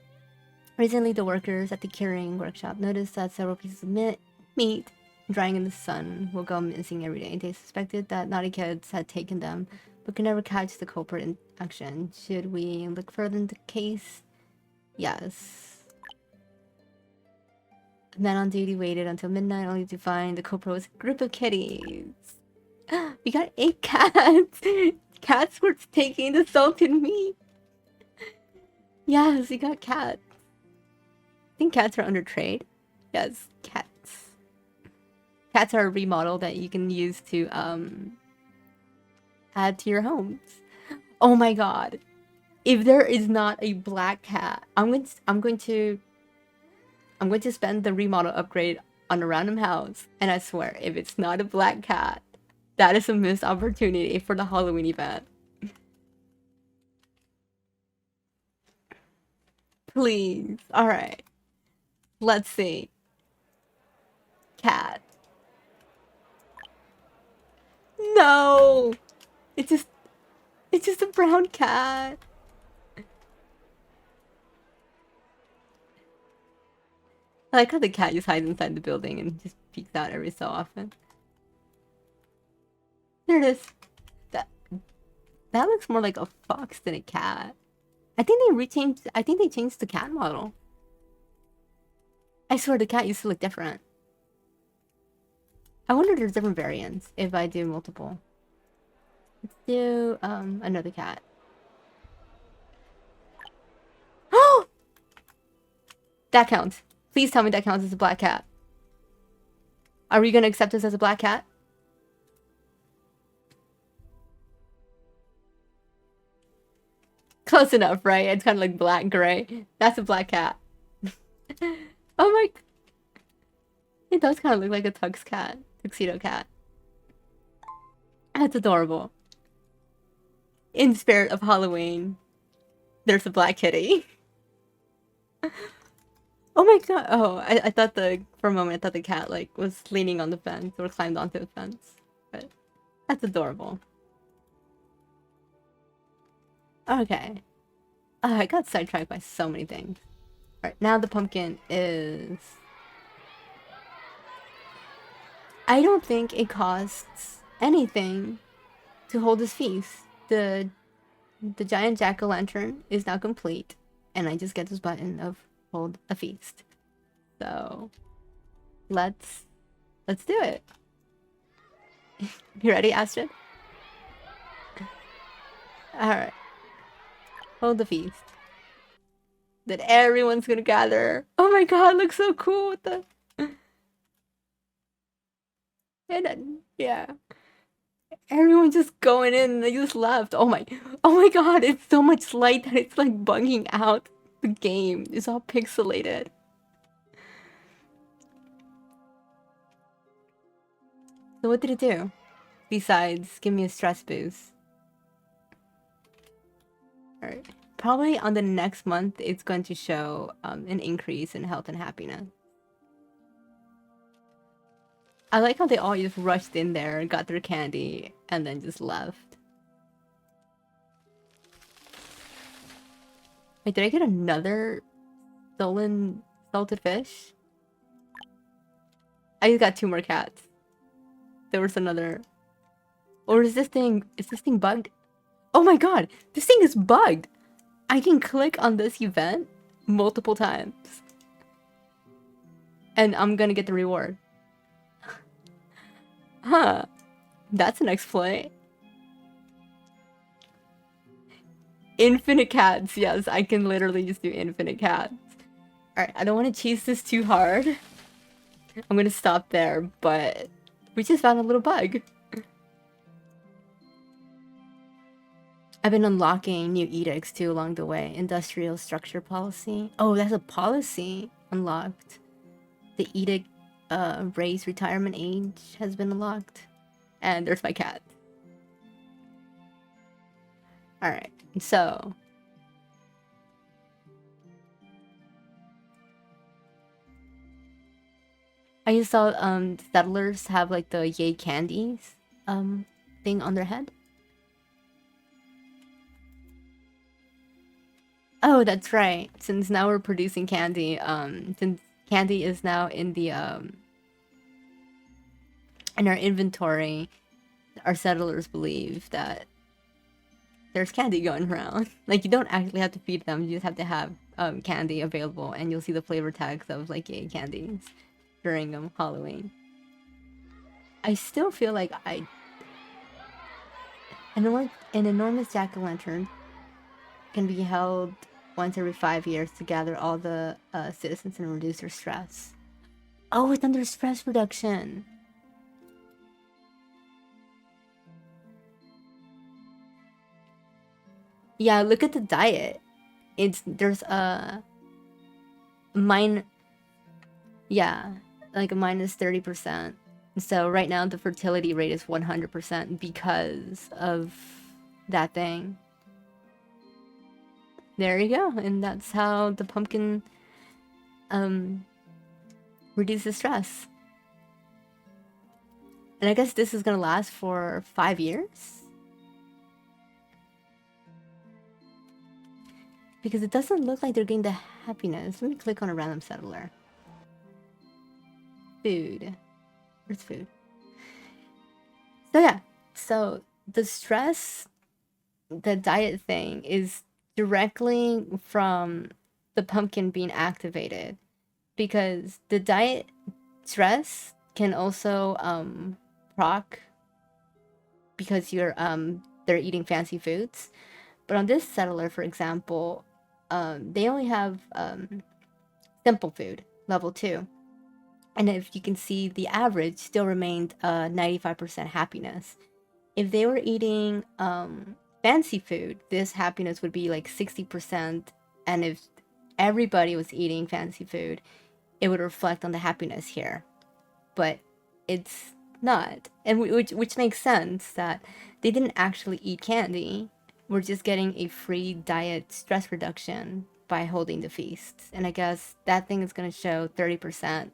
Recently, the workers at the curing workshop noticed that several pieces of meat drying in the sun will go missing every day. They suspected that naughty kids had taken them, but could never catch the culprit in action. Should we look further into the case? Yes. The man on duty waited until midnight only to find the culprit was a group of kitties. We got 8 cats! Cats were taking the salted meat! Yes, we got cats. I think cats are under trade. Yes, cats. Cats are a remodel that you can use to add to your homes. Oh my god. If there is not a black cat, I'm going to spend the remodel upgrade on a random house, and I swear, if it's not a black cat, that is a missed opportunity for the Halloween event. Please. Alright. Let's see. Cat. No! It's just a brown cat. I like how the cat just hides inside the building and just peeks out every so often. There it is. That looks more like a fox than a cat. I think they changed the cat model. I swear the cat used to look different. I wonder if there's different variants if I do multiple. Let's do another cat. Oh! That counts. Please tell me that counts as a black cat. Are we gonna accept this as a black cat? Close enough, right? It's kind of like black gray. That's a black cat. Oh my... It does kind of look like a tuxedo cat. That's adorable. In spirit of Halloween, there's a black kitty. Oh my god. Oh, I thought for a moment, I thought the cat, like, was leaning on the fence or climbed onto the fence. But that's adorable. Okay. I got sidetracked by so many things. Alright, now the pumpkin is... I don't think it costs anything to hold this feast. The giant jack-o'-lantern is now complete, and I just get this button of hold a feast. So let's do it. You ready, Astrid? Alright. Hold the feast. That everyone's gonna gather. Oh my god, looks so cool with the... And then, yeah. Everyone's just going in and they just left. Oh my god, it's so much light that it's like bugging out the game. It's all pixelated. So what did it do? Besides, give me a stress boost. Alright. Probably on the next month, it's going to show an increase in health and happiness. I like how they all just rushed in there, got their candy, and then just left. Wait, did I get another stolen salted fish? I just got 2 more cats. There was another... Or is this thing bugged? Oh my god, this thing is bugged! I can click on this event multiple times. And I'm gonna get the reward. Huh. That's an exploit. Infinite cats. Yes, I can literally just do infinite cats. Alright, I don't want to chase this too hard. I'm gonna stop there, but we just found a little bug. I've been unlocking new edicts too along the way. Industrial structure policy. Oh, that's a policy unlocked. The edict raise retirement age has been unlocked. And there's my cat. Alright, so... I just saw settlers have like the yay candies thing on their head. Oh, that's right. Since now we're producing candy, since candy is now in the in our inventory, our settlers believe that there's candy going around. Like, you don't actually have to feed them, you just have to have candy available, and you'll see the flavor tags of like yay candies during Halloween. I still feel like an enormous jack-o'-lantern can be held once every 5 years to gather all the citizens and reduce their stress. Oh, it's under stress reduction. Yeah, look at the diet. There's a yeah, like a minus 30%. So right now the fertility rate is 100% because of that thing. There you go, and that's how the pumpkin reduces stress. And I guess this is gonna last for 5 years? Because it doesn't look like they're getting the happiness. Let me click on a random settler. Food. Where's food? So yeah, so the stress, the diet thing is directly from the pumpkin being activated, because the diet stress can also proc because they're eating fancy foods. But on this settler, for example, they only have simple food, level 2. And if you can see, the average still remained 95% happiness. If they were eating fancy food, this happiness would be like 60%. And if everybody was eating fancy food, it would reflect on the happiness here. But it's not. And which makes sense that they didn't actually eat candy. We're just getting a free diet stress reduction by holding the feast. And I guess that thing is going to show 30%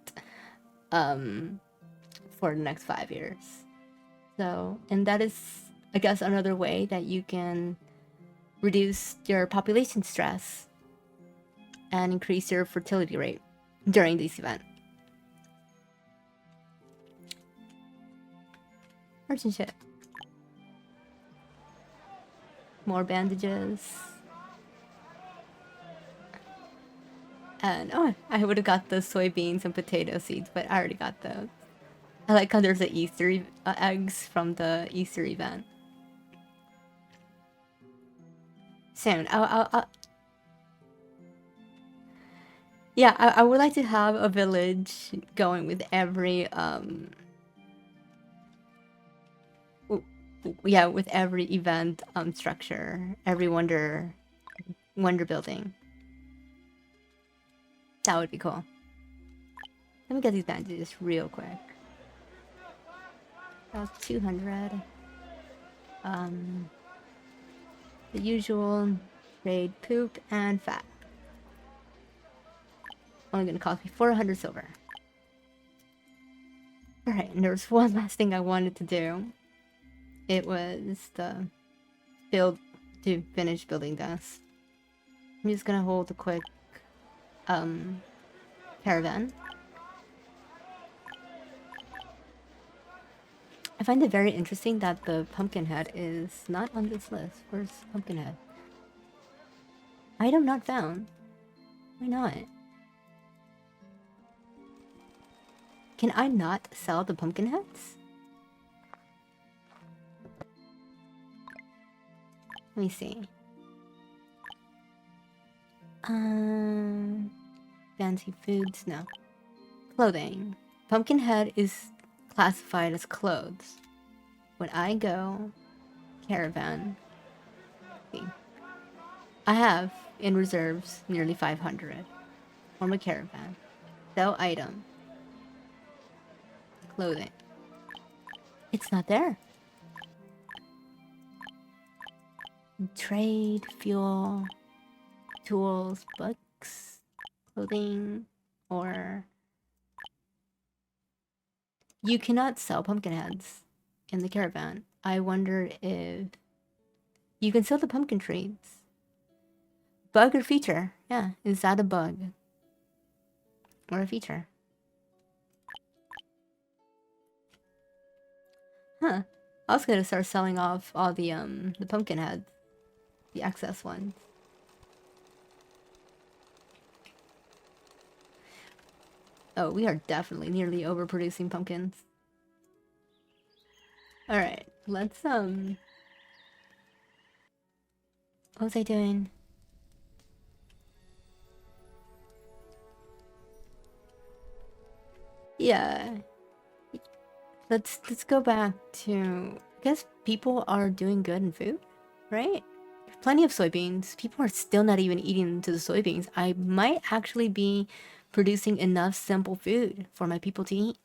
for the next 5 years. So, and that is, I guess, another way that you can reduce your population stress and increase your fertility rate during this event. Merchant ship. More bandages. And oh, I would have got the soybeans and potato seeds, but I already got those. I like how there's the Easter eggs from the Easter event. Soon, yeah, I would like to have a village going with every yeah, with every event structure, every wonder building. That would be cool. Let me get these bandages real quick. That was 200. The usual trade poop and fat. Only gonna cost me 400 silver. Alright, and there was one last thing I wanted to do. It was the to finish building this. I'm just gonna hold a quick caravan. I find it very interesting that the Pumpkinhead is not on this list. Where's Pumpkinhead? Item not found. Why not? Can I not sell the Pumpkinheads? Let me see. Fancy foods? No. Clothing. Pumpkinhead is classified as clothes. When I go caravan, see, I have in reserves nearly 500. Form a caravan. Sell item. Clothing. It's not there. Trade, fuel, tools, books, clothing, or... You cannot sell pumpkin heads in the caravan. I wonder if you can sell the pumpkin trees. Bug or feature? Yeah, is that a bug? Or a feature? Huh. I was gonna start selling off all the pumpkin heads. The excess ones. Oh, we are definitely nearly overproducing pumpkins. Alright, let's what was I doing? Yeah. Let's go back to, I guess people are doing good in food, right? Plenty of soybeans. People are still not even eating into the soybeans. I might actually be producing enough simple food for my people to eat.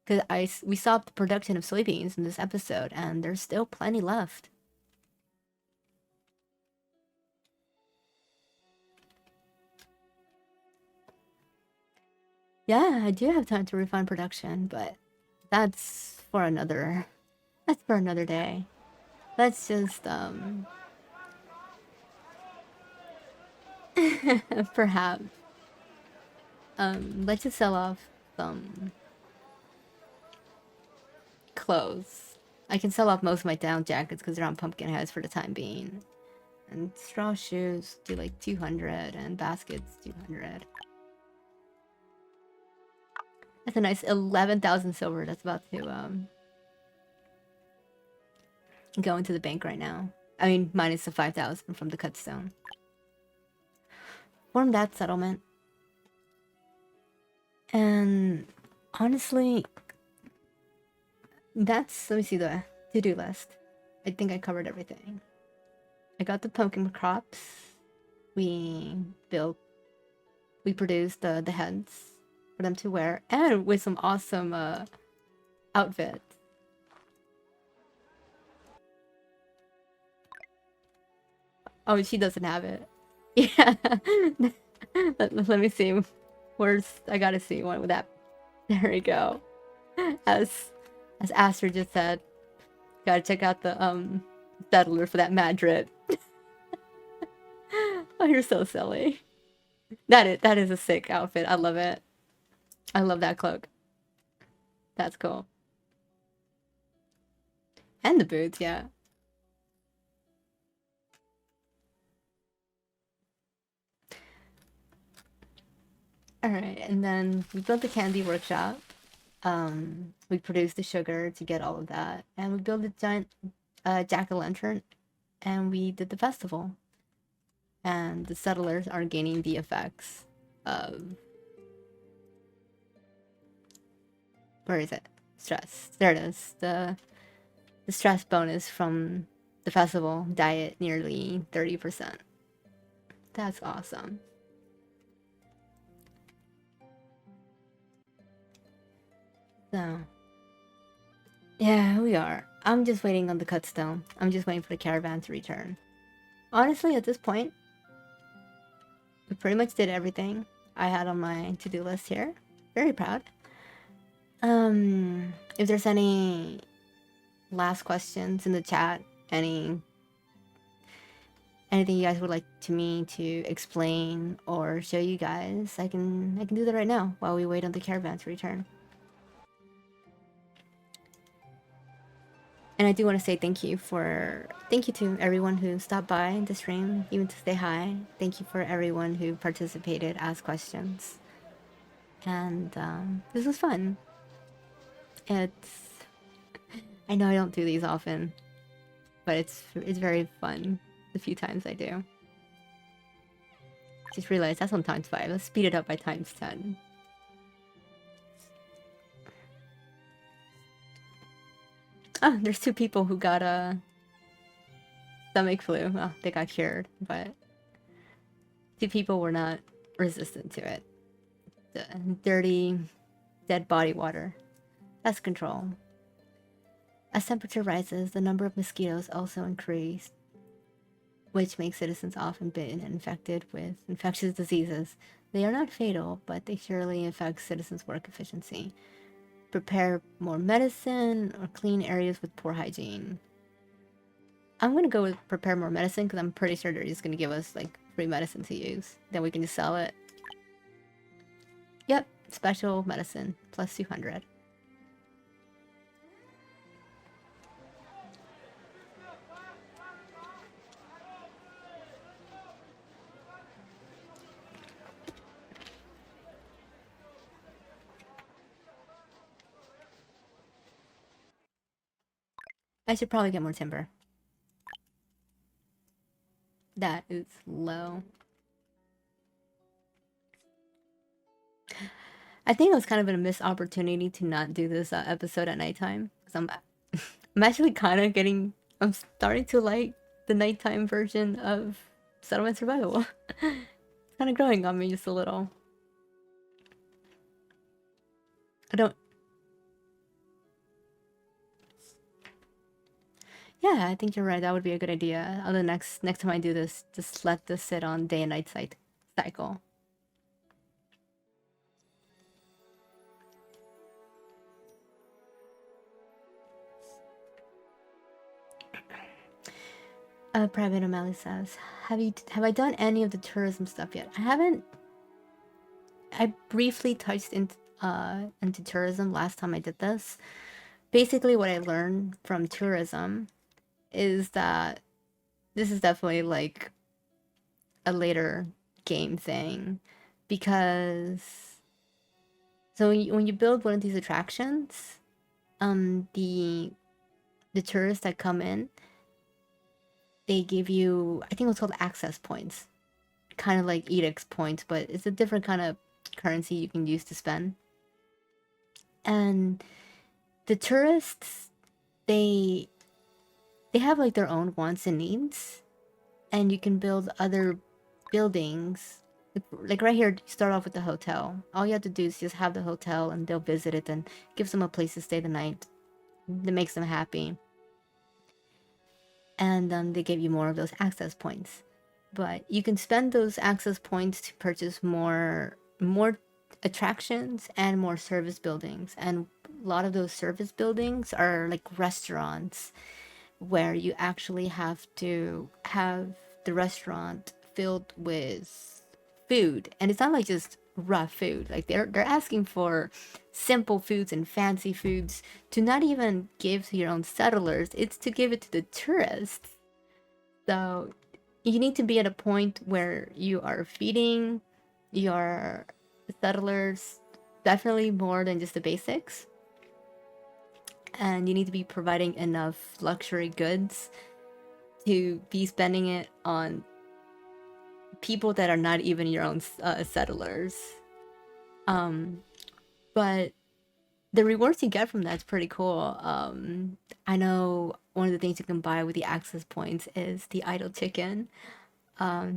Because we stopped the production of soybeans in this episode, and there's still plenty left. Yeah, I do have time to refine production, but that's for another day. Let's just perhaps let's just sell off some clothes. I can sell off most of my down jackets because they're on pumpkin heads for the time being. And straw shoes do like 200 and baskets 200. That's a nice 11,000 silver. That's about to go into the bank right now. I mean, minus the 5,000 from the cut stone. Form that settlement. And honestly, that's, let me see the to-do list. I think I covered everything. I got the pumpkin crops. We produced the heads for them to wear, and with some awesome outfits. Oh, she doesn't have it. Yeah. Let me see. Where's, I gotta see one with that. There we go. As Astrid just said, gotta check out the settler for that Madrid. Oh, you're so silly. That is a sick outfit. I love it. I love that cloak. That's cool. And the boots, yeah. Alright, and then we built the candy workshop. We produced the sugar to get all of that. And we built a giant jack-o'-lantern. And we did the festival. And the settlers are gaining the effects of... Where is it? Stress. There it is. The stress bonus from the festival diet nearly 30%. That's awesome. So, yeah, we are. I'm just waiting on the cut stone. I'm just waiting for the caravan to return. Honestly, at this point, we pretty much did everything I had on my to-do list here. Very proud. If there's any last questions in the chat, anything you guys would like me to explain or show you guys, I can do that right now while we wait on the caravan to return. And I do want to say thank you to everyone who stopped by the stream, even to say hi. Thank you for everyone who participated, asked questions, and this was fun. I know I don't do these often, but it's very fun the few times I do. Just realized that's on times 5. Let's speed it up by times 10. Oh, there's 2 people who got a stomach flu. Well, they got cured, but 2 people were not resistant to it. The dirty, dead body water. That's control. As temperature rises, the number of mosquitoes also increase, which makes citizens often bitten and infected with infectious diseases. They are not fatal, but they surely affect citizens' work efficiency. Prepare more medicine or clean areas with poor hygiene. I'm gonna go with prepare more medicine because I'm pretty sure they're just gonna give us like free medicine to use. Then we can just sell it. Yep, special medicine plus 200. I should probably get more timber. That is low. I think it was kind of a missed opportunity to not do this episode at nighttime. Because I'm actually kind of I'm starting to like the nighttime version of Settlement Survival. It's kind of growing on me just a little. Yeah, I think you're right. That would be a good idea. The next time I do this, just let this sit on day and night cycle. Private O'Malley says, have I done any of the tourism stuff yet? I haven't. I briefly touched into tourism last time I did this. Basically, what I learned from tourism is that this is definitely like a later game thing, because so when you build one of these attractions, the tourists that come in, they give you, I think it's called access points, kind of like Edicts points, but it's a different kind of currency you can use to spend. And the tourists, they have like their own wants and needs, and you can build other buildings. Like right here, start off with the hotel. All you have to do is just have the hotel, and they'll visit it and gives them a place to stay the night. That makes them happy. And they give you more of those access points. But you can spend those access points to purchase more attractions and more service buildings. And a lot of those service buildings are like restaurants, where you actually have to have the restaurant filled with food. And it's not like just raw food. Like they're asking for simple foods and fancy foods to not even give to your own settlers. It's to give it to the tourists. So you need to be at a point where you are feeding your settlers definitely more than just the basics. And you need to be providing enough luxury goods to be spending it on people that are not even your own settlers. But the rewards you get from that's pretty cool. I know one of the things you can buy with the access points is the idle chicken.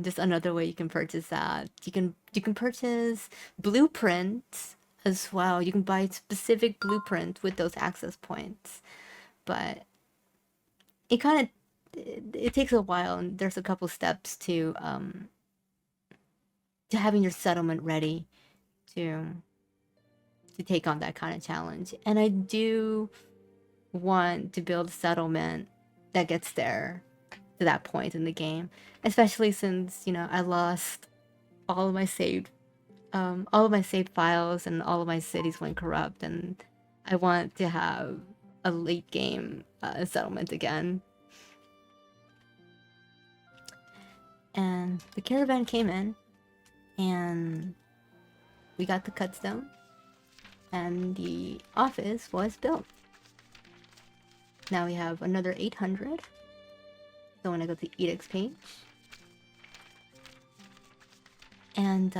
Just another way you can purchase that. You can purchase blueprints as well. You can buy specific blueprints with those access points, but it kind of it takes a while, and there's a couple steps to having your settlement ready to to take on that kind of challenge. And I do want to build a settlement that gets there to that point in the game, especially since, you know, I lost all of my saved files and all of my cities went corrupt, and I want to have a late game settlement again. And the caravan came in, and we got the cut stone, and the office was built. Now we have another 800. So when I go to the Edicts page, and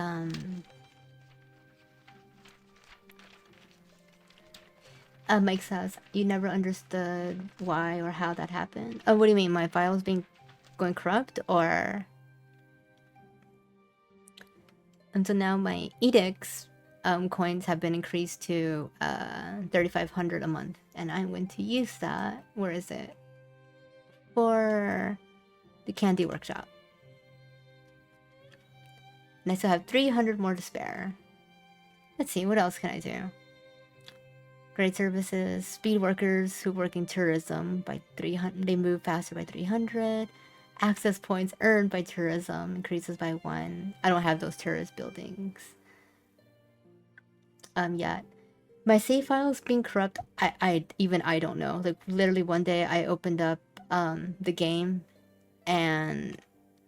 Mike says, you never understood why or how that happened. Oh, what do you mean? My files going corrupt, or? And so now my Edicts coins have been increased to 3,500 a month, and I'm going to use that. Where is it? For the candy workshop. And I still have 300 more to spare. Let's see, what else can I do? Great services, speed workers who work in tourism by 300, they move faster by 300. Access points earned by tourism increases by 1. I don't have those tourist buildings yet. My save files being corrupt, I don't know. Like literally one day I opened up the game and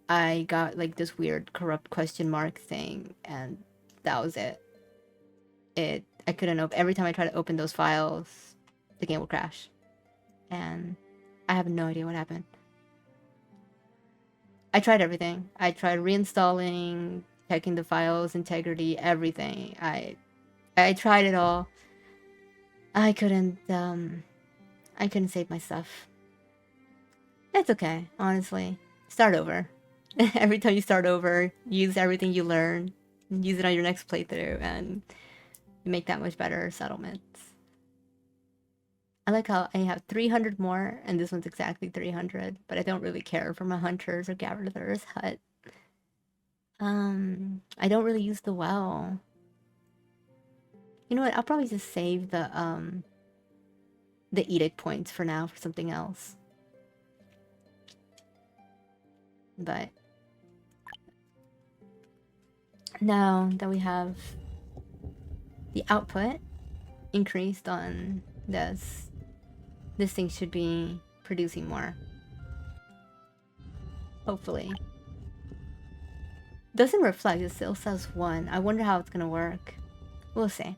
I got like this weird corrupt question mark thing, and that was it. I couldn't open. Every time I try to open those files, the game will crash, and I have no idea what happened. I tried everything. I tried reinstalling, checking the files integrity, everything. I tried it all. I couldn't save my stuff. It's okay, honestly. Start over. Every time you start over, use everything you learn, use it on your next playthrough, and you make that much better settlements. I like how I have 300 more, and this one's exactly 300, but I don't really care for my hunters or gatherers hut. I don't really use the well. You know what? I'll probably just save the edict points for now for something else. But now that we have the output increased on this thing should be producing more. Hopefully. Doesn't reflect, it still says 1. I wonder how it's gonna work. We'll see.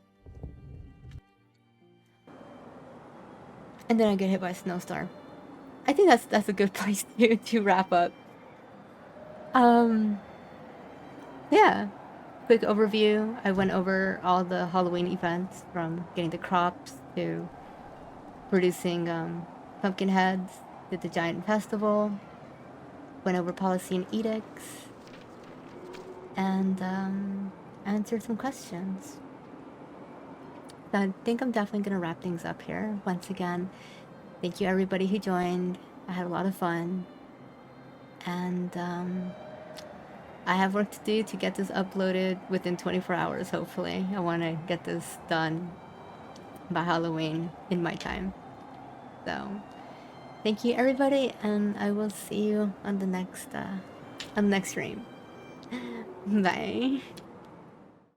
And then I get hit by a snowstorm. I think that's a good place to wrap up. Yeah. Quick overview. I went over all the Halloween events, from getting the crops to producing pumpkin heads, did the giant festival, went over policy and edicts, and answered some questions. So I think I'm definitely gonna wrap things up here. Once again, thank you everybody who joined. I had a lot of fun, and I have work to do to get this uploaded within 24 hours, hopefully. I want to get this done by Halloween in my time. So, thank you everybody, and I will see you on the next stream. Bye.